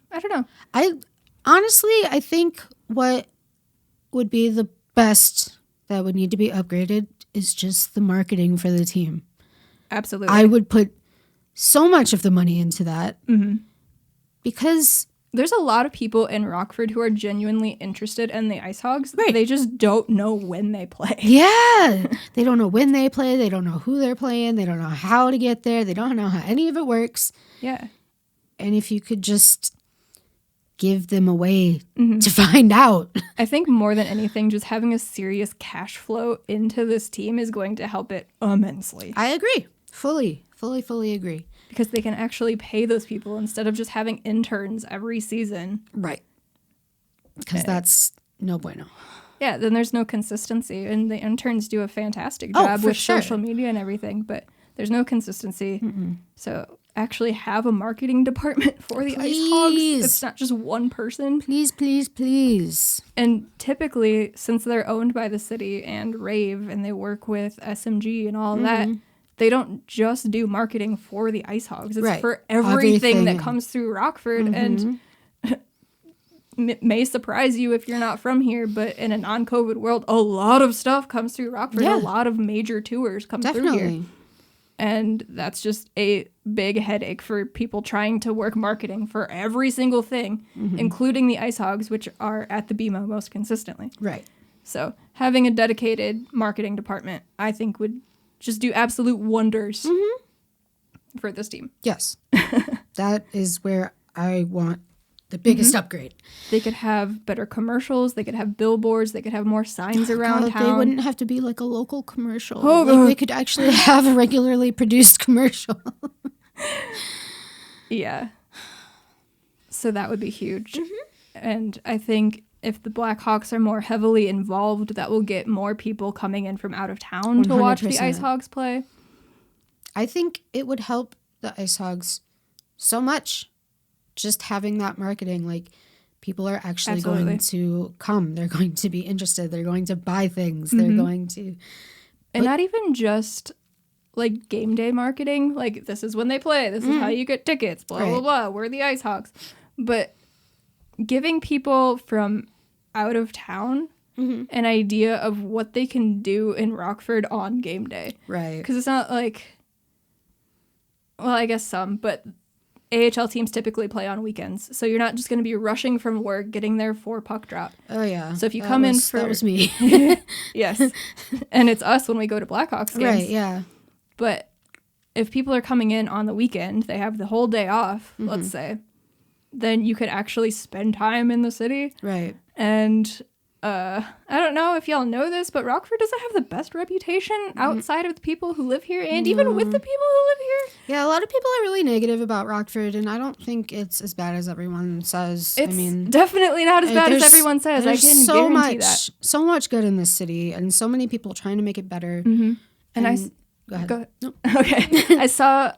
I don't know. I think what would be the best that would need to be upgraded is just the marketing for the team. Absolutely. I would put so much of the money into that because there's a lot of people in Rockford who are genuinely interested in the IceHogs. Right. They just don't know when they play. Yeah. They don't know when they play. They don't know who they're playing. They don't know how to get there. They don't know how any of it works. Yeah. And if you could just give them a way to find out. I think more than anything, just having a serious cash flow into this team is going to help it immensely. I agree. Fully agree. Because they can actually pay those people instead of just having interns every season. Right. Because that's no bueno. Yeah, then there's no consistency. And the interns do a fantastic job with social media and everything, but there's no consistency. So actually have a marketing department for the IceHogs. It's not just one person. Please. And typically, since they're owned by the city and Rave, and they work with SMG and all that, they don't just do marketing for the IceHogs. It's for everything that comes through Rockford. And it may surprise you if you're not from here, but in a non-COVID world, a lot of stuff comes through Rockford. A lot of major tours come through here. And that's just a big headache for people trying to work marketing for every single thing, including the IceHogs, which are at the BMO most consistently. Right. So having a dedicated marketing department, I think, would just do absolute wonders for this team. Yes. That is where I want the biggest upgrade. They could have better commercials. They could have billboards. They could have more signs around town. They wouldn't have to be like a local commercial. They could actually have a regularly produced commercial. Yeah. So that would be huge. And I think if the Blackhawks are more heavily involved, that will get more people coming in from out of town 100%. To watch the IceHogs play. I think it would help the IceHogs so much. Just having that marketing, like people are actually going to come. They're going to be interested. They're going to buy things. They're going to. And not even just like game day marketing. Like this is when they play. This is how you get tickets. Blah, blah, blah. We're the IceHogs. But giving people from out of town an idea of what they can do in Rockford on game day. Right. Because it's not like, well, I guess some, but AHL teams typically play on weekends, so you're not just going to be rushing from work, getting there for puck drop. Oh, yeah. So if you come in for... That was me. Yes. And it's us when we go to Blackhawks games. Right, yeah. But if people are coming in on the weekend, they have the whole day off, let's say, then you could actually spend time in the city. Right. And I don't know if y'all know this, but Rockford doesn't have the best reputation outside of the people who live here, and even with the people who live here. Yeah, a lot of people are really negative about Rockford, and I don't think it's as bad as everyone says. It's definitely not as bad as everyone says. I can guarantee that. So much good in this city, and so many people trying to make it better. And go ahead. Go ahead. No. Okay. I saw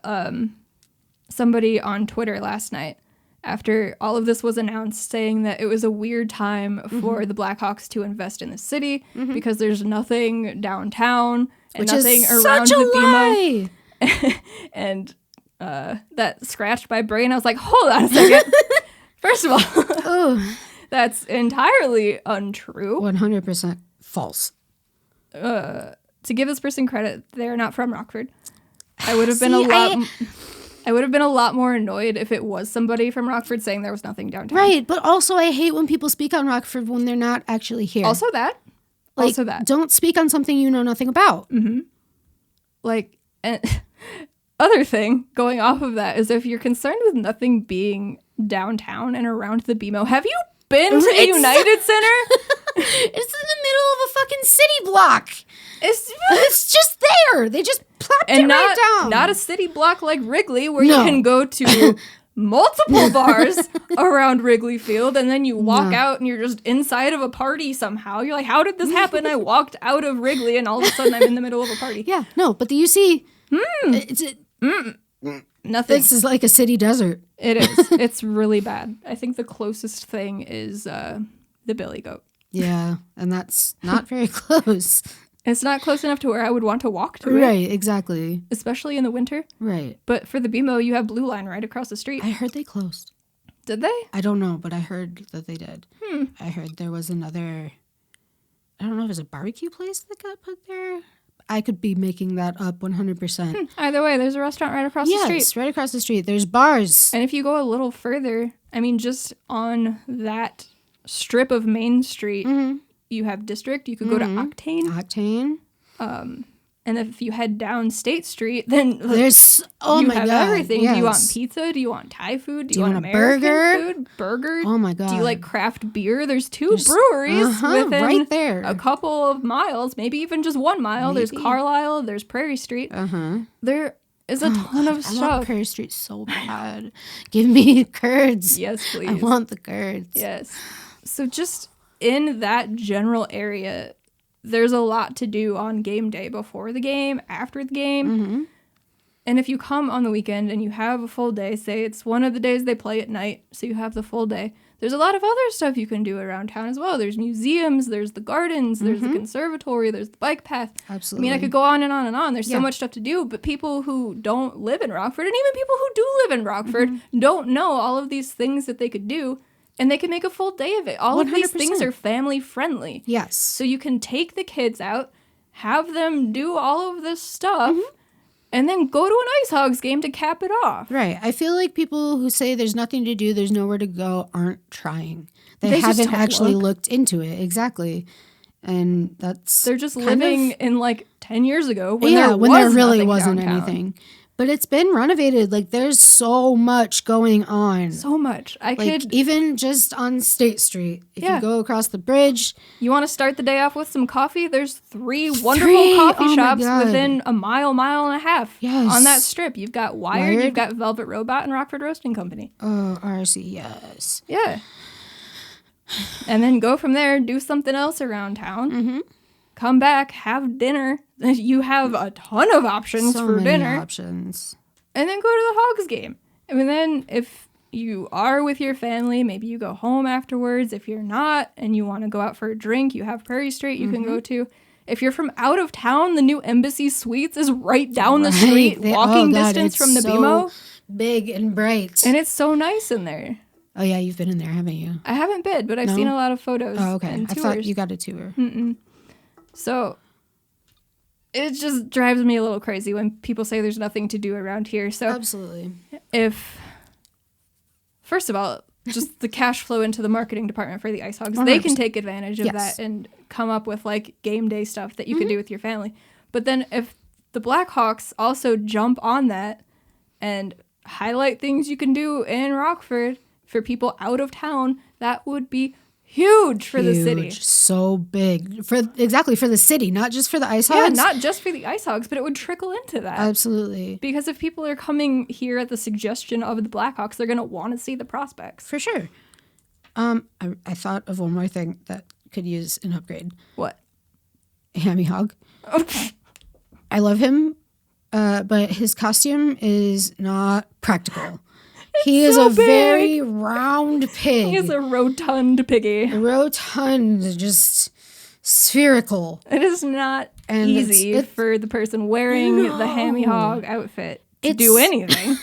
somebody on Twitter last night after all of this was announced, saying that it was a weird time for the Blackhawks to invest in the city because there's nothing downtown and which nothing is around such a the BMO. And that scratched my brain. I was like, hold on a second. First of all, that's entirely untrue. 100% false. To give this person credit, they're not from Rockford. I would have been I would have been a lot more annoyed if it was somebody from Rockford saying there was nothing downtown. Right, but also I hate when people speak on Rockford when they're not actually here. Also that. Like, also that. Don't speak on something you know nothing about. Mm-hmm. Like, and other thing going off of that is if you're concerned with nothing being downtown and around the BMO, have you been to the United Center? It's in the middle of a fucking city block. It's just there. They just plopped it right down. Not a city block like Wrigley where you can go to multiple bars around Wrigley Field and then you walk out and you're just inside of a party somehow. You're like, how did this happen? I walked out of Wrigley and all of a sudden I'm in the middle of a party. Yeah, no, but the UC, nothing. This is like a city desert. It is. It's really bad. I think the closest thing is the Billy Goat. Yeah, and that's not very close. It's not close enough to where I would want to walk to it. Right, exactly. Especially in the winter. Right. But for the BMO, you have Blue Line right across the street. I heard they closed. Did they? I don't know, but I heard that they did. I heard there was another, I don't know if it was a barbecue place that got put there. I could be making that up 100%. Either way, there's a restaurant right across the street. Yes, right across the street. There's bars. And if you go a little further, I mean, just on that strip of Main Street, you have District. You could go to Octane. And if you head down State Street, then there's you have everything. Yes. Do you want pizza? Do you want Thai food? Do you want American burger? Food? Burger? Oh my god! Do you like craft beer? There's two breweries within right there. a couple of miles, maybe even just 1 mile. There's Carlisle. There's Prairie Street. There is a ton of stuff. I want Prairie Street so bad. Give me curds. Yes, please. I want the curds. Yes. So just in that general area, there's a lot to do on game day, before the game, after the game. And if you come on the weekend and you have a full day, say it's one of the days they play at night, so you have the full day, there's a lot of other stuff you can do around town as well. There's museums, there's the gardens, there's the conservatory, there's the bike path. Absolutely. I mean, I could go on and on and on. There's so much stuff to do, but people who don't live in Rockford, and even people who do live in Rockford, don't know all of these things that they could do. And they can make a full day of it. All 100%. Of these things are family friendly. Yes. So you can take the kids out, have them do all of this stuff, and then go to an IceHogs game to cap it off. Right. I feel like people who say there's nothing to do, there's nowhere to go, aren't trying. They haven't actually looked into it. Exactly. And that's they're just living in like 10 years ago when there really wasn't anything. But it's been renovated. Like, there's so much going on. So much. Even just on State Street. If you go across the bridge. You want to start the day off with some coffee? There's three wonderful coffee shops within a mile and a half on that strip. You've got Wired, you've got Velvet Robot, and Rockford Roasting Company. Oh, RC, yes. Yeah. And then go from there, do something else around town. Come back, have dinner. You have a ton of options for dinner. Options. And then go to the Hogs game. And then if you are with your family, maybe you go home afterwards. If you're not and you want to go out for a drink, you have Prairie Street you can go to. If you're from out of town, the new Embassy Suites is right down the street, walking distance from the BMO. Big and bright. And it's so nice in there. Oh, yeah, you've been in there, haven't you? I haven't been, but I've seen a lot of photos. Oh, okay. And I thought you got a tour. So it just drives me a little crazy when people say there's nothing to do around here. So absolutely. First of all, just the cash flow into the marketing department for the IceHogs, 100%. They can take advantage of that and come up with like game day stuff that you can do with your family. But then if the Blackhawks also jump on that and highlight things you can do in Rockford for people out of town, that would be huge for the city. So big. For the city, not just for the IceHogs. Yeah, not just for the IceHogs, but it would trickle into that. Absolutely. Because if people are coming here at the suggestion of the Blackhawks, they're going to want to see the prospects. For sure. I thought of one more thing that could use an upgrade. What? A hammy hog. I love him, but his costume is not practical. He is a very round pig. He is a rotund piggy. Rotund, just spherical. It is not easy for the person wearing the hammy hog outfit to do anything.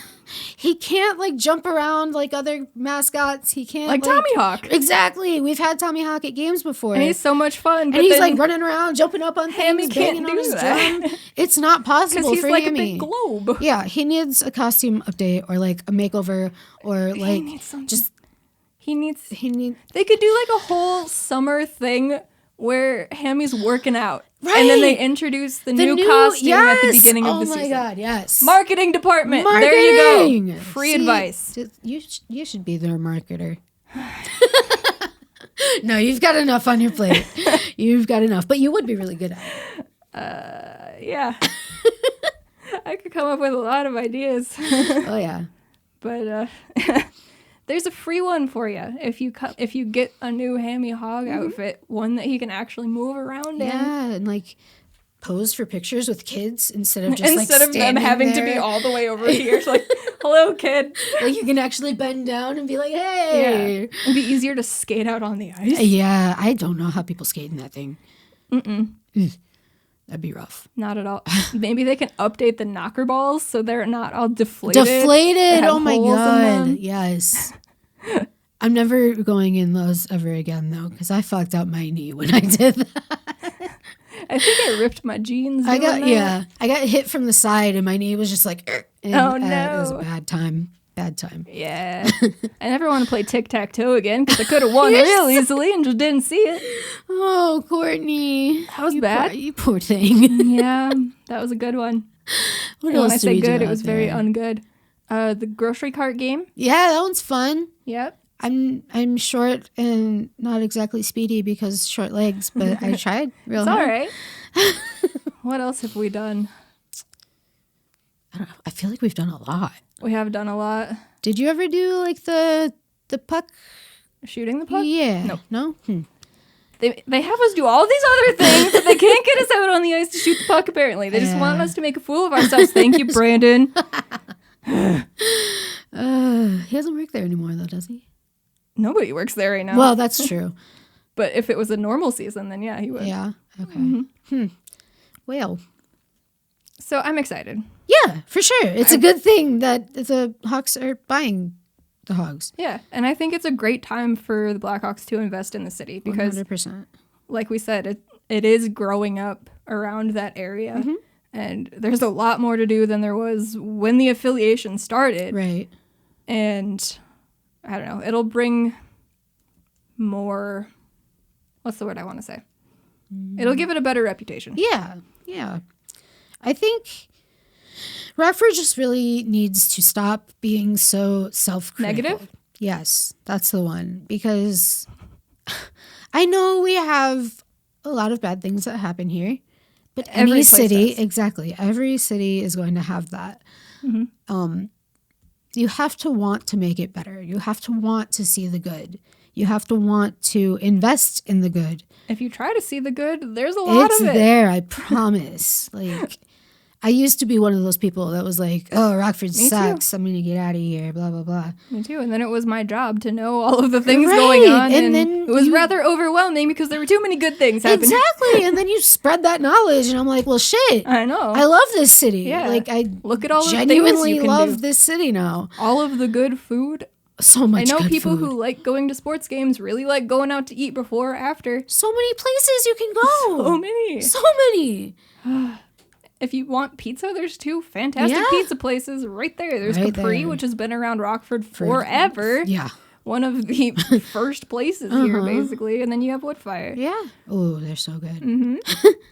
He can't like jump around like other mascots. He can't like Tommy Hawk. Exactly. We've had Tommy Hawk at games before. And he's so much fun. But he's like running around, jumping up on Hammy things, can't banging do on his that. drum. It's not possible he's for like Hammy. A big globe. Yeah, he needs a costume update or like a makeover or like He needs. They could do like a whole summer thing where Hammy's working out. Right. And then they introduce the new costume at the beginning of the season. Oh my God, yes. Marketing department. Marketing. There you go. Free advice. You should be their marketer. No, you've got enough on your plate. You've got enough. But you would be really good at it. Yeah. I could come up with a lot of ideas. Oh, yeah. But there's a free one for you if you get a new Hammy Hog outfit, one that he can actually move around in. Yeah, and like pose for pictures with kids instead of just instead of them having to be all the way over here. It's like, hello, kid. Like you can actually bend down and be like, hey. Yeah. It'd be easier to skate out on the ice. Yeah, I don't know how people skate in that thing. That'd be rough. Not at all. Maybe they can update the knocker balls so they're not all deflated. Deflated! Oh my God. Yes. I'm never going in those ever again, though, because I fucked up my knee when I did that. I think I ripped my jeans. I got hit from the side, and my knee was just like, and, oh no. It was a bad time. Yeah. I never want to play tic-tac-toe again because I could have won real easily and just didn't see it. Oh, Courtney. That was bad. You poor thing. Yeah, that was a good one. What and else when I say good, it was there? very ungood. The grocery cart game. Yeah, that one's fun. Yep. I'm short and not exactly speedy because short legs, but I tried real it's hard. All right. What else have we done? I don't know. I feel like we've done a lot. We have done a lot. Did you ever do like the puck? Shooting the puck? Yeah. Nope. No? They have us do all these other things, but they can't get us out on the ice to shoot the puck, apparently. They just want us to make a fool of ourselves. Thank you, Brandon. He doesn't work there anymore, though, does he? Nobody works there right now. Well, that's true. But if it was a normal season, then yeah, he would. Yeah. Okay. Well. So I'm excited. Yeah, for sure. It's a good thing that the Hawks are buying the Hogs. Yeah, and I think it's a great time for the Blackhawks to invest in the city because, 100%. like we said, it is growing up around that area, and there's a lot more to do than there was when the affiliation started. Right. And I don't know, it'll bring more. What's the word I want to say? It'll give it a better reputation. Yeah. I think Rockford just really needs to stop being so self-critical. Negative? Yes, that's the one. Because I know we have a lot of bad things that happen here, but every city, exactly, every city is going to have that. You have to want to make it better. You have to want to see the good. You have to want to invest in the good. If you try to see the good, there's a lot of it. It's there, I promise. Like, I used to be one of those people that was like, oh, Rockford sucks. I'm going to get out of here, blah, blah, blah. Me too. And then it was my job to know all of the things going on. And then it was rather overwhelming because there were too many good things happening. Exactly. And then you spread that knowledge. And I'm like, well, shit. I know. I love this city. Yeah. Like, I look at all the genuinely things you can love do. this city now. All of the good food. So much I know good people food. who like going to sports games really like going out to eat before or after. So many places you can go. So many. If you want pizza, there's two fantastic pizza places right there. There's Right Capri, there. which has been around Rockford forever. Yeah. One of the first places here, basically. And then you have Woodfire. Yeah. Oh, they're so good.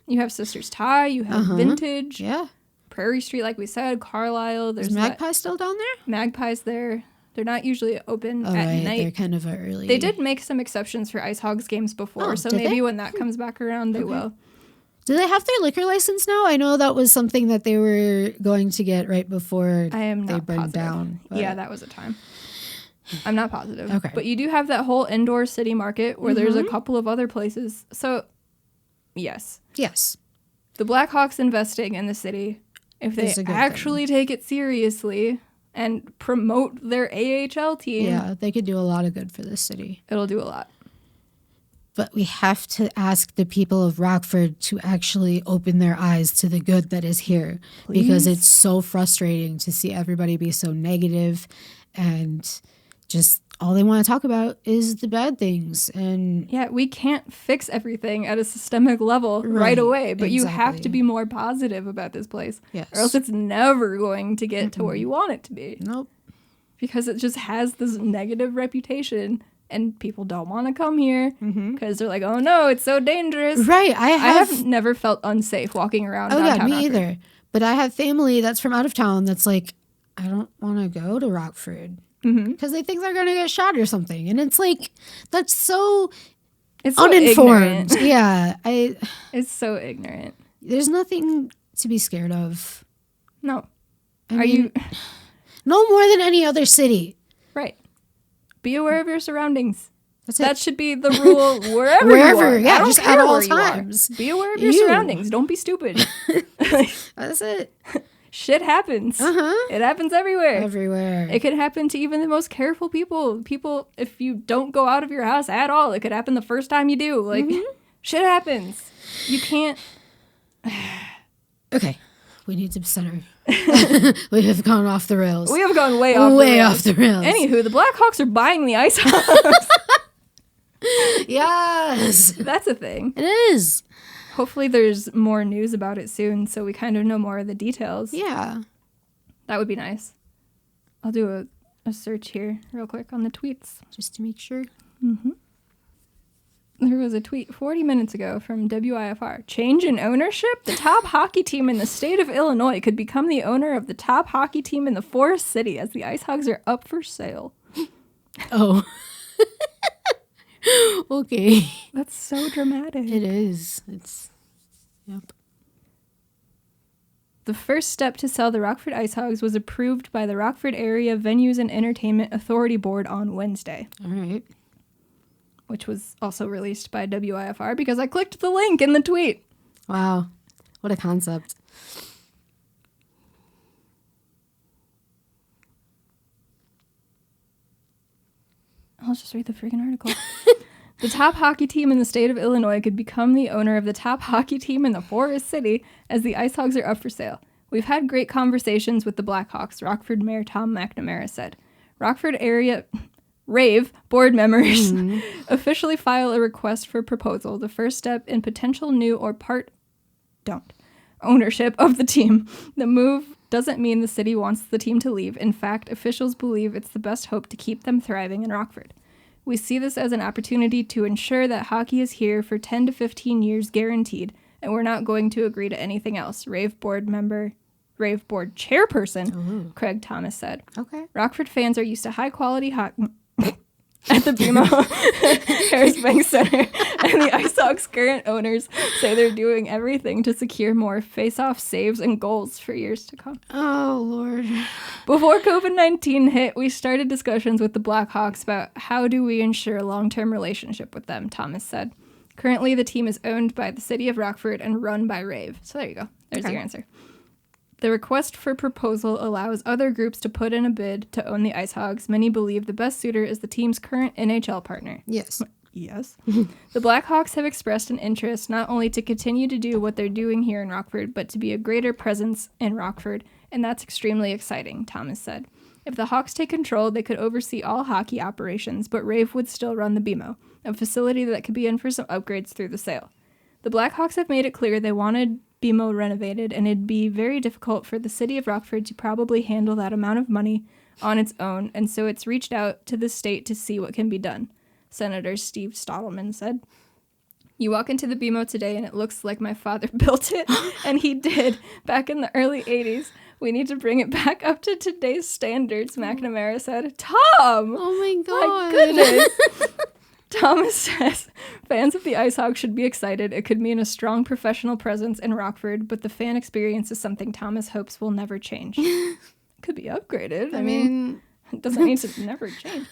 You have Sisters Tie. You have Vintage. Yeah. Prairie Street, like we said. Carlisle. There's Is Magpie still down there? Magpie's there. They're not usually open Oh, at right. night. They're kind of early. They did make some exceptions for IceHogs games before, so maybe when that comes back around, they will. Do they have their liquor license now? I know that was something that they were going to get right before I am they not burned positive. down. But Yeah, that was a time. I'm not positive. Okay. But you do have that whole indoor city market where there's a couple of other places. So, yes. Yes. The Blackhawks investing in the city, if they actually take it seriously and promote their AHL team, Yeah, they could do a lot of good for this city. it'll do a lot. But we have to ask the people of Rockford to actually open their eyes to the good that is here. Because it's so frustrating to see everybody be so negative and just all they want to talk about is the bad things. And Yeah, we can't fix everything at a systemic level right away, but you have to be more positive about this place. Yes. Or else it's never going to get to where you want it to be. nope. Because it just has this negative reputation and people don't want to come here because they're like, oh no, it's so dangerous. Right. I have never felt unsafe walking around downtown me Rockford. either. But I have family that's from out of town that's like, I don't want to go to Rockford because they think they're going to get shot or something. And it's like, that's so uninformed. So yeah. It's so ignorant. There's nothing to be scared of. No. I mean, no more than any other city. Right. Be aware of your surroundings. That should be the rule wherever you are. Yeah, just at all times. Be aware of your surroundings. Don't be stupid. That's it. Shit happens. It happens everywhere. Everywhere. It could happen to even the most careful people. People, if you don't go out of your house at all, it could happen the first time you do. Like, shit happens. You can't... Okay. We need to center. We have gone off the rails. We have gone way off the rails. Anywho, the Blackhawks are buying the IceHogs. Yes. That's a thing. It is. Hopefully there's more news about it soon so we kind of know more of the details. Yeah. That would be nice. I'll do a search here real quick on the tweets. Just to make sure. There was a tweet 40 minutes ago from WIFR. Change in ownership? The top hockey team in the state of Illinois could become the owner of the top hockey team in the Forest City as the IceHogs are up for sale. Oh. Okay. That's so dramatic. It is. Yep. The first step to sell the Rockford IceHogs was approved by the Rockford Area Venues and Entertainment Authority Board on Wednesday. All right. Which was also released by WIFR because I clicked the link in the tweet. Wow. What a concept. I'll just read the freaking article. The top hockey team in the state of Illinois could become the owner of the top hockey team in the Forest City as the IceHogs are up for sale. We've had great conversations with the Blackhawks, Rockford Mayor Tom McNamara said. Rockford area Rave board members officially file a request for proposal, the first step in potential new or part ownership of the team. The move doesn't mean the city wants the team to leave. In fact, officials believe it's the best hope to keep them thriving in Rockford. We see this as an opportunity to ensure that hockey is here for 10 to 15 years guaranteed, and we're not going to agree to anything else, Rave board chairperson Craig Thomas said. Okay. Rockford fans are used to high-quality hockey at the BMO Harris Bank Center, and the IceHogs' current owners say they're doing everything to secure more face-off saves and goals for years to come. Oh, Lord. Before COVID-19 hit, we started discussions with the Blackhawks about how do we ensure a long-term relationship with them, Thomas said. Currently, the team is owned by the city of Rockford and run by Rave. So there you go. There's your answer. The request for proposal allows other groups to put in a bid to own the IceHogs. Many believe the best suitor is the team's current NHL partner. Yes. Yes. The Blackhawks have expressed an interest not only to continue to do what they're doing here in Rockford, but to be a greater presence in Rockford, and that's extremely exciting, Thomas said. If the Hawks take control, they could oversee all hockey operations, but Rave would still run the BMO, a facility that could be in for some upgrades through the sale. The Blackhawks have made it clear they wanted BMO renovated, and it'd be very difficult for the city of Rockford to probably handle that amount of money on its own, and so it's reached out to the state to see what can be done, Senator Steve Stottleman said. You walk into the BMO today and it looks like my father built it, and he did, back in the early 80s. We need to bring it back up to today's standards, McNamara said. Tom! Oh my God. My goodness! Thomas says fans of the IceHogs should be excited. It could mean a strong professional presence in Rockford, but the fan experience is something Thomas hopes will never change. Could be upgraded. I mean, it doesn't need to never change.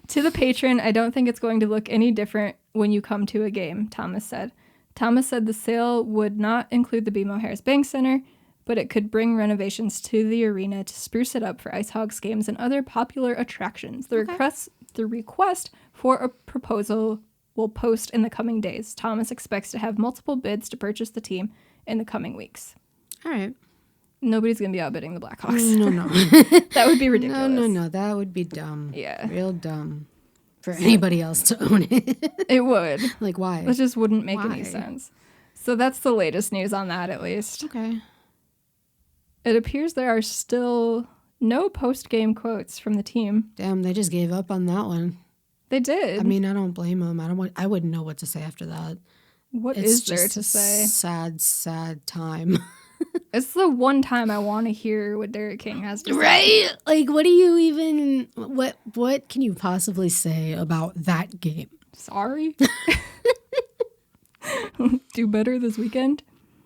To the patron, I don't think it's going to look any different when you come to a game, Thomas said. Thomas said the sale would not include the BMO Harris Bank Center, but it could bring renovations to the arena to spruce it up for IceHogs games and other popular attractions. The request for a proposal will post in the coming days. Thomas expects to have multiple bids to purchase the team in the coming weeks. All right. Nobody's going to be outbidding the Blackhawks. No. That would be ridiculous. No. That would be dumb. Yeah. Real dumb for anybody else to own it. It would. Like, why? It just wouldn't make any sense. So that's the latest news on that, at least. Okay. It appears there are still no post-game quotes from the team. Damn, they just gave up on that one. They did. I mean, I don't blame them. I wouldn't know what to say after that. What It's is there just to a say? sad time. It's the one time I want to hear what Derek King has to say. Right? Like, what do you even, what can you possibly say about that game? Sorry. Do better this weekend.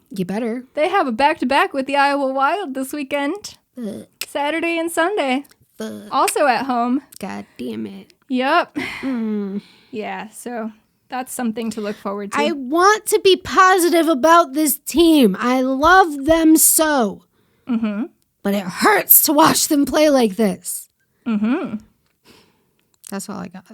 You better. They have a back-to-back with the Iowa Wild this weekend. Fuck. Saturday and Sunday. Fuck. Also at home. God damn it. Yep. Yeah, so that's something to look forward to. I want to be positive about this team. I love them so. Mm-hmm. But it hurts to watch them play like this. Mm-hmm. That's all I got.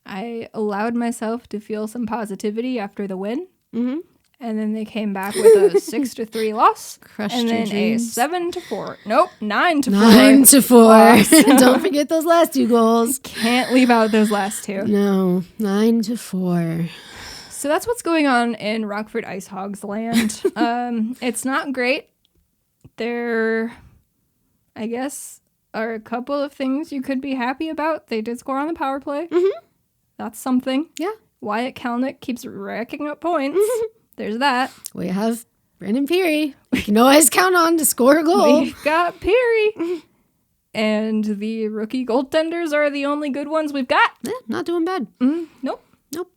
I allowed myself to feel some positivity after the win. Mm-hmm. And then they came back with a 6-3 loss. Crushed and your then dreams. a 7-4. Nope, 9-4. 9-4. Don't forget those last 2 goals. Can't leave out those last 2. No, 9-4. So that's what's going on in Rockford IceHogs land. It's not great. There, I guess, are a couple of things you could be happy about. They did score on the power play. Mm-hmm. That's something. Yeah. Wyatt Kalnick keeps racking up points. There's that. We have Brandon Pirri. We can always count on to score a goal. We've got Pirri. And the rookie goaltenders are the only good ones we've got. Yeah, not doing bad. Nope. Nope.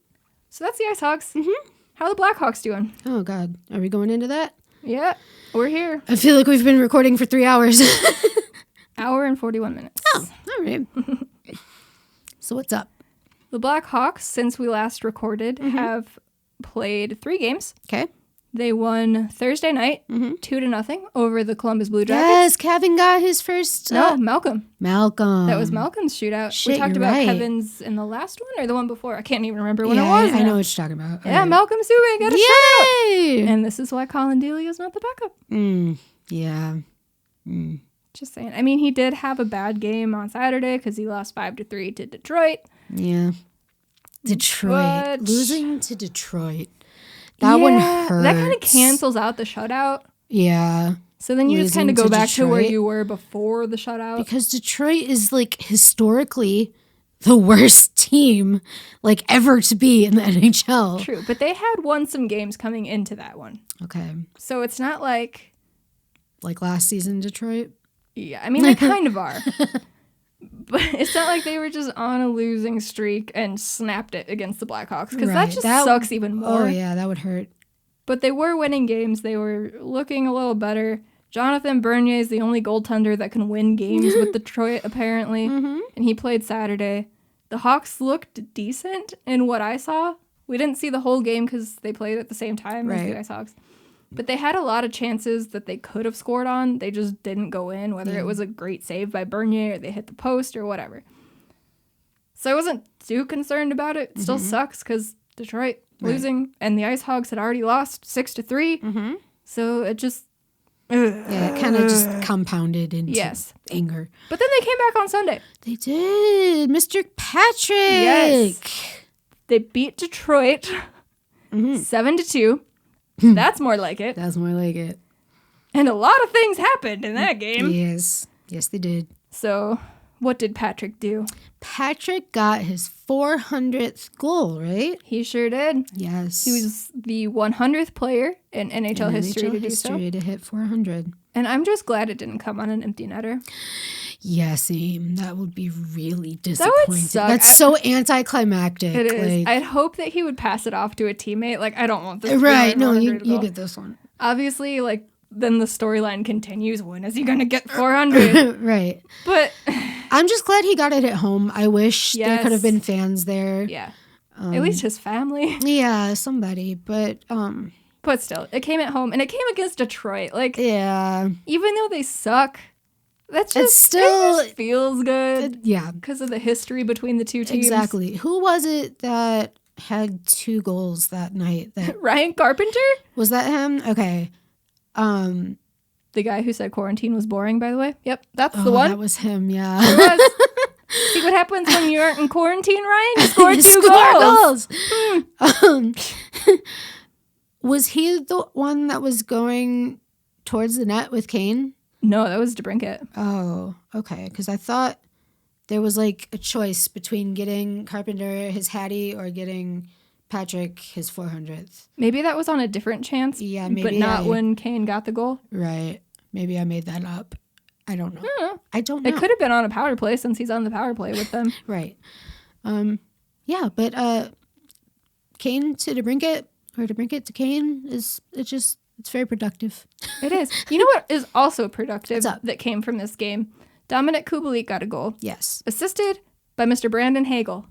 So that's the IceHogs. Mm-hmm. How are the Blackhawks doing? Oh, God. Are we going into that? Yeah, we're here. I feel like we've been recording for 3 hours. Hour and 41 minutes. Oh, all right. So what's up? The Blackhawks, since we last recorded, have played 3 games. Okay. They won Thursday night, 2-0 over the Columbus Blue Jackets. Yes, Kevin got his first. No, Malcolm. Malcolm. That was Malcolm's shootout. Shit, we talked you're about right. Kevin's in the last one or the one before. I can't even remember when Yeah, it was. I now. know what you're talking about. Yeah, All Malcolm Subban got a shutout. Yay! And this is why Colin Daly is not the backup. Yeah. Just saying. I mean, he did have a bad game on Saturday because he lost 5-3 to Detroit. Yeah. Detroit. But- Losing to Detroit. That one hurts. That kind of cancels out the shutout. Yeah. So then you just Losing kind of go to back to where Detroit. you were before the shutout. Because Detroit is like historically the worst team like ever to be in the NHL. True, but they had won some games coming into that one. Okay. So it's not like, Like last season, Detroit? yeah, I mean, they kind of are. But it's not like they were just on a losing streak and snapped it against the Blackhawks, because that Right. just That- sucks even more. Oh, yeah, that would hurt. But they were winning games. They were looking a little better. Jonathan Bernier is the only goaltender that can win games with Detroit, apparently. And he played Saturday. The Hawks looked decent in what I saw. We didn't see the whole game because they played at the same time as the IceHogs. But they had a lot of chances that they could have scored on. They just didn't go in, whether it was a great save by Bernier or they hit the post or whatever. So I wasn't too concerned about it. It still sucks because Detroit losing, and the IceHogs had already lost 6-3. So it just... Yeah, it kind of just compounded into Yes. anger. But then they came back on Sunday. They did. Mr. Patrick. Yes. They beat Detroit 7-2. That's more like it. That's more like it. And a lot of things happened in that game. Yes. Yes, they did. So what did Patrick do? Patrick got his 400th goal, right? He sure did. Yes. He was the 100th player in NHL history to do so. to hit 400. And I'm just glad it didn't come on an empty netter. Yeah, same. That would be really disappointing. suck. That's so anticlimactic. It is. Like, I'd hope that he would pass it off to a teammate. Like, I don't want this. right. No, 400 you goal. get this one. Obviously, like, then the storyline continues. When is he going to get 400? Right. But, I'm just glad he got it at home. I wish there Yes. could have been fans there. yeah. At least his family. Yeah, somebody. But, But still, it came at home. And it came against Detroit. Like, yeah. even though they suck, that's just, It's still- it just feels good. Yeah. Because of the history between the two teams. Exactly. Who was it that had 2 goals that night? That Ryan Carpenter? was that him? Okay. The guy who said quarantine was boring, by the way. Yep, that's the Oh, one. that was him. Yeah. It was. See what happens when you aren't in quarantine, Ryan? You scored You 2 score goals. Was he the one that was going towards the net with Kane? No, that was DeBrincat. Oh, okay. Because I thought there was like a choice between getting Carpenter his Hattie or getting Patrick his 400th. Maybe that was on a different chance. Yeah, maybe. But not when Kane got the goal. Right. Maybe I made that up. I don't know. I don't know. It could have been on a power play since he's on the power play with them. Right. Yeah, but Kane to DeBrincat or DeBrincat to Kane it's very productive. It is. You know what is also productive What's up? that came from this game? Dominic Kubalik got a goal. Yes. Assisted by Mr. Brandon Hegel.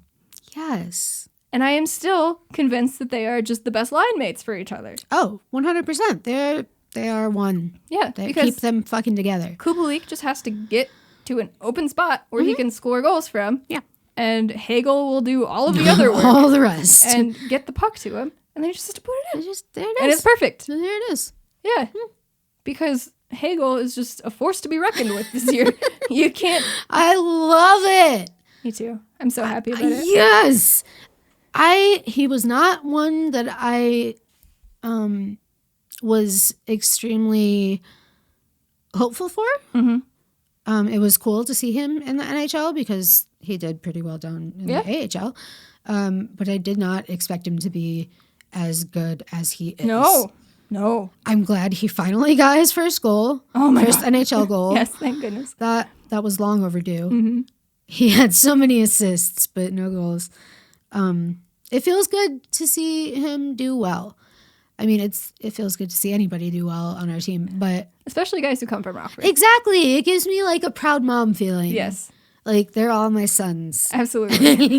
Yes. And I am still convinced that they are just the best line mates for each other. Oh, 100%. They are one. Yeah, They because keep them fucking together. Kubalik just has to get to an open spot where he can score goals from. Yeah. And Hegel will do all of the other work. All the rest. And get the puck to him. And then he just has to put it in. There it is. And it's perfect. There it is. Yeah. Because Hegel is just a force to be reckoned with this year. You can't. I love it. Me too. I'm so happy about it. Yes. He was not one that I was extremely hopeful for. Mm-hmm. It was cool to see him in the NHL because he did pretty well down in the AHL. But I did not expect him to be as good as he is. No. I'm glad he finally got his first goal. Oh my first God. NHL goal. Yes, thank goodness. That was long overdue. Mm-hmm. He had so many assists, but no goals. It feels good to see him do well. I mean, it feels good to see anybody do well on our team, but Especially guys who come from Rockford. exactly, it gives me like a proud mom feeling. Yes. Like they're all my sons. Absolutely.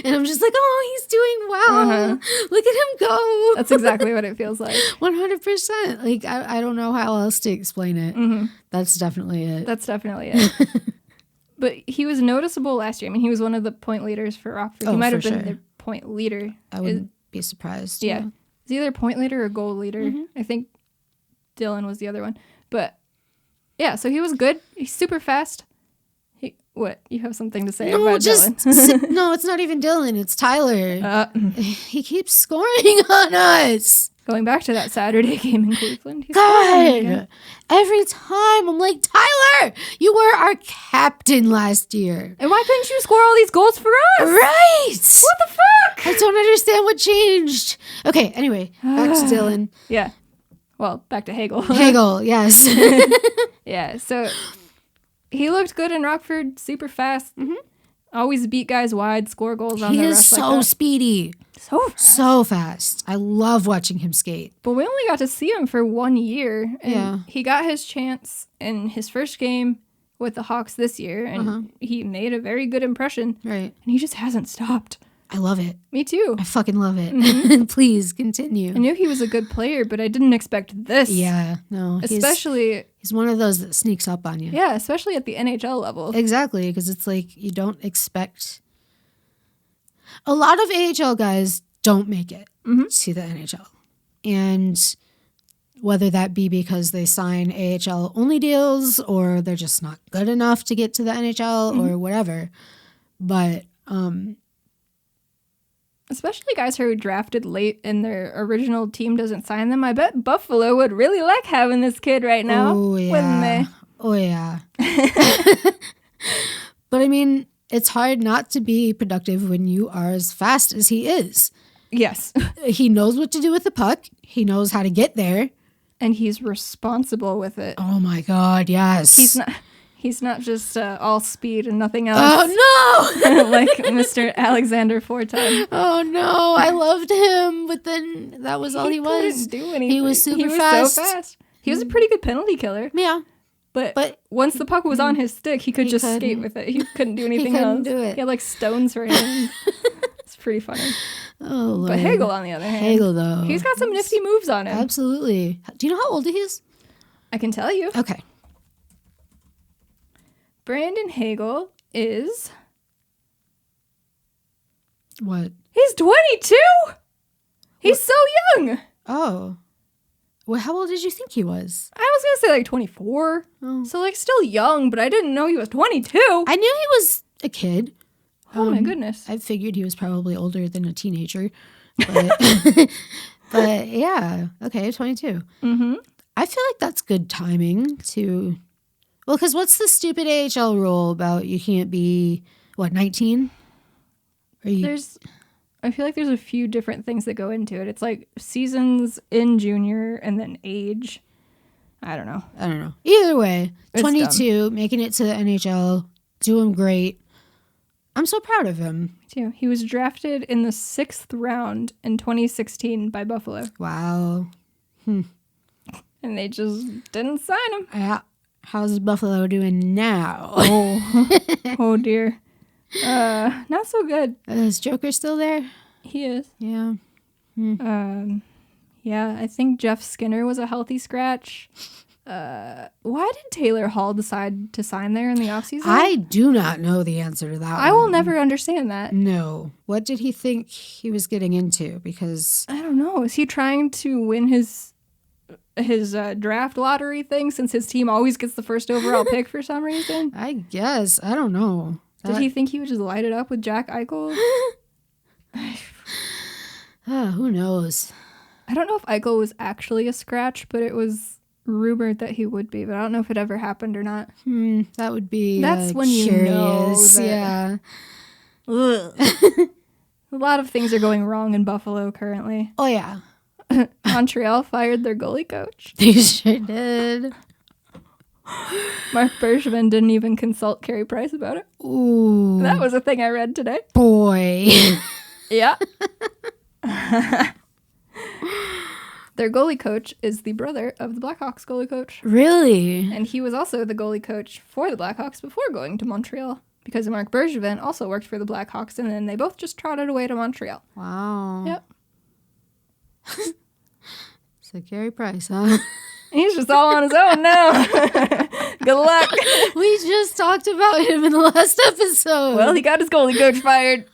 And I'm just like, oh, he's doing well. Look at him go. That's exactly what it feels like. 100%. Like, I don't know how else to explain it. Mm-hmm. That's definitely it. That's definitely it. But he was noticeable last year. I mean, he was one of the point leaders for Rockford. He might have been the point leader. I wouldn't be surprised. Yeah. He's either point leader or goal leader. Mm-hmm. I think Dylan was the other one. But yeah, so he was good. He's super fast. What? You have something to say about Dylan? No, it's not even Dylan. It's Tyler. He keeps scoring on us. Going back to that Saturday game in Cleveland. God, every time I'm like, Tyler, you were our captain last year. And why couldn't you score all these goals for us? Right. What the fuck? I don't understand what changed. Okay, anyway, back to Dylan. Yeah. Well, back to Hegel. Hegel, yes. Yeah, so he looked good in Rockford, super fast. Mm-hmm. Always beat guys wide, score goals on the rush. He is so speedy. So fast. I love watching him skate. But we only got to see him for 1 year. And he got his chance in his first game with the Hawks this year. And he made a very good impression. Right. And he just hasn't stopped. I love it. Me too. I fucking love it. Mm-hmm. Please continue. I knew he was a good player, but I didn't expect this. Yeah, no. Especially... He's one of those that sneaks up on you. Yeah, especially at the NHL level. Exactly, because it's like you don't expect... A lot of AHL guys don't make it to the NHL. And whether that be because they sign AHL only deals or they're just not good enough to get to the NHL or whatever. But... especially guys who are drafted late and their original team doesn't sign them. I bet Buffalo would really like having this kid right now. Oh, yeah. Wouldn't they? Oh, yeah. But I mean, it's hard not to be productive when you are as fast as he is. Yes. He knows what to do with the puck. He knows how to get there. And he's responsible with it. Oh, my God, yes. He's not just all speed and nothing else. Oh, no! Like Mr. Alexander Fortin. Oh, no. I loved him, but then that was all he was. He couldn't do anything. He was super fast. So fast. He was a pretty good penalty killer. Yeah. But once the puck was on his stick, he could just skate with it. He couldn't do anything else. Do it. He had like stones for him. It's pretty funny. Oh, Lord. But Hegel, on the other hand. Hegel, though. He's got some nifty moves on him. Absolutely. Do you know how old he is? I can tell you. Okay. Brandon Hegel is... What? He's 22! He's so young! Oh. Well, how old did you think he was? I was going to say like 24. Oh. So like still young, but I didn't know he was 22. I knew he was a kid. Oh my goodness. I figured he was probably older than a teenager. But, but yeah. Okay, 22. Mm-hmm. I feel like that's good timing to... Well, because what's the stupid AHL rule about you can't be what, 19? I feel like there's a few different things that go into it. It's like seasons in junior and then age. I don't know. Either way, It's 22, dumb. making it to the NHL, doing great. I'm so proud of him. Me too. He was drafted in the 6th round in 2016 by Buffalo. Wow. And they just didn't sign him. Yeah. How's Buffalo doing now? Oh dear. Not so good. Is Joker still there? He is. Yeah. Yeah, I think Jeff Skinner was a healthy scratch. Why did Taylor Hall decide to sign there in the offseason? I do not know the answer to that. I will never understand that. No. What did he think he was getting into? Because I don't know. Is he trying to win his draft lottery thing since his team always gets the first overall pick for some reason? I guess. I don't know. Did he think he would just light it up with Jack Eichel? Who knows? I don't know if Eichel was actually a scratch, but it was rumored that he would be. But I don't know if it ever happened or not. That would be That's when curious. you know that, Yeah. A lot of things are going wrong in Buffalo currently. Oh, yeah. Montreal fired their goalie coach. They sure did. Mark Bergevin didn't even consult Carrie Price about it. Ooh. That was a thing I read today. Boy. Yeah. Their goalie coach is the brother of the Blackhawks goalie coach. Really? And he was also the goalie coach for the Blackhawks before going to Montreal. Because Mark Bergevin also worked for the Blackhawks, and then they both just trotted away to Montreal. Wow. Yep. So Carrie Price, huh? He's just all on his own now. Good luck. We just talked about him in the last episode. Well, he got his goalie coach fired.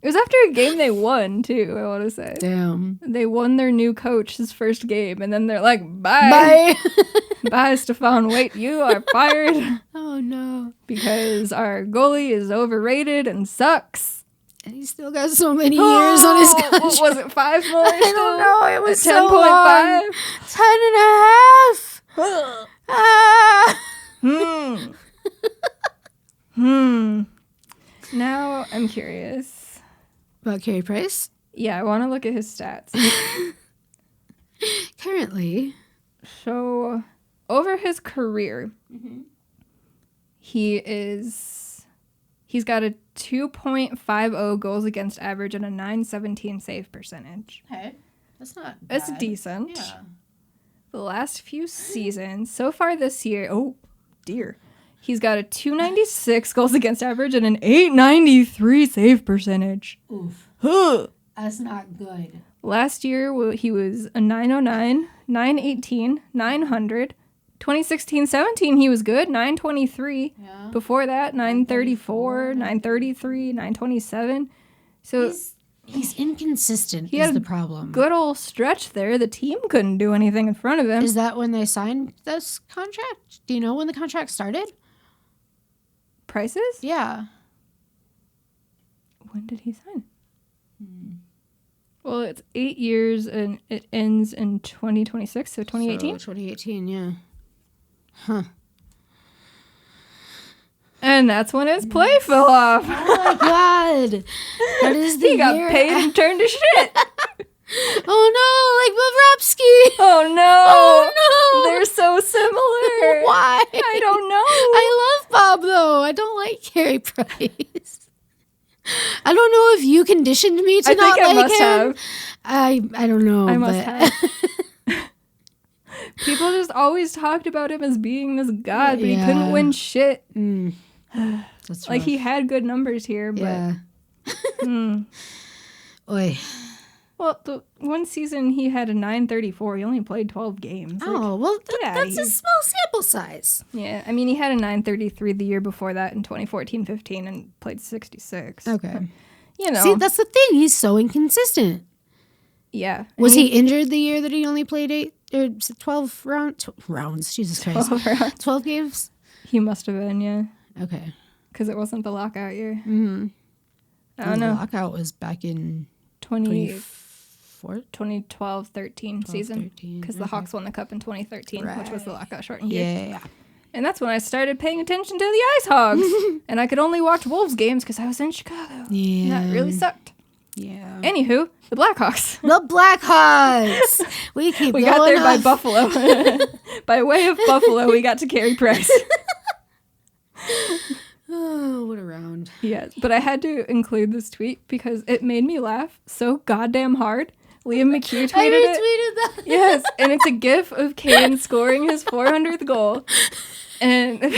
It was after a game they won, too, I want to say. Damn. They won their new coach his first game, and then they're like, bye. Bye, Stefan. Wait, you are fired. Oh, no. Because our goalie is overrated and sucks. And he's still got so many years on his contract. What was it, 5 more? I don't know. It was so 10.5? 10.5. Now I'm curious. About Carrie Price? Yeah, I want to look at his stats. Currently. So, over his career, he's got a 2.50 goals against average and a .917 save percentage. Okay. That's not bad. That's decent. Yeah. The last few seasons, so far this year, oh dear, he's got a 296 goals against average and an 893 save percentage. Oof. Huh. That's not good. Last year, he was a 909, 918, 900. 2016-17, he was good, 923. Yeah. Before that, 934, 933, 927. So he's inconsistent he is had the problem. Good old stretch there. The team couldn't do anything in front of him. Is that when they signed this contract? Do you know when the contract started? Prices? Yeah. When did he sign? Well, it's 8 years and it ends in 2026, so 2018? So 2018, yeah. Huh. And that's when his play fell off. Oh my god. That is the He got year paid and turned to shit. Oh no, like Bobrovsky. Oh no. Oh no. They're so similar. Why? I don't know. I love Bob though. I don't like Carrie Price. I don't know if you conditioned me to not like him. I must have. I don't know. I must have. People just always talked about him as being this god, but he couldn't win shit. That's like rough. he had good numbers here, but Yeah. Oy. Well, the one season he had a 934. He only played 12 games. Oh, well, that's here. a small sample size. Yeah, I mean, he had a 933 the year before that in 2014-15 and played 66. Okay. You know. See, that's the thing. He's so inconsistent. Yeah. Was he injured the year that he only played 12 rounds? Jesus Christ. 12 games? He must have been, yeah. Okay. Because it wasn't the lockout year. Mm-hmm. I don't know. The lockout was back in 2012-13 season. Because the Hawks won the cup in 2013, which was the lockout shortened year. Yeah. And that's when I started paying attention to the IceHogs. And I could only watch Wolves games because I was in Chicago. Yeah. And that really sucked. Yeah. Anywho, the Blackhawks. The Blackhawks. We got there by Buffalo. By way of Buffalo, we got to Carrie Price. Oh, what a round. Yes, but I had to include this tweet because it made me laugh so goddamn hard. Liam McHugh tweeted I retweeted that. Yes, and it's a gif of Kane scoring his 400th goal. And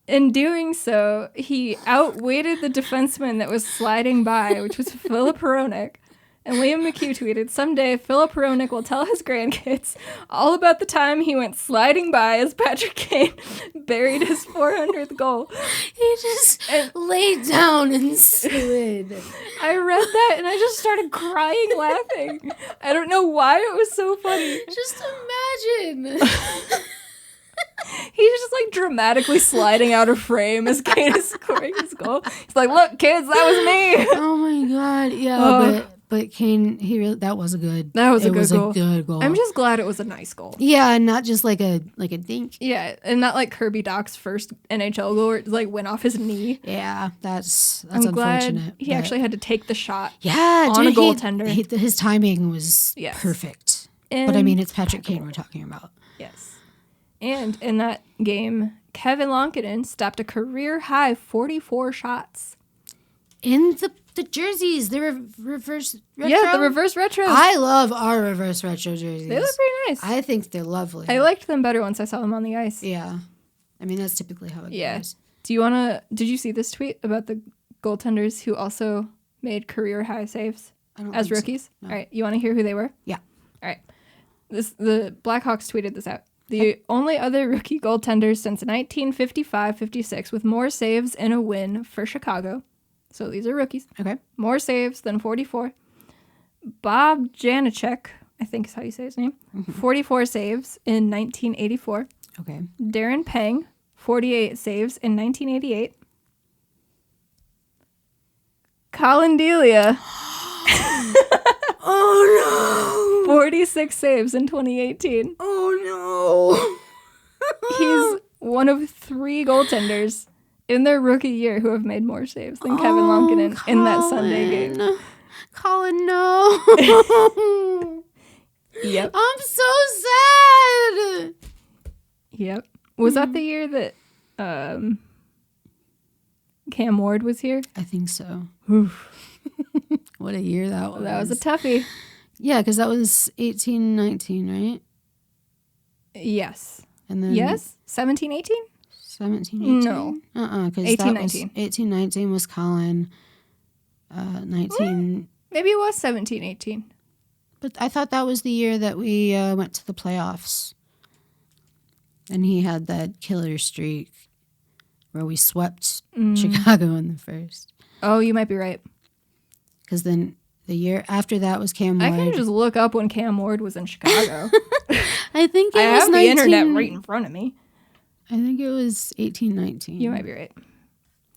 in doing so, he outweighted the defenseman that was sliding by, which was Philip Hronek. And Liam McHugh tweeted, someday Philip Hronek will tell his grandkids all about the time he went sliding by as Patrick Kane buried his 400th goal. He just laid down and slid. I read that and I just started crying laughing. I don't know why it was so funny. Just imagine. He's just like dramatically sliding out of frame as Kane is scoring his goal. He's like, look, kids, that was me. Oh my God. Yeah, but Kane, that was a good goal. I'm just glad it was a nice goal. Yeah, not just like a dink. Yeah, and not like Kirby Doc's first NHL goal where it like went off his knee. Yeah, that's I'm unfortunate. Glad he actually had to take the shot. Yeah, on a goaltender. His timing was perfect. And but I mean, it's Patrick Kane we're talking about. Yes, and in that game, Kevin Lonkinen stopped a career high 44 shots. In the jerseys, the reverse retro? Yeah, the reverse retros. I love our reverse retro jerseys. They look pretty nice. I think they're lovely. I liked them better once I saw them on the ice. Yeah. I mean, that's typically how it goes. Did you see this tweet about the goaltenders who also made career high saves as rookies? So. No. All right, you want to hear who they were? Yeah. All right. The Blackhawks tweeted this out. The only other rookie goaltenders since 1955-56 with more saves in a win for Chicago. So these are rookies. Okay. More saves than 44. Bob Janicek, I think is how you say his name. 44 saves in 1984. Okay. Darren Pang, 48 saves in 1988. Colin Daly. Oh no! 46 saves in 2018. Oh no! He's one of 3 goaltenders in their rookie year who have made more saves than Kevin Lonkinen in that Sunday game. Colin, no. Yep. I'm so sad. Yep. Was that the year that Cam Ward was here? I think so. Oof. What a year that was. That was a toughie. Yeah, because that was 18-19, right? Yes. And then yes? 17-18? 17-18? No. Because 18-19. 18-19 was Colin. 19... Maybe it was 17-18. But I thought that was the year that we went to the playoffs. And he had that killer streak where we swept Chicago in the first. Oh, you might be right. Because then the year after that was Cam Ward. I can just look up when Cam Ward was in Chicago. I think I have the internet right in front of me. I think it was 18-19. You might be right.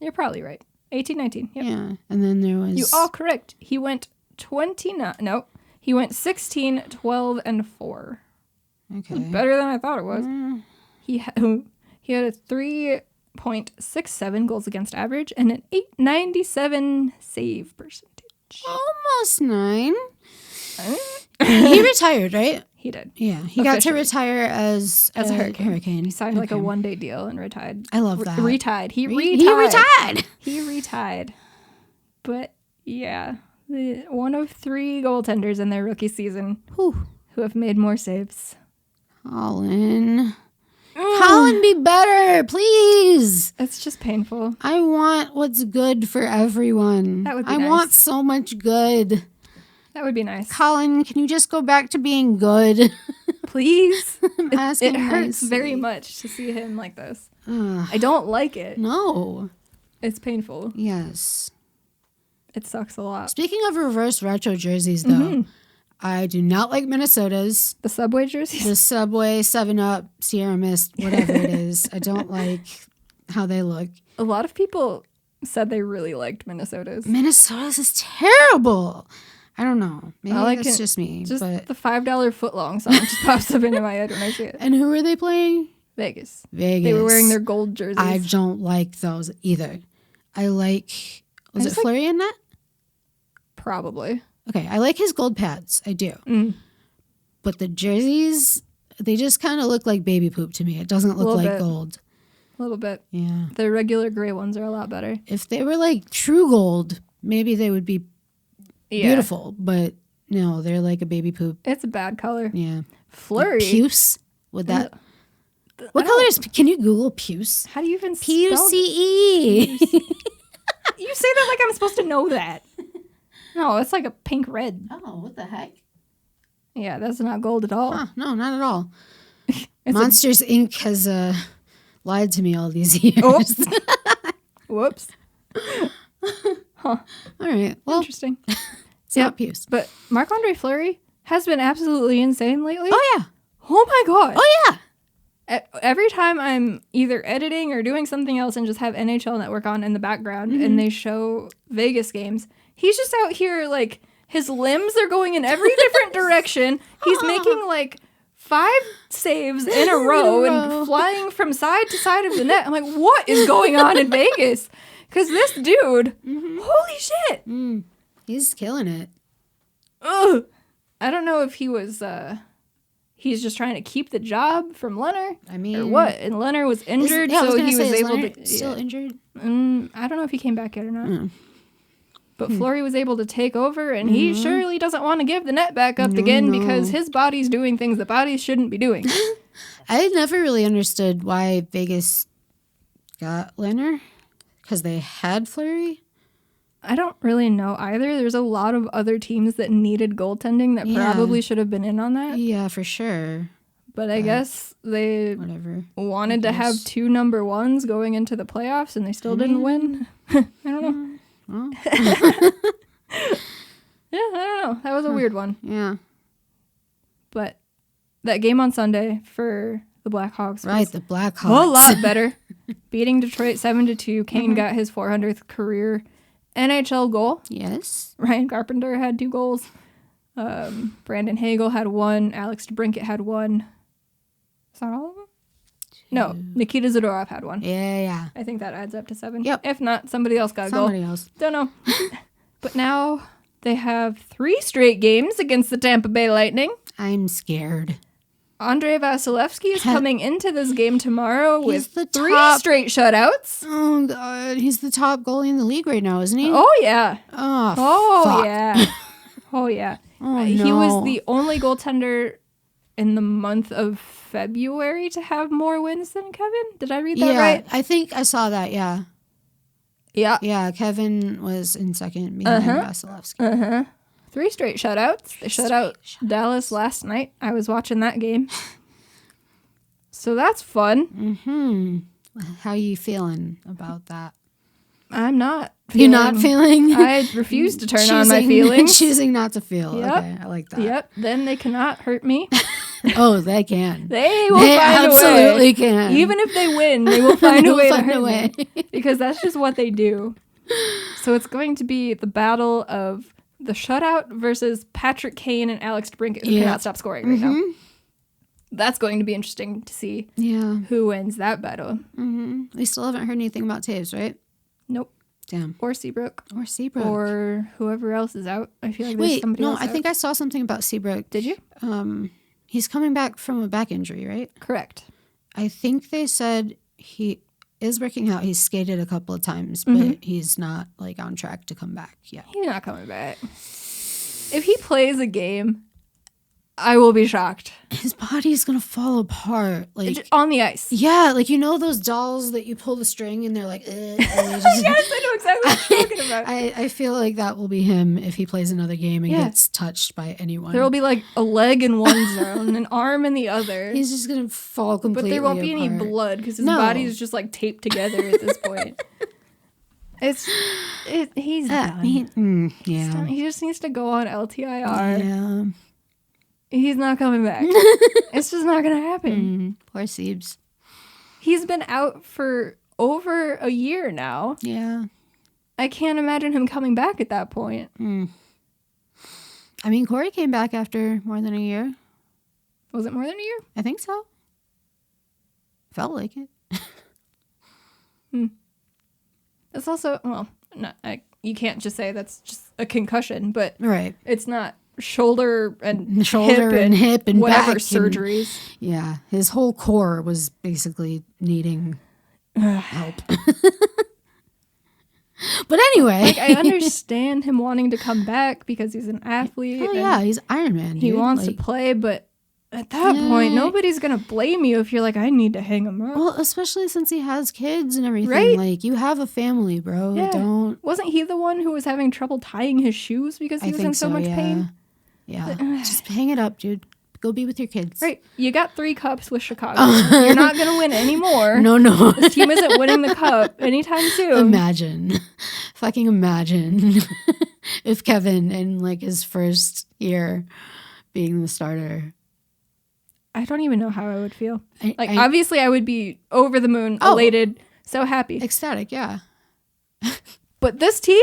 You're probably right. 18-19. Yep. Yeah. And then there was... You all correct. He went 29... No. He went 16, 12, and 4. Okay. Better than I thought it was. He had a 3.67 goals against average and an 897 save percentage. Almost 9. He retired, right? He did. Yeah. He got to retire as a Hurricane. He signed like a one-day deal and retired. I love that. Retied. He retired. But yeah, one of 3 goaltenders in their rookie season who have made more saves. Colin, be better, please. It's just painful. I want what's good for everyone. That would be nice. I want so much good. That would be nice. Colin, can you just go back to being good? Please. It hurts very much to see him like this. I don't like it. No. It's painful. Yes. It sucks a lot. Speaking of reverse retro jerseys, though, I do not like Minnesota's. The Subway jerseys? The Subway, 7-Up, Sierra Mist, whatever it is. I don't like how they look. A lot of people said they really liked Minnesota's. Minnesota's is terrible. I don't know. Maybe that's just me. Just but... the $5 footlong song just pops up into my head when I see it. And who are they playing? Vegas. Vegas. They were wearing their gold jerseys. I don't like those either. I like... Was it Fleury in that? Probably. Okay, I like his gold pads. I do. But the jerseys, they just kind of look like baby poop to me. It doesn't look like gold. A little bit. Yeah. The regular gray ones are a lot better. If they were like true gold, maybe they would be beautiful. But no, they're like a baby poop. It's a bad color. Yeah. Fleury. Like puce? Would that... What color is... Can you Google puce? How do you even P-U-C-E. You say that like I'm supposed to know that. No, it's like a pink red. Oh, what the heck? Yeah, that's not gold at all. Huh, no, not at all. Monsters Inc. has lied to me all these years. Oops. Whoops. All right. Well, interesting. It's not puce. But Marc-Andre Fleury has been absolutely insane lately. Oh, yeah. Oh, my God. Oh, yeah. Every time I'm either editing or doing something else and just have NHL Network on in the background and they show Vegas games, he's just out here, like, his limbs are going in every different direction. He's making, like, 5 saves in a row and flying from side to side of the net. I'm like, what is going on in Vegas? Because this dude, holy shit. He's killing it. Ugh. I don't know if he was... he's just trying to keep the job from Leonard. I mean... Or what? And Leonard was injured, so he was able to... Still injured? I don't know if he came back yet or not. But Fleury was able to take over, and he surely doesn't want to give the net back up again because his body's doing things that bodies shouldn't be doing. I never really understood why Vegas got Leonard, because they had Fleury. I don't really know either. There's a lot of other teams that needed goaltending that probably should have been in on that. Yeah, for sure. But I guess they wanted to have 2 number 1s going into the playoffs, and they still didn't win. I don't know. Well. Yeah, I don't know. That was a weird one. Yeah. But that game on Sunday for the Blackhawks was the Blackhawks. A whole lot better. Beating Detroit 7-2. Kane got his 400th career NHL goal. Yes. Ryan Carpenter had 2 goals. Brandon Hegel had 1. Alex DeBrincat had 1. Is that all of them? No, Nikita Zadorov had 1. Yeah. I think that adds up to 7. Yep. If not, somebody else got a goal. Somebody else. Don't know. But now they have 3 straight games against the Tampa Bay Lightning. I'm scared. Andrei Vasilevsky is coming into this game tomorrow with the 3 straight shutouts. Oh, God. He's the top goalie in the league right now, isn't he? Oh, yeah. Oh, fuck. Yeah. Oh, yeah. Oh, no. He was the only goaltender in the month of February to have more wins than Kevin. Did I read that right? I think I saw that, yeah. Yeah. Yeah, Kevin was in second behind Vasilevsky. 3 straight shutouts. They shut out Dallas last night. I was watching that game. So that's fun. How are you feeling about that? I'm not feeling. You're not feeling? I refuse to turn on my feelings. Choosing not to feel. Yep. Okay, I like that. Yep. Then they cannot hurt me. Oh, they can. They will find a way. Absolutely can. Even if they win, they will find a way to hurt me. Because that's just what they do. So it's going to be the battle of the shutout versus Patrick Kane and Alex DeBrincat, who cannot stop scoring right now. That's going to be interesting to see who wins that battle. We still haven't heard anything about Taves, right? Nope. Damn. Or Seabrook. Or whoever else is out. I feel like there's somebody else I think I saw something about Seabrook. Did you? He's coming back from a back injury, right? Correct. I think they said he is working out. He's skated a couple of times, but he's not like on track to come back yet. He's not coming back. If he plays a game, I will be shocked. His body's gonna fall apart, like on the ice. Yeah, like you know those dolls that you pull the string and they're like. And yes, I know exactly what you're talking about. I feel like that will be him if he plays another game and gets touched by anyone. There will be like a leg in one zone, an arm in the other. He's just gonna fall completely. But there won't be any blood because his body is just like taped together at this point. He's done. He just needs to go on LTIR. Yeah. He's not coming back. It's just not going to happen. Poor Siebes. He's been out for over a year now. Yeah. I can't imagine him coming back at that point. I mean, Corey came back after more than a year. Was it more than a year? I think so. Felt like it. It's also, well, you can't just say that's just a concussion, but Right. it's not shoulder and hip and whatever back surgeries. Yeah, his whole core was basically needing help. But anyway, like, I understand him wanting to come back because he's an athlete. Oh yeah, he's Iron Man. He wants to play, but at that point, nobody's gonna blame you if you're like, I need to hang him up. Well, especially since he has kids and everything. Right? Like, you have a family, bro. Yeah. Wasn't he the one who was having trouble tying his shoes because he was in so much pain? Yeah. Just hang it up, dude. Go be with your kids. Right. You got 3 cups with Chicago. You're not going to win anymore. No. This team isn't winning the cup anytime soon. Imagine. Fucking imagine if Kevin in like his first year being the starter. I don't even know how I would feel. Obviously I would be over the moon, elated, so happy. Ecstatic, yeah. But this team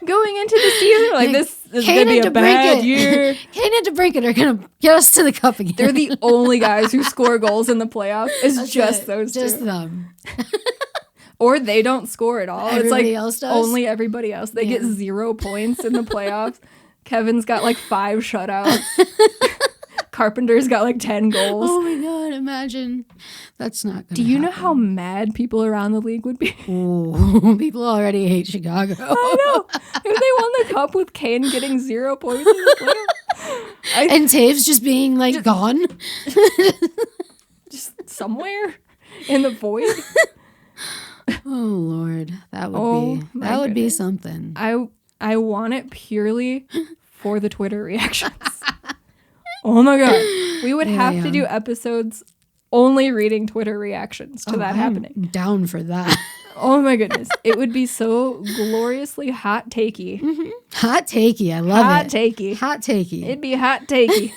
going into the season, like, this is going to be a bad year. Kane and DeBrincat are going to get us to the cup again. They're the only guys who score goals in the playoffs. It's just those two. Just them. Or they don't score at all. Everybody it's like else does? only everybody else. They get 0 points in the playoffs. Kevin's got like 5 shutouts. Carpenter's got like 10 goals. Oh my God, imagine. That's not going to Do you know how mad people around the league would be? Ooh, people already hate Chicago. I know. If they won the cup with Kane getting 0 points in the playoffs. And Taves just being like gone. Just somewhere in the void. Oh Lord, that would be something. I want it purely for the Twitter reactions. Oh my God. We would have to do episodes only reading Twitter reactions to that happening. I'm down for that. Oh my goodness. It would be so gloriously hot takey. Mm-hmm. Hot takey. I love hot it. Takey. Hot takey. It'd be hot takey.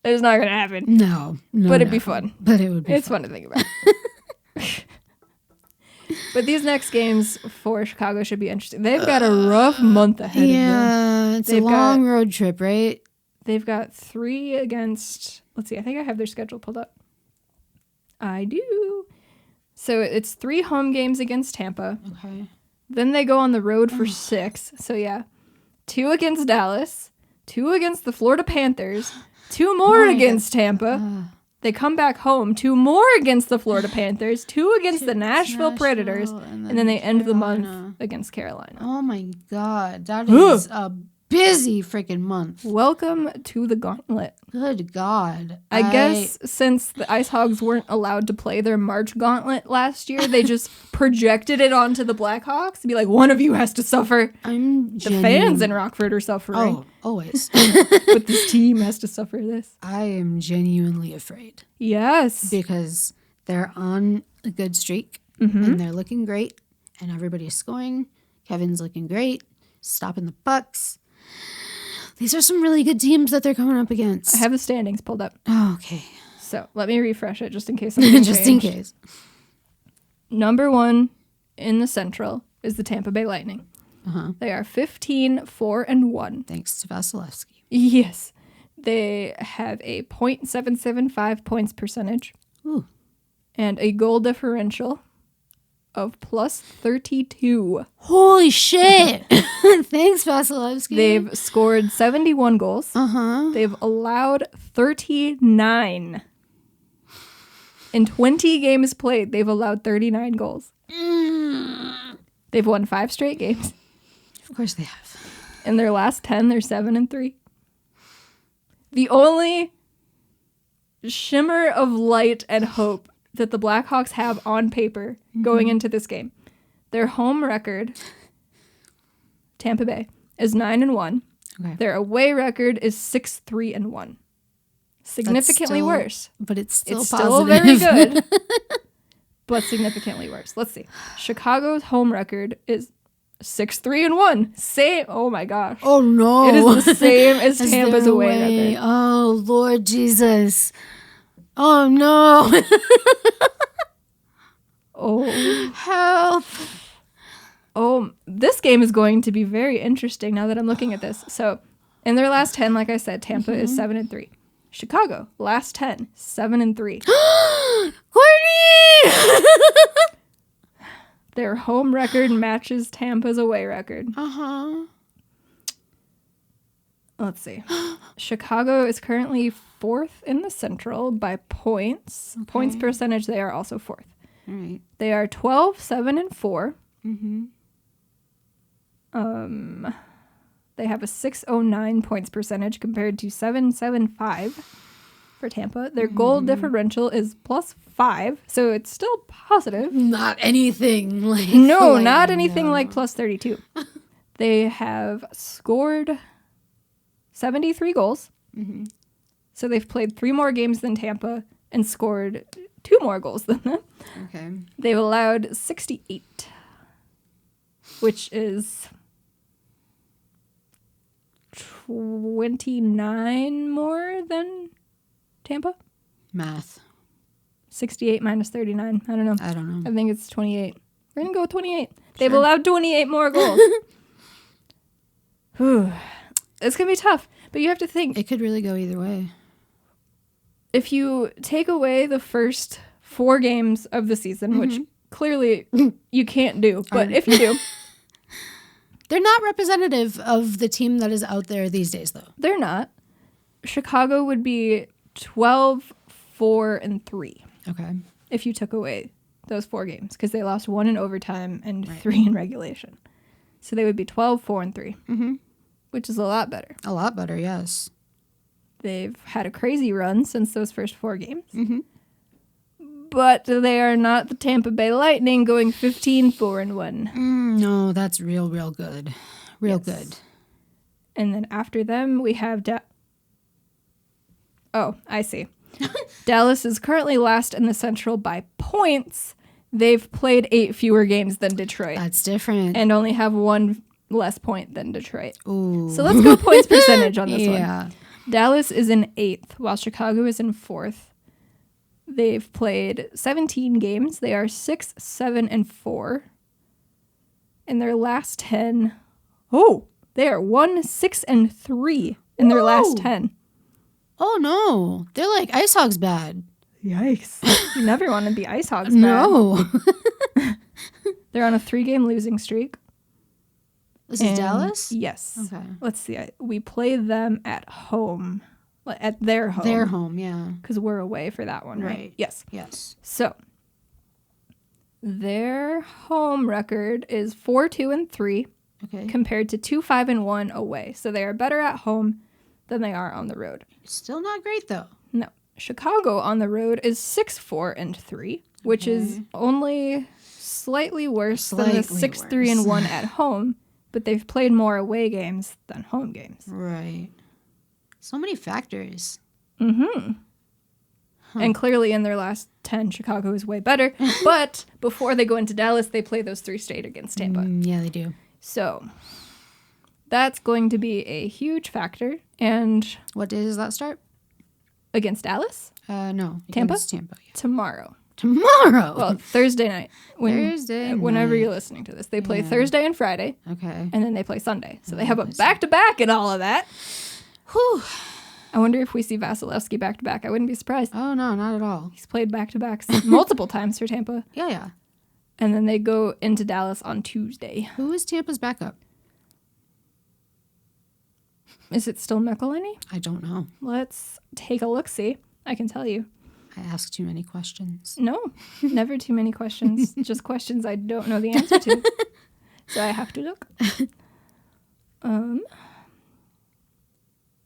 It's not going to happen. No. But it'd be fun. But it would be It's fun to think about. But these next games for Chicago should be interesting. They've got a rough month ahead of them. Yeah, it's a long road trip, right? They've got 3 against... Let's see, I think I have their schedule pulled up. I do. So it's 3 home games against Tampa. Okay. Then they go on the road for 6. So yeah, 2 against Dallas, 2 against the Florida Panthers, 2 more against Tampa. They come back home, 2 more against the Florida Panthers, 2 against the Nashville Predators, and then they end the month against Carolina. Oh my God, that is a busy freaking month. Welcome to the gauntlet. Good God. I guess since the IceHogs weren't allowed to play their March gauntlet last year, they just projected it onto the Blackhawks to be like, one of you has to suffer. The fans in Rockford are suffering. Oh, always. But this team has to suffer this. I am genuinely afraid. Yes. Because they're on a good streak and they're looking great and everybody's scoring. Kevin's looking great, stopping the pucks. These are some really good teams that they're coming up against. I have the standings pulled up. Oh, okay. So let me refresh it just in case something Just in case. Number 1 in the Central is the Tampa Bay Lightning. They are 15-4-1. Thanks to Vasilevsky. Yes. They have a .775 points percentage. Ooh. And a goal differential of +32. Holy shit. Thanks, Vasilevsky. They've scored 71 goals. They've allowed 39. In 20 games played, they've allowed 39 goals. They've won 5 straight games. Of course they have. In their last 10, they're 7-3. The only shimmer of light and hope that the Blackhawks have on paper going into this game. Their home record, Tampa Bay, is 9-1. Okay. Their away record is 6-3-1. Significantly worse. But it's still it's positive. still very good. But significantly worse. Let's see. Chicago's home record is 6-3-1. Same. Oh my gosh. Oh no. It is the same as Tampa's away record. Oh Lord Jesus. Oh no. Oh. Help. Oh, this game is going to be very interesting now that I'm looking at this. So, in their last 10, like I said, Tampa is 7-3. Chicago, last 10, 7-3. Courtney! Their home record matches Tampa's away record. Uh-huh. Let's see. Chicago is currently 4th in the Central by points. Okay. Points percentage, they are also 4th. All right. They are 12-7-4. Mm-hmm. They have a 609 points percentage compared to 775 for Tampa. Their goal differential is +5, so it's still positive. Not anything like no, not anything like +32. They have scored 73 goals. Mm-hmm. So they've played 3 more games than Tampa and scored 2 more goals than them. Okay. They've allowed 68, which is 29 more than Tampa. Math. 68 minus 39. I don't know. I think it's 28. We're going to go with 28. Sure. They've allowed 28 more goals. Whew. It's going to be tough, but you have to think. It could really go either way. If you take away the first 4 games of the season, which clearly you can't do, but if you do. They're not representative of the team that is out there these days, though. They're not. Chicago would be 12-4-3. Okay. If you took away those 4 games, because they lost 1 in overtime and 3 in regulation. So they would be 12-4-3, which is a lot better. A lot better, yes. They've had a crazy run since those first 4 games. But they are not the Tampa Bay Lightning going 15-4-1. No, that's real good. Real good. And then after them, we have... Oh, I see. Dallas is currently last in the Central by points. They've played 8 fewer games than Detroit. That's different. And only have 1 less point than Detroit. Ooh. So let's go points percentage on this one. Dallas is in 8th, while Chicago is in 4th. They've played 17 games. They are 6-7-4. In their last 10... Oh, they are 1-6-3 in their last 10. Oh, no. They're like IceHogs bad. Yikes. You never want to be IceHogs bad. No. They're on a 3-game losing streak. This is Dallas? Yes. Okay. Let's see. We play them at home. At their home. Their home, yeah. Because we're away for that one, right? Yes. Yes. So, their home record is 4-2-3 compared to 2-5-1 away. So they are better at home than they are on the road. Still not great, though. No. Chicago on the road is 6-4-3, which is only slightly worse than the 6-3-1 at home, but they've played more away games than home games. Right. So many factors. And clearly in their last 10, Chicago is way better. But before they go into Dallas, they play those 3 straight against Tampa. Yeah, they do. So that's going to be a huge factor. And what day does that start? Against Dallas? No. Tampa? Tampa. Yeah. Tomorrow. Well, Thursday night. Whenever night. you're listening to this. They play Thursday and Friday. Okay. And then they play Sunday. So they have a back-to-back and all of that. Whew. I wonder if we see Vasilevsky back-to-back. I wouldn't be surprised. Oh, no, not at all. He's played back-to-backs multiple times for Tampa. Yeah. And then they go into Dallas on Tuesday. Who is Tampa's backup? Is it still McElhinney? I don't know. Let's take a look-see. I can tell you. I ask too many questions. No, never too many questions. Just questions I don't know the answer to. So I have to look.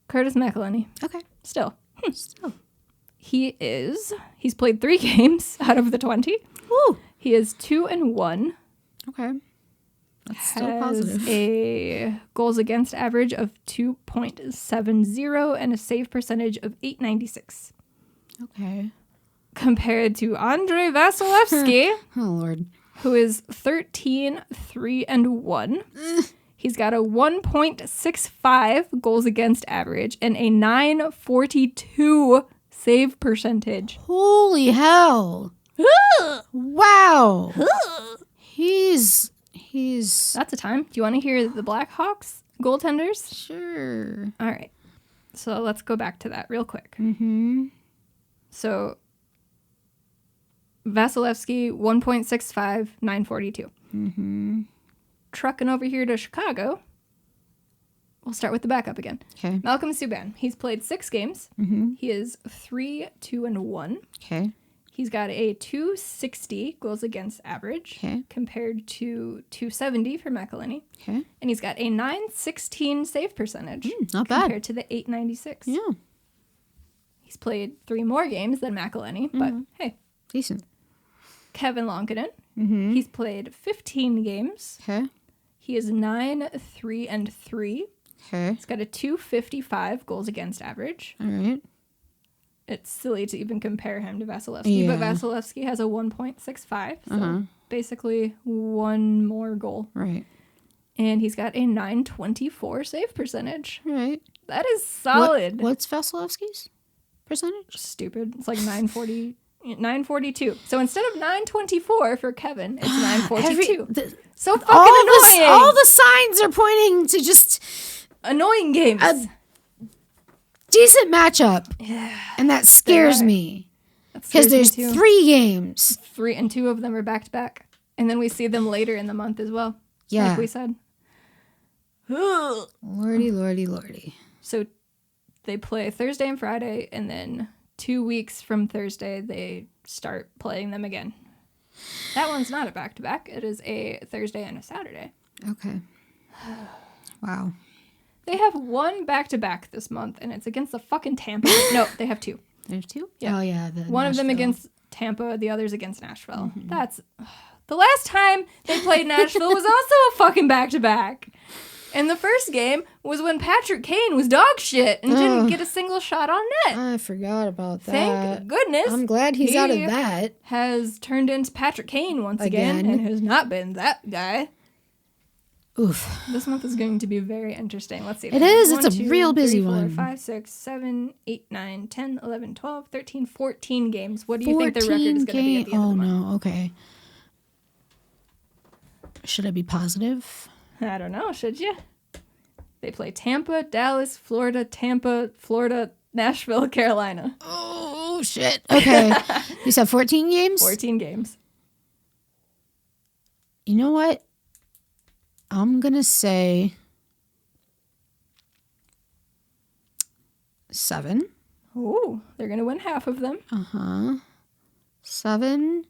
Curtis McElhinney. Okay. Still. He's played 3 games out of the 20. Woo. He is 2-1. Okay. That's still positive. A goals against average of 2.70 and a save percentage of .896. Okay. Compared to Andrei Vasilevsky. Oh, Lord. Who is 13-3-1. He's got a 1.65 goals against average and a .942 save percentage. Holy hell. Wow. He's... That's a time. Do you want to hear the Blackhawks goaltenders? Sure. All right. So let's go back to that real quick. So Vasilevsky, 1.65, 942. Trucking over here to Chicago. We'll start with the backup again. Okay. Malcolm Subban. He's played 6 games. He is 3-2-1. Okay. He's got a 260 goals against average compared to 270 for McElhinney. Okay. And he's got a 916 save percentage not bad. compared to the 896. Yeah. He's played 3 more games than McElhinney, but hey. Decent. Kevin Lonkanen. He's played 15 games. Okay. He is 9-3-3. Okay. He's got a 255 goals against average. All right. It's silly to even compare him to Vasilevsky, but Vasilevsky has a 1.65, so basically 1 more goal. Right. And he's got a 924 save percentage. Right. That is solid. What's Vasilevsky's percentage? Stupid. It's like 942. So instead of 924 for Kevin, it's 942. So fucking annoying. All the signs are pointing to just annoying games. A decent matchup. Yeah. And that scares me. Because there's 3 games. 3 and 2 of them are back to back. And then we see them later in the month as well. Yeah. Like we said. Lordy. So they play Thursday and Friday, and then 2 weeks from Thursday, they start playing them again. That one's not a back-to-back. It is a Thursday and a Saturday. Okay. Wow. They have 1 back-to-back this month, and it's against the fucking Tampa. No, they have 2. There's 2? Yeah. Oh, yeah. One of them against Tampa, the other's against Nashville. That's... The last time they played Nashville was also a fucking back-to-back. And the first game was when Patrick Kane was dog shit and didn't get a single shot on net. I forgot about that. Thank goodness. I'm glad he's out of that. Has turned into Patrick Kane once again and has not been that guy. Oof. This month is going to be very interesting. Let's see. It is. It's a real busy 1, 2, 3, 4, 5, 6, 7, 8, 9, 10, 11, 12, 13, 14 games. What do you think the record is going to be at the end of the month? Oh, no. Okay. Should I be positive? I don't know. Should you? They play Tampa, Dallas, Florida, Tampa, Florida, Nashville, Carolina. Oh, shit. Okay. You said 14 games? 14 games. You know what? I'm going to say 7. Oh, they're going to win half of them. 7,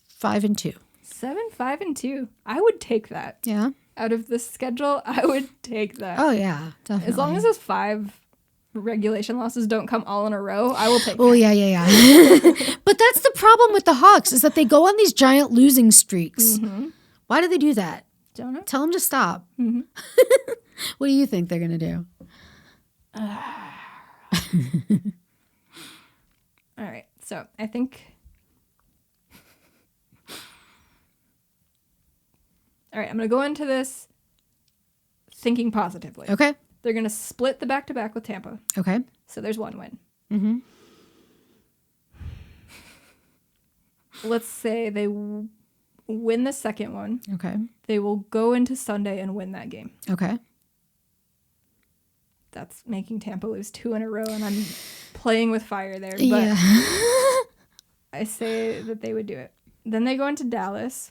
5, and 2. 7, 5, and 2. I would take that. Yeah. Out of the schedule, I would take that. Oh, yeah. Definitely. As long as those 5 regulation losses don't come all in a row, I will take that. Oh, yeah. But that's the problem with the Hawks, is that they go on these giant losing streaks. Why do they do that? Don't know. Tell them to stop. What do you think they're going to do? All right. So I think... All right, I'm going to go into this thinking positively. Okay. They're going to split the back-to-back with Tampa. Okay. So there's 1 win. Let's say they win the second one. Okay. They will go into Sunday and win that game. Okay. That's making Tampa lose 2 in a row, and I'm playing with fire there. But yeah. I say that they would do it. Then they go into Dallas.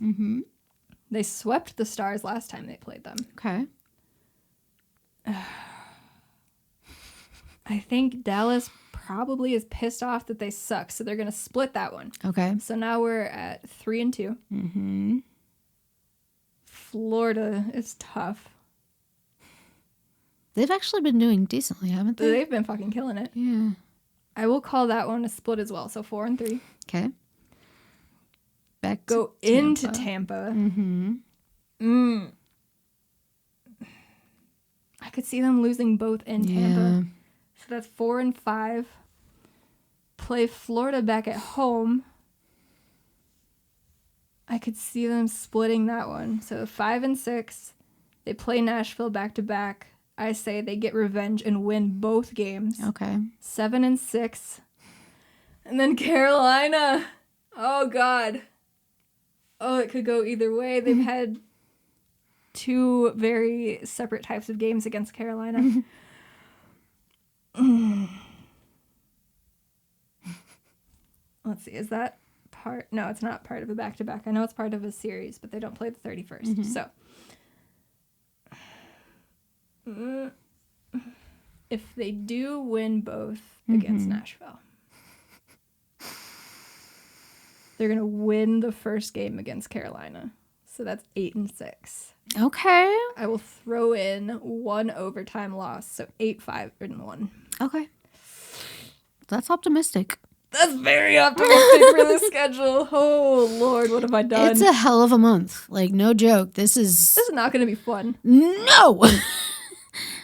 They swept the Stars last time they played them. Okay. I think Dallas probably is pissed off that they suck, so they're going to split that one. Okay. So now we're at 3 and 2. Florida is tough. They've actually been doing decently, haven't they? They've been fucking killing it. Yeah. I will call that one a split as well. So 4 and 3. Okay. Go into Tampa. I could see them losing both in Tampa. So that's 4 and 5. Play Florida back at home. I could see them splitting that one. So 5 and 6. They play Nashville back to back. I say they get revenge and win both games. Okay. 7 and 6. And then Carolina. Oh, God. Oh, it could go either way. They've had two very separate types of games against Carolina. Let's see, is that part? No, it's not part of a back-to-back. I know it's part of a series, but they don't play the 31st. So, if they do win both against Nashville, they're going to win the first game against Carolina. So that's 8-6. Okay. I will throw in one overtime loss, so 8-5-1. Okay. That's optimistic. That's very optimistic for the schedule. Oh, Lord, what have I done? It's a hell of a month. Like, no joke. This is not going to be fun. No!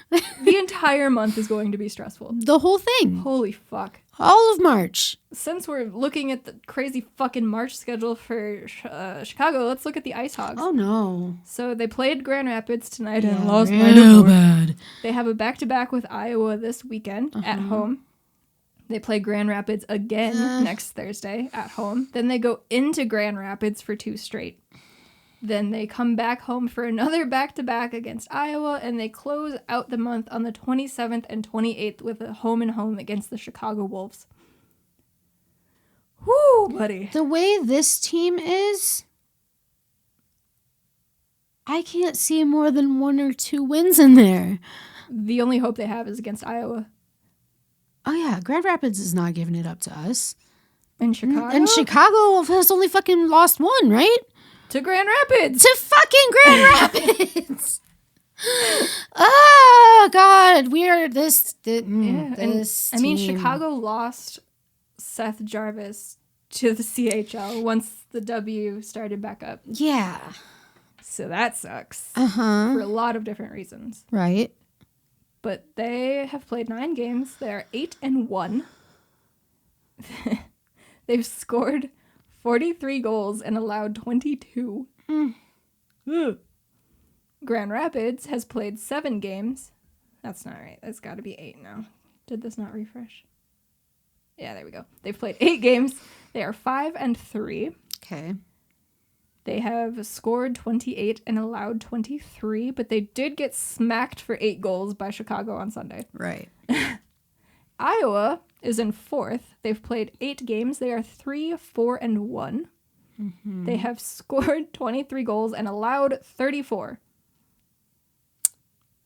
The entire month is going to be stressful. The whole thing. Holy fuck. All of March. Since we're looking at the crazy fucking March schedule for Chicago, let's look at the IceHogs. Oh, no. So they played Grand Rapids tonight and lost real bad. They have a back-to-back with Iowa this weekend at home. They play Grand Rapids again next Thursday at home. Then they go into Grand Rapids for 2 straight. Then they come back home for another back-to-back against Iowa, and they close out the month on the 27th and 28th with a home-and-home against the Chicago Wolves. Whoo, buddy. The way this team is, I can't see more than 1 or 2 wins in there. The only hope they have is against Iowa. Oh, yeah. Grand Rapids is not giving it up to us. And Chicago? And Chicago has only fucking lost 1, right? To Grand Rapids. To fucking Grand Rapids. Oh, God. We are this team. I mean, Chicago lost Seth Jarvis to the CHL once the W started back up. Yeah. So that sucks. Uh-huh. For a lot of different reasons. Right. But they have played 9 games. They're 8-1. They've scored 43 goals and allowed 22. Grand Rapids has played 7 games. That's not right. That's got to be 8 now. Did this not refresh? Yeah, there we go. They've played 8 games. They are 5-3. Okay. They have scored 28 and allowed 23, but they did get smacked for 8 goals by Chicago on Sunday. Right. Iowa is in 4th. They've played 8 games. They are 3-4-1. They have scored 23 goals and allowed 34.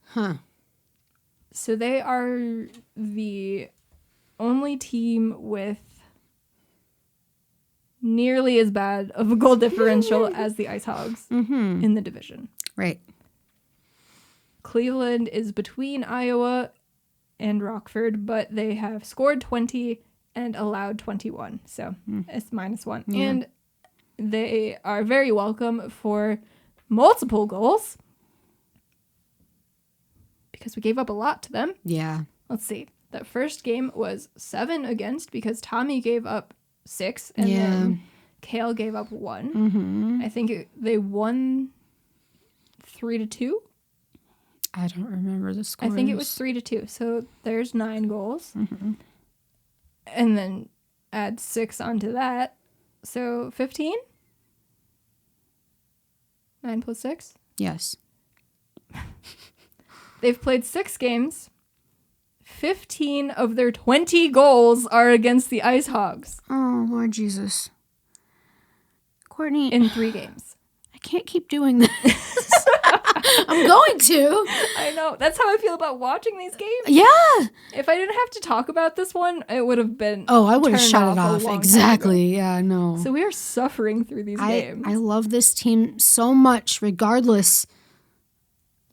Huh. So they are the only team with nearly as bad of a goal differential as the IceHogs in the division. Right. Cleveland is between Iowa and Rockford, but they have scored 20 and allowed 21. So it's -1. Yeah. And they are very welcome for multiple goals because we gave up a lot to them. Yeah. Let's see. That first game was 7 against because Tommy gave up 6 and then Kale gave up 1. I think they won 3-2. I don't remember the scores. I think it was 3-2. So there's 9 goals. And then add 6 onto that. So 15? 9 plus 6? Yes. They've played 6 games. 15 of their 20 goals are against the IceHogs. Oh, Lord Jesus. Courtney. In 3 games. I can't keep doing this. I'm going to. I know. That's how I feel about watching these games. Yeah. If I didn't have to talk about this one, it would have been. Oh, I would have shut it a off. long Exactly. Yeah, no. So we are suffering through these games. I love this team so much, regardless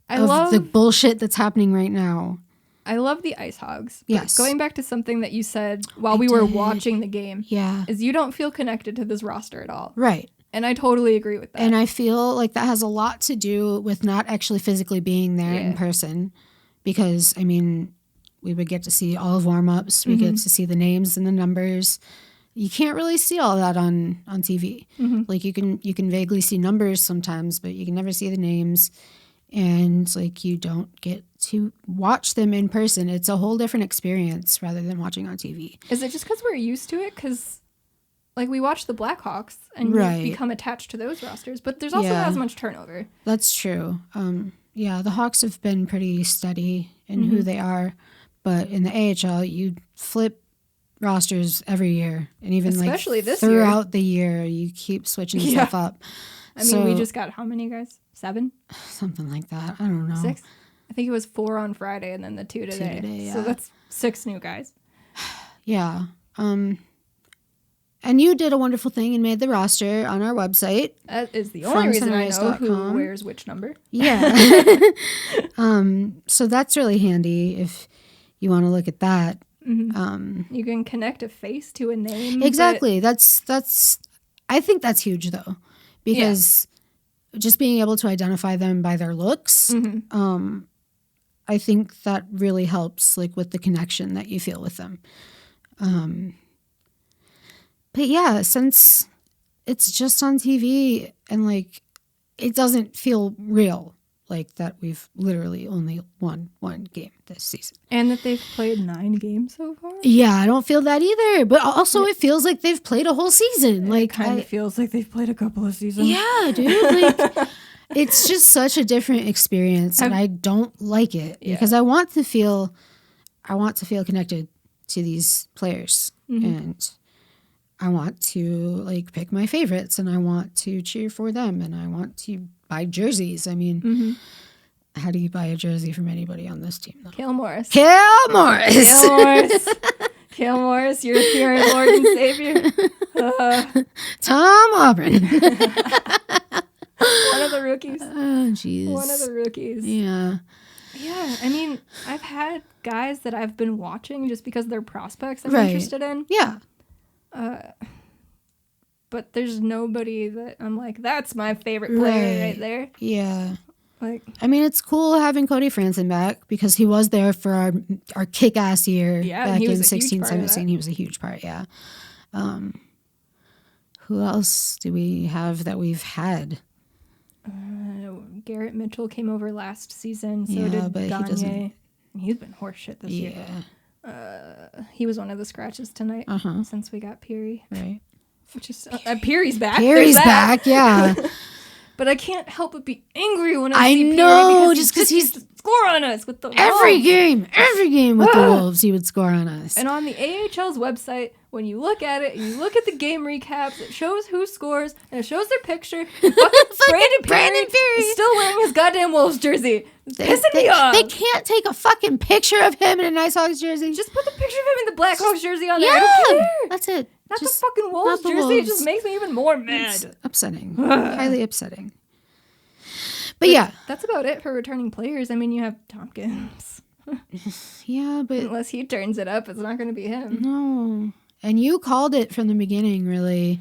of the bullshit that's happening right now. I love the IceHogs. Yes. Going back to something that you said while we were watching the game. Yeah. Is you don't feel connected to this roster at all. Right. And I totally agree with that. And I feel like that has a lot to do with not actually physically being there in person. Because, I mean, we would get to see all of warm-ups. We get to see the names and the numbers. You can't really see all that on TV. Like, you can vaguely see numbers sometimes, but you can never see the names. And, like, you don't get to watch them in person. It's a whole different experience rather than watching on TV. Is it just because we're used to it? Because like we watch the Blackhawks and you become attached to those rosters, but there's also not as much turnover. That's true. The Hawks have been pretty steady in who they are, but in the AHL, you flip rosters every year, and even especially this throughout the year, you keep switching stuff up. I mean, we just got how many guys? 7? Something like that. I don't know. 6? I think it was 4 on Friday and then the 2 today. So that's 6 new guys. Yeah. And you did a wonderful thing and made the roster on our website. That is the only reason I know who wears which number. Yeah. So that's really handy if you want to look at that. Mm-hmm. You can connect a face to a name. Exactly. That's. I think that's huge though, because just being able to identify them by their looks, I think that really helps, like with the connection that you feel with them. But yeah, since it's just on TV and like it doesn't feel real, like that we've literally only won 1 game this season. And that they've played 9 games so far? Yeah, I don't feel that either. But also it feels like they've played a whole season. Like it kind of feels like they've played a couple of seasons. Yeah, dude. Like it's just such a different experience and I don't like it because I want to feel connected to these players and I want to like pick my favorites and I want to cheer for them and I want to buy jerseys. I mean, how do you buy a jersey from anybody on this team? Though? Cale Morris, your Lord and Savior. Tom Auburn. One of the rookies. Oh, jeez. One of the rookies. Yeah. Yeah, I mean, I've had guys that I've been watching just because they're prospects I'm interested in. Yeah. But there's nobody that I'm like, that's my favorite player right there. Yeah. Like, I mean, it's cool having Cody Franson back because he was there for our kick-ass year back in 16-17. He was a huge part, yeah. Who else do we have that we've had? Garrett Mitchell came over last season, so did Gagne. He's been horseshit this year. He was one of the scratches tonight since we got Pirri. Right. Which is Pirri's back. Pirri's back, yeah. But I can't help but be angry when I see Pirri. Know, just because he's score on us with the every game with the Wolves, he would score on us. And on the AHL's website, when you look at it and you look at the game recaps, it shows who scores and it shows their picture. And Brandon Pirri is still wearing his goddamn Wolves jersey. It's pissing me off. They can't take a fucking picture of him in an IceHogs jersey. Just put the picture of him in the Blackhawks jersey on there. I don't care. That's it. Not the fucking Wolves jersey. It just makes me even more mad. It's upsetting. Highly upsetting. But yeah. That's about it for returning players. I mean, you have Tompkins. Yeah, but unless he turns it up, it's not going to be him. No. And you called it from the beginning, really,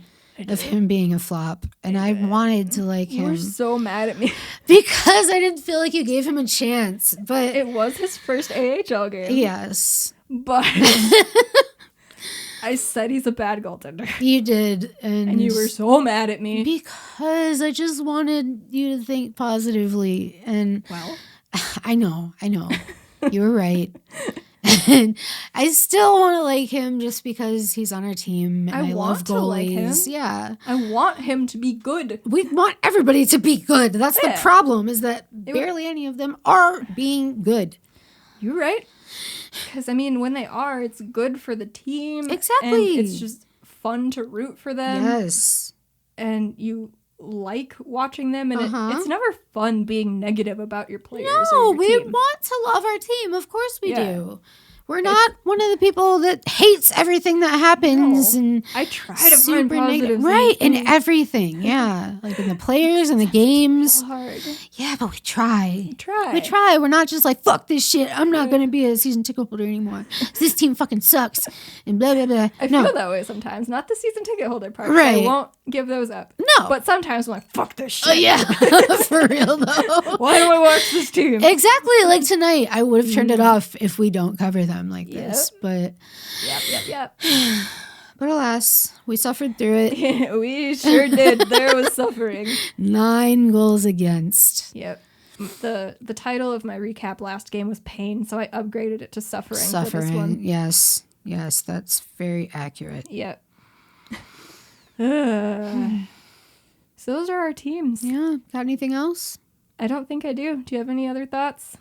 of him being a flop. And I wanted to like him. You were so mad at me. Because I didn't feel like you gave him a chance. But it was his first AHL game. Yes. But I said he's a bad goaltender. You did. And you were so mad at me. Because I just wanted you to think positively. And well, I know. You were right. And I still want to like him just because he's on our team. And I love goalies. Like him. Yeah. I want him to be good. We want everybody to be good. That's the problem, is that barely any of them are being good. You're right. Because, I mean, when they are, it's good for the team. Exactly. And it's just fun to root for them. Yes. And you like watching them, and it's never fun being negative about your players. No, we want to love our team. Of course we do. We're not one of the people that hates everything that happens. No, and I try to find positive right in everything. Yeah, like in the players and the games. So hard. Yeah, but we try. We try. We're not just like, fuck this shit. I'm not going to be a season ticket holder anymore. This team fucking sucks. And blah, blah, blah. I feel that way sometimes. Not the season ticket holder part. Right. I won't give those up. No. But sometimes I'm like, fuck this shit. Oh, yeah. For real, though. Why do I watch this team? Exactly. Like tonight, I would have turned it off if we don't cover them like this. But Yep. But alas, we suffered through it. Yeah, we sure did. There was suffering. 9 goals against. Yep. The title of my recap last game was Pain, so I upgraded it to Suffering for this one. Yes, that's very accurate. Yep. So those are our teams. Yeah. Got anything else? I don't think I do. Do you have any other thoughts?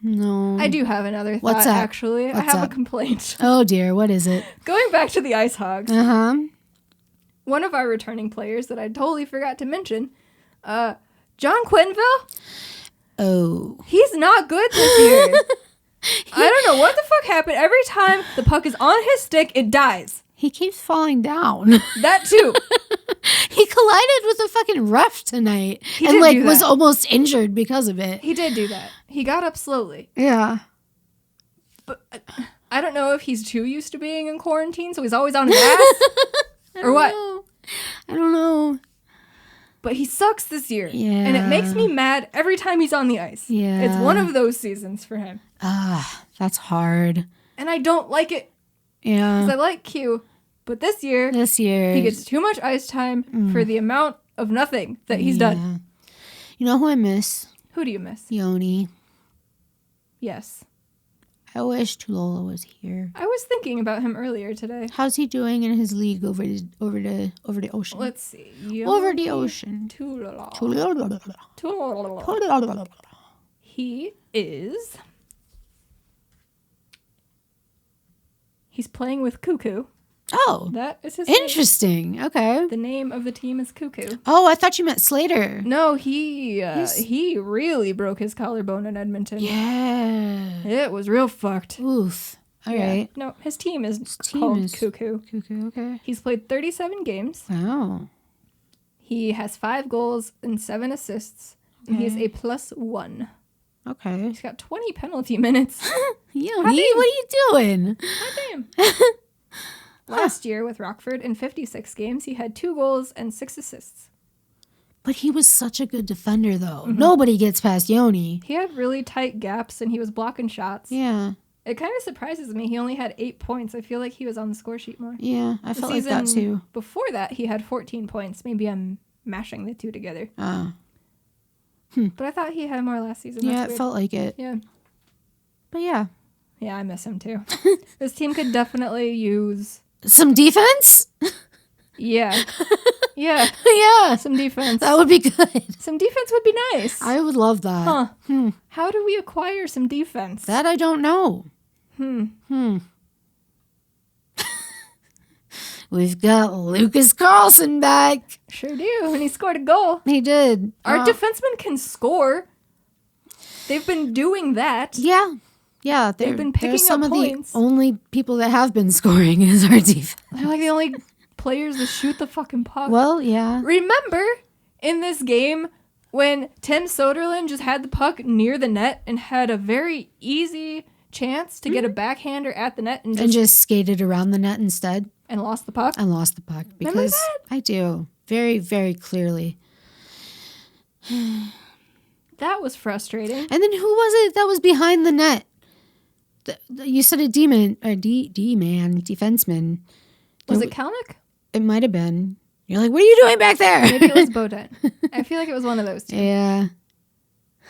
No. I do have another thought, What's up? actually. I have a complaint. Oh, dear. What is it? Going back to the IceHogs. Uh-huh. One of our returning players that I totally forgot to mention, John Quenneville. Oh. He's not good this year. I don't know what the fuck happened. Every time the puck is on his stick, it dies. He keeps falling down. That too. He collided with a fucking ref tonight. He and did like do was that. almost injured because of it. He did do that. He got up slowly. Yeah. But I don't know if he's too used to being in quarantine, so he's always on his ass. Or what? I don't know. But he sucks this year. Yeah. And it makes me mad every time he's on the ice. Yeah. It's one of those seasons for him. That's hard. And I don't like it. Yeah. Because I like Q. But this year, he gets too much ice time for the amount of nothing that he's done. You know who I miss? Who do you miss? Yoni. Yes. I wish Tulola was here. I was thinking about him earlier today. How's he doing in his league over the ocean? Let's see. Over the ocean. He is... He's playing with Cuckoo. Oh. That is his Interesting. name. Okay. The name of the team is Cuckoo. Oh, I thought you meant Slater. No, he really broke his collarbone in Edmonton. Yeah. It was real fucked. Oof. All right. No, his team is called Cuckoo. Cuckoo, okay. He's played 37 games. Wow. He has 5 goals and 7 assists. And he is a +1. Okay. He's got 20 penalty minutes. Yoni, what are you doing? Damn. Last year with Rockford, in 56 games, he had 2 goals and 6 assists. But he was such a good defender, though. Mm-hmm. Nobody gets past Yoni. He had really tight gaps, and he was blocking shots. Yeah. It kind of surprises me. He only had 8 points. I feel like he was on the score sheet more. Yeah, I felt like that, too. Before that, he had 14 points. Maybe I'm mashing the two together. But I thought he had more last season. Yeah, it felt like it. Yeah. But yeah. Yeah, I miss him, too. This team could definitely use... some defense? Yeah. Yeah. Yeah. Some defense. That would be good. Some defense would be nice. I would love that. Huh. How do we acquire some defense? That I don't know. We've got Lucas Carlson back. Sure do. And he scored a goal. He did. Our defensemen can score. They've been doing that. Yeah. Yeah. They've been picking some up of points. the only people that have been scoring is our defense. They're like the only players that shoot the fucking puck. Well, yeah. Remember in this game when Tim Soderlund just had the puck near the net and had a very easy chance to get a backhander at the net and just skated around the net instead? And lost the puck? And lost the puck. Because remember that? I do. Very, very clearly. That was frustrating. And then who was it that was behind the net? You said a D-man, defenseman. Was it Kalnick? It might have been. You're like, what are you doing back there? Maybe it was Beaudin. I feel like it was one of those two. Yeah.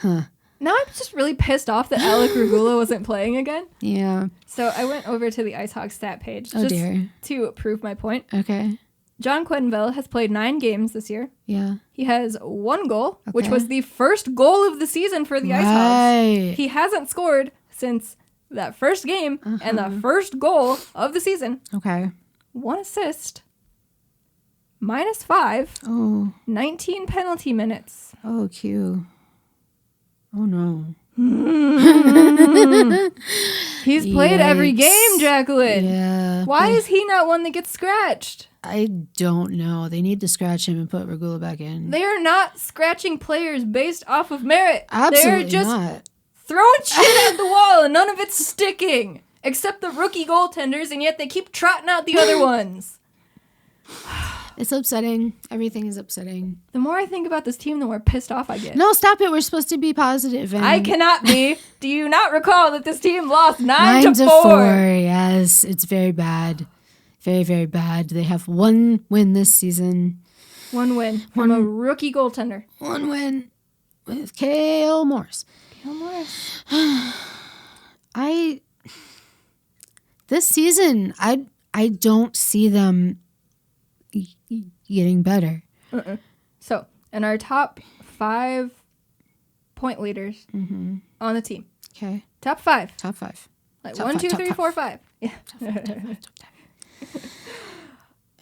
Huh. Now I'm just really pissed off that Alec Regula wasn't playing again. Yeah. So I went over to the IceHogs stat page to prove my point. Okay. John Quenneville has played 9 games this year. Yeah. He has 1 goal, which was the first goal of the season for the IceHogs. He hasn't scored since that first game and the first goal of the season. Okay. 1 assist. -5. Oh. 19 penalty minutes. Oh, Q. Oh, no. He's played every game, Jacqueline. Yeah. Why is he not one that gets scratched? I don't know. They need to scratch him and put Regula back in. They are not scratching players based off of merit. Absolutely They're just not. throwing shit at the wall and none of it's sticking. Except the rookie goaltenders, and yet they keep trotting out the other ones. It's upsetting. Everything is upsetting. The more I think about this team, the more pissed off I get. No, stop it. We're supposed to be positive. And I cannot be. Do you not recall that this team lost 9 to 4? 4? Yes, it's very bad. Very, very bad. They have 1 win this season. 1 win from a rookie goaltender. 1 win with Cale Morris. Cale Morris. This season, I don't see them getting better. So, and our top 5 point leaders on the team. Okay. Top 5. Top 5. Like top 1, five, 2, top 3, five. 4, 5. Yeah. Top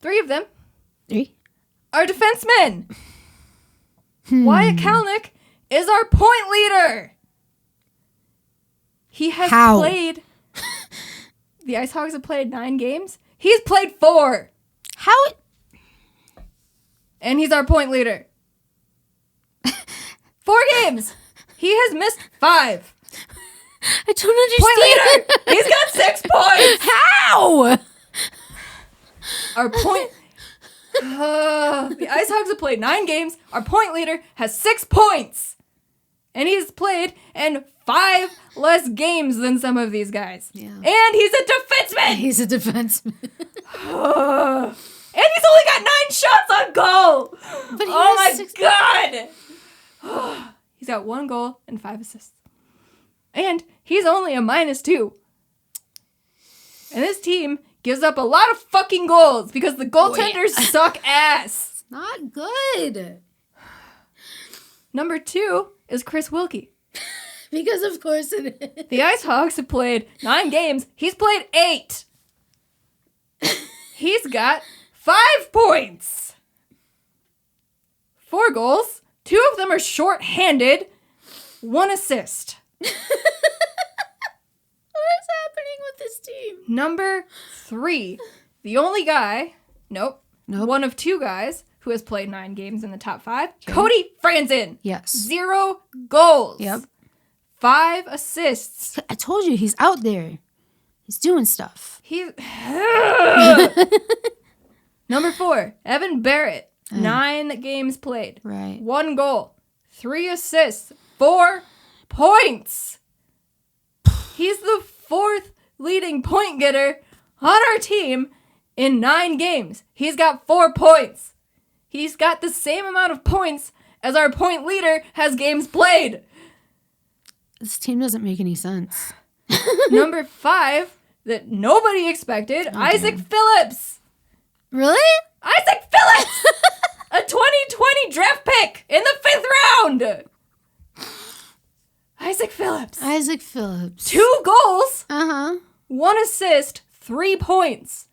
3 of them 3. are defensemen. Wyatt Kalnick is our point leader. He has played... The IceHogs have played 9 games. He's played 4. How? And he's our point leader. 4 games. He has missed 5. I don't understand. Point leader. He's got 6 points. How? Our point... the IceHogs have played 9 games. Our point leader has 6 points. And he's played in 5 less games than some of these guys. Yeah. And he's a defenseman. He's a defenseman. And he's only got 9 shots on goal. But Oh my God. He's got 1 goal and 5 assists. And he's only a -2. And this team gives up a lot of fucking goals because the goaltenders suck ass. Not good. Number 2 is Chris Wilkie. Because of course it is. The IceHogs have played 9 games. He's played 8. He's got 5 points. 4 goals. 2 of them are short-handed. 1 assist. What is happening with this team? Number 3. The only guy, nope. One of 2 guys who has played 9 games in the top 5. Okay. Cody Franzen. Yes. 0 goals. Yep. 5 assists. I told you, he's out there. He's doing stuff. Number 4, Evan Barrett. 9 games played. Right. 1 goal. 3 assists. 4 points. He's the 4th leading point getter on our team in 9 games. He's got 4 points. He's got the same amount of points as our point leader has games played. This team doesn't make any sense. Number 5, that nobody expected, Isaac Phillips. Really? Isaac Phillips! A 2020 draft pick in the 5th round. Isaac Phillips. 2 goals. 1 assist, 3 points.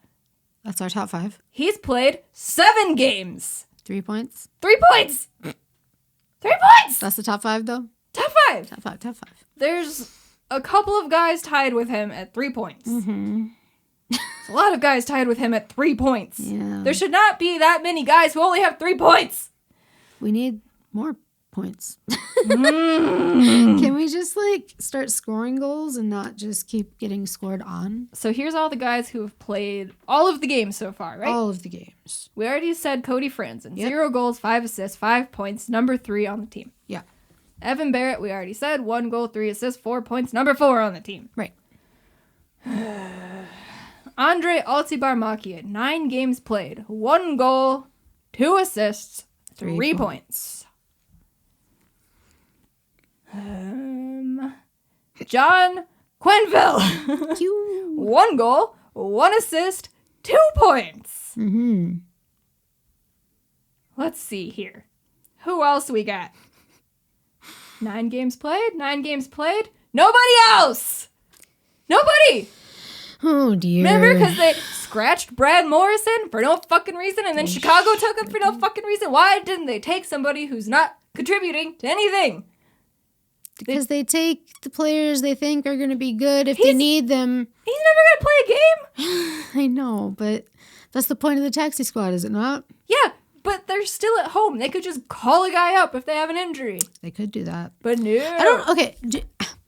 That's our top 5. He's played 7 games. 3 points. 3 points. 3 points. That's the top 5 though? Top 5. Top 5, top 5. There's a couple of guys tied with him at 3 points. There's a lot of guys tied with him at 3 points. Yeah. There should not be that many guys who only have 3 points. We need more points. Can we just start scoring goals and not just keep getting scored on? So here's all the guys who have played all of the games so far, right? All of the games. We already said Cody Franzen. Yep. 0 goals, 5 assists, 5 points. Number 3 on the team. Yeah. Evan Barrett, we already said. 1 goal, 3 assists, 4 points. Number 4 on the team. Right. Andre Altibar-Makia, 9 games played. 1 goal, 2 assists, 3 points. John Quenville. 1 goal, 1 assist, 2 points. Let's see here. Who else we got? 9 games played. Nobody else. Nobody. Oh, dear. Remember, because they scratched Brad Morrison for no fucking reason, and then Chicago took him for no fucking reason? Why didn't they take somebody who's not contributing to anything? Because they take the players they think are going to be good if they need them. He's never going to play a game. I know, but that's the point of the taxi squad, is it not? Yeah, but they're still at home. They could just call a guy up if they have an injury. They could do that. But no.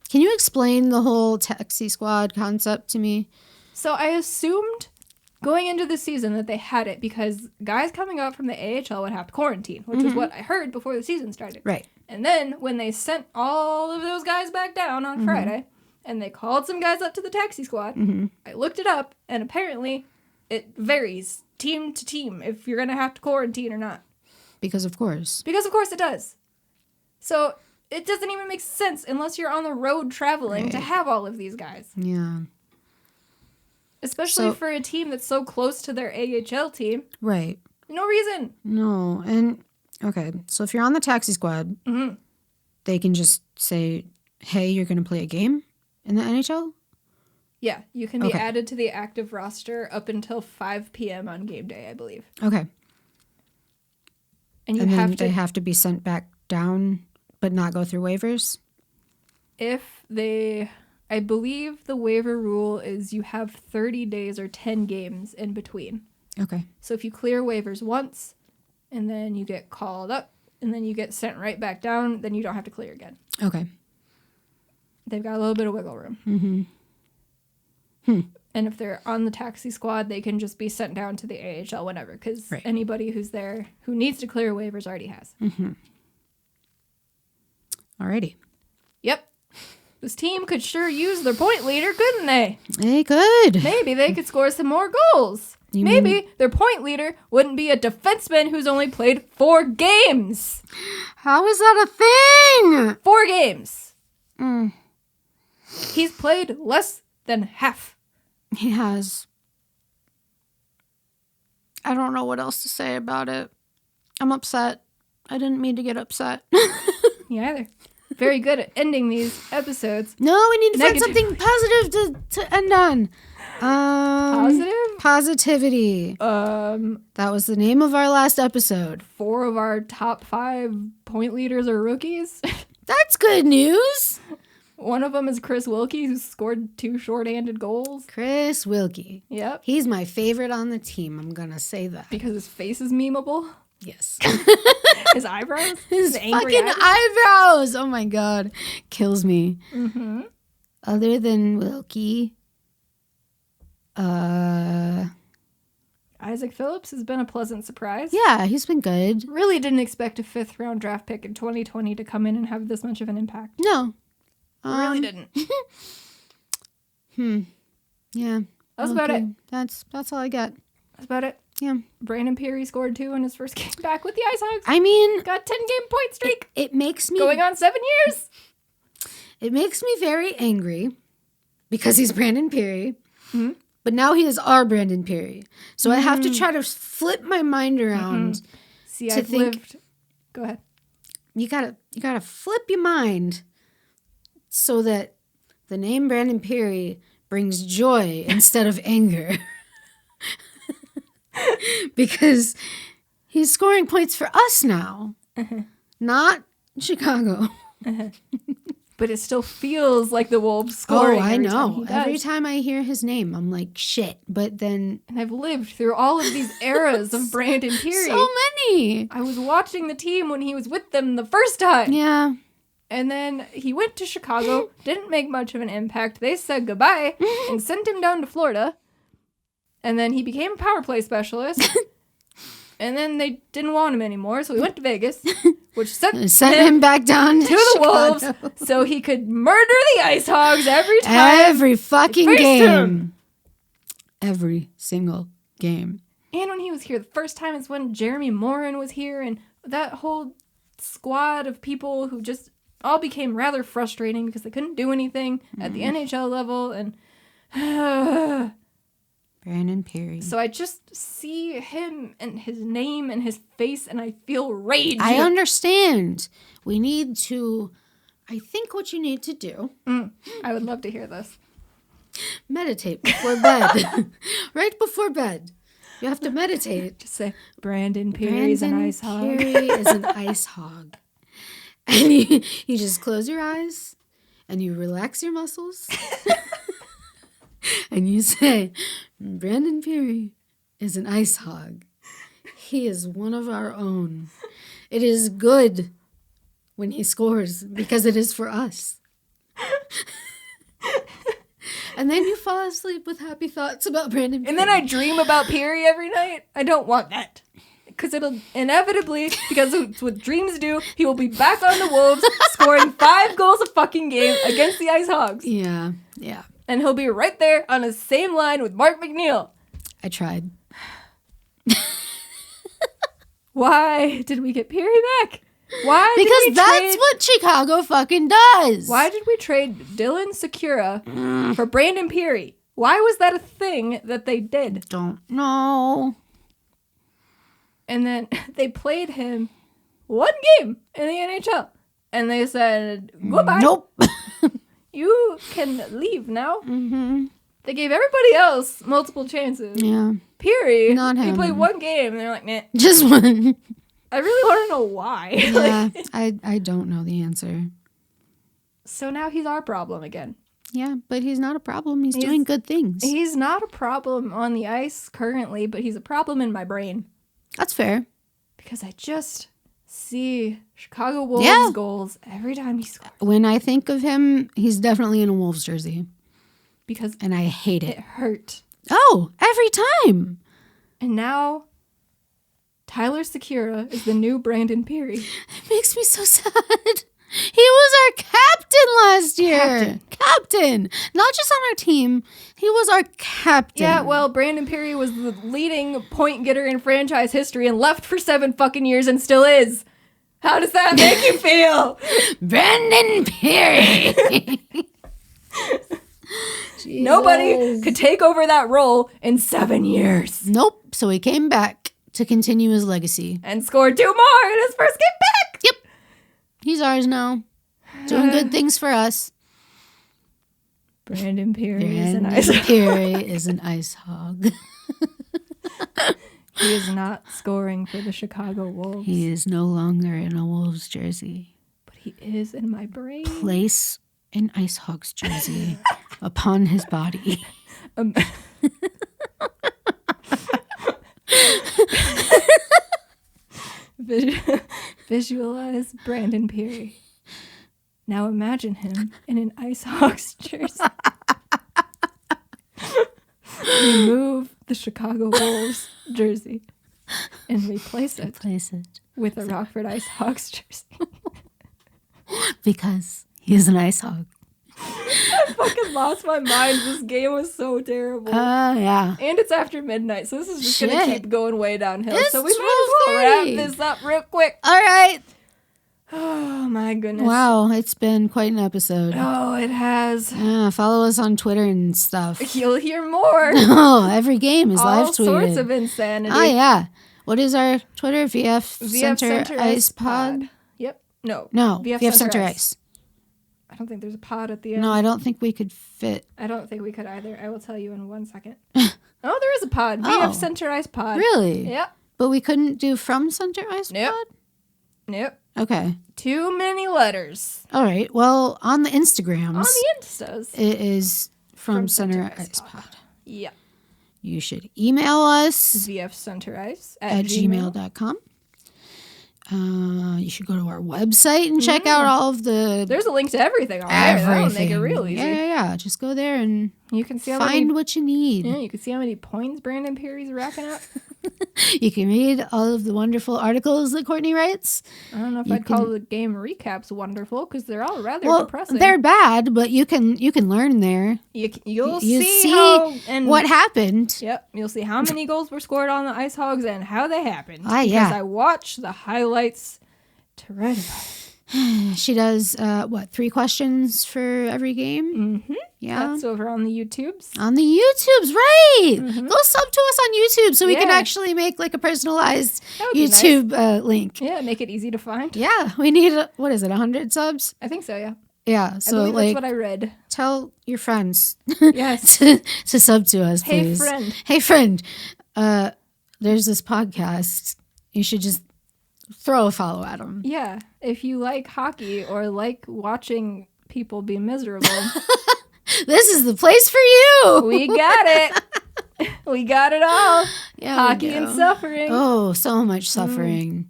Can you explain the whole taxi squad concept to me? So I assumed going into the season that they had it because guys coming up from the AHL would have to quarantine, which is what I heard before the season started. Right. And then when they sent all of those guys back down on Friday and they called some guys up to the taxi squad, I looked it up and apparently it varies team to team if you're going to have to quarantine or not. Because of course it does. So it doesn't even make sense unless you're on the road traveling to have all of these guys. Yeah. Especially for a team that's so close to their AHL team. Right. No reason. No. And, okay, so if you're on the taxi squad, they can just say, hey, you're going to play a game in the NHL? Yeah, you can be added to the active roster up until 5 p.m. on game day, I believe. Okay. And they have to be sent back down, but not go through waivers? I believe the waiver rule is you have 30 days or 10 games in between. Okay. So if you clear waivers once, and then you get called up, and then you get sent right back down, then you don't have to clear again. Okay. They've got a little bit of wiggle room. Mm-hmm. And if they're on the taxi squad, they can just be sent down to the AHL whenever, because anybody who's there who needs to clear waivers already has. Mm-hmm. Alrighty. Yep. This team could sure use their point leader, couldn't they? They could. Maybe they could score some more goals. Maybe their point leader wouldn't be a defenseman who's only played 4 games. How is that a thing? 4 games. He's played less than half. He has. I don't know what else to say about it. I'm upset. I didn't mean to get upset. Me either. Very good at ending these episodes. No, we need to find something positive to end on. Positive? Positivity. That was the name of our last episode. 4 of our top 5 point leaders are rookies. That's good news. One of them is Chris Wilkie, who scored 2 short-handed goals. Chris Wilkie. Yep. He's my favorite on the team. I'm going to say that. Because his face is memeable. Yes. His eyebrows? His fucking eyebrows. Oh my God. Kills me. Mm-hmm. Other than Wilkie, Isaac Phillips has been a pleasant surprise. Yeah, he's been good. Really didn't expect a 5th round draft pick in 2020 to come in and have this much of an impact. No. Really didn't. Yeah. That's about it. That's all I got. That's about it. Yeah. Brandon Pirri scored 2 in his first game back with the IceHogs. I mean, got 10-game point streak. It makes me going on 7 years. It makes me very angry because he's Brandon Pirri. Mm-hmm. But now he is our Brandon Pirri. So I have to try to flip my mind around. See, I've lived. Go ahead. You gotta flip your mind so that the name Brandon Pirri brings joy instead of anger. Because he's scoring points for us now, not Chicago. But it still feels like the Wolves scoring. Oh, I know. Every time I hear his name, I'm like, shit. But then... And I've lived through all of these eras of Brandon Pirri. So many. I was watching the team when he was with them the first time. Yeah. And then he went to Chicago, didn't make much of an impact. They said goodbye and sent him down to Florida. And then he became a power play specialist. And then they didn't want him anymore, so he went to Vegas, which sent him back down to the Wolves so he could murder the IceHogs every time. Every fucking game. Every single game. And when he was here, the first time is when Jeremy Morin was here, and that whole squad of people who just all became rather frustrating because they couldn't do anything at the NHL level, and... Brandon Pirri. So I just see him and his name and his face, and I feel rage. I understand. I think what you need to do... I would love to hear this. Meditate before bed. Right before bed. You have to meditate. Just say, Brandon Pirri is an IceHog. Pirri is an IceHog. And you just close your eyes, and you relax your muscles. And you say, Brandon Pirri is an IceHog. He is one of our own. It is good when he scores because it is for us. And then you fall asleep with happy thoughts about Brandon Pirri. And then I dream about Pirri every night. I don't want that. Because it'll inevitably, because it's what dreams do, he will be back on the Wolves scoring 5 goals a fucking game against the IceHogs. Yeah. And he'll be right there on the same line with Mark McNeil. I tried. Why did we get Pirri back? Why? Because that's what Chicago fucking does. Why did we trade Dylan Sekura for Brandon Pirri? Why was that a thing that they did? Don't know. And then they played him one game in the NHL. And they said, goodbye. Nope. You can leave now. They gave everybody else multiple chances. Yeah. Pirri, Not he him. played one game. And they're like, nah. Just one. I really want to know why. Yeah, I don't know the answer. So now he's our problem again. Yeah, but he's not a problem. He's doing good things. He's not a problem on the ice currently, but he's a problem in my brain. That's fair. Because I just see Chicago Wolves goals every time he scores. When I think of him, he's definitely in a Wolves jersey. And I hate it. It hurt. Oh, every time. And now Tyler Sekura is the new Brandon Pirri. It makes me so sad. He was our captain last year. Captain. Not just on our team. He was our captain. Yeah, well, Brandon Pirri was the leading point getter in franchise history and left for 7 fucking years and still is. How does that make you feel? Brandon Pirri. Nobody could take over that role in 7 years. Nope. So he came back to continue his legacy. And scored 2 more in his first game back. Yep. He's ours now. Doing good things for us. Brandon Pirri is an ice hog. He is not scoring for the Chicago Wolves. He is no longer in a Wolves jersey. But he is in my brain. Place an IceHogs jersey upon his body. Visualize Brandon Pirri. Now imagine him in an IceHogs jersey. Remove the Chicago Wolves jersey and replace it with a Rockford IceHogs jersey. Because he is an ice hog. I fucking lost my mind. This game was so terrible. Yeah. And it's after midnight, so this is just going to keep going way downhill. It's so we might as well wrap this up real quick. All right. Oh, my goodness. Wow, it's been quite an episode. Oh, it has. Yeah, follow us on Twitter and stuff. You'll hear more. Oh, every game is live tweeted. All sorts of insanity. Oh, yeah. What is our Twitter? VF Center Ice Pod? Yep. No. VF Center Ice. I don't think there's a pod at the end. No, I don't think we could fit. I don't think we could either. I will tell you in 1 second. Oh, there is a pod. VF Center Ice Pod. Really? Yep. But we couldn't do from Center Ice Pod? Nope. Okay. Too many letters. All right. Well, on the Instagrams. On the Instas. It is from Center Ice Pod. Yeah. You should email us. vfcenterice at gmail.com. You should go to our website and check out all of the... There's a link to everything on there. That'll make it real easy. Yeah. Just go there and you can see find what you need. Yeah, you can see how many points Brandon Pirri's racking up. You can read all of the wonderful articles that Courtney writes. I don't know if I'd call the game recaps wonderful because they're all rather depressing. They're bad, but you can learn there. You'll see what happened. Yep, you'll see how many goals were scored on the IceHogs and how they happened. Yeah. Because I watch the highlights to write about it. She does 3 questions for every game? Mm-hmm. Yeah. That's over on the YouTubes. On the YouTubes, right. Mm-hmm. Go sub to us on YouTube so we can actually make like a personalized YouTube link. Yeah, make it easy to find. Yeah, we need, 100 subs? I think so, yeah. Yeah, so I believe that's what I read. Tell your friends yes. to sub to us, please. Hey, friend. There's this podcast. You should just throw a follow at them. Yeah, if you like hockey or like watching people be miserable. This is the place for you. We got it. We got it all. Yeah, hockey and suffering. Oh, so much suffering.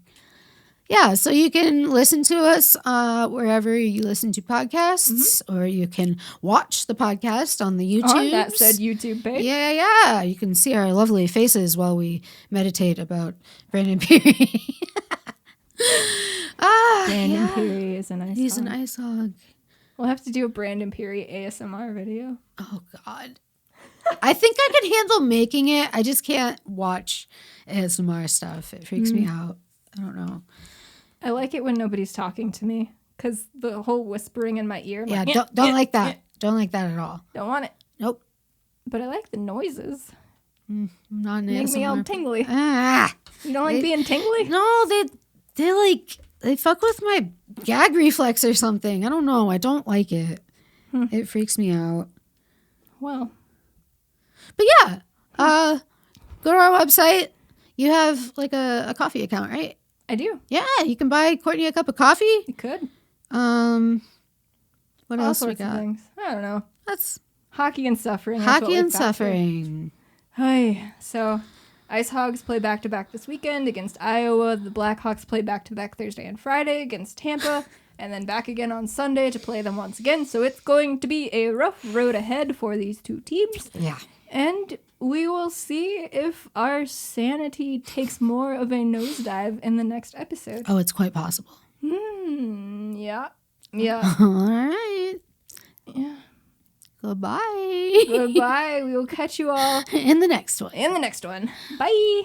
Yeah, so you can listen to us wherever you listen to podcasts, or you can watch the podcast on the YouTube. On that said YouTube page. Yeah. You can see our lovely faces while we meditate about Brandon Pirri. Brandon Pirri is an ice hog. He's an ice hog. We'll have to do a Brandon Pirri ASMR video. Oh, God. I think I could handle making it. I just can't watch ASMR stuff. It freaks me out. I don't know. I like it when nobody's talking to me because the whole whispering in my ear. Yeah, don't like that. Don't like that at all. Don't want it. Nope. But I like the noises. Not an Make me all ASMR. tingly. Ah, You don't like being tingly? no, they fuck with my gag reflex or something. I don't know. I don't like it. It freaks me out. Well. But yeah, go to our website. You have like a coffee account, right? I do. Yeah, you can buy Courtney a cup of coffee. You could. What All else we sorts of got? things. I don't know. That's Hockey and suffering. That's what hockey we've and got here. suffering. Hi. So, IceHogs play back-to-back this weekend against Iowa. The Blackhawks play back-to-back Thursday and Friday against Tampa, and then back again on Sunday to play them once again. So it's going to be a rough road ahead for these two teams. Yeah. And we will see if our sanity takes more of a nosedive in the next episode. Oh, it's quite possible. Yeah. Yeah. All right. Yeah. Goodbye. Goodbye. We will catch you all In the next one. in the next one. Bye.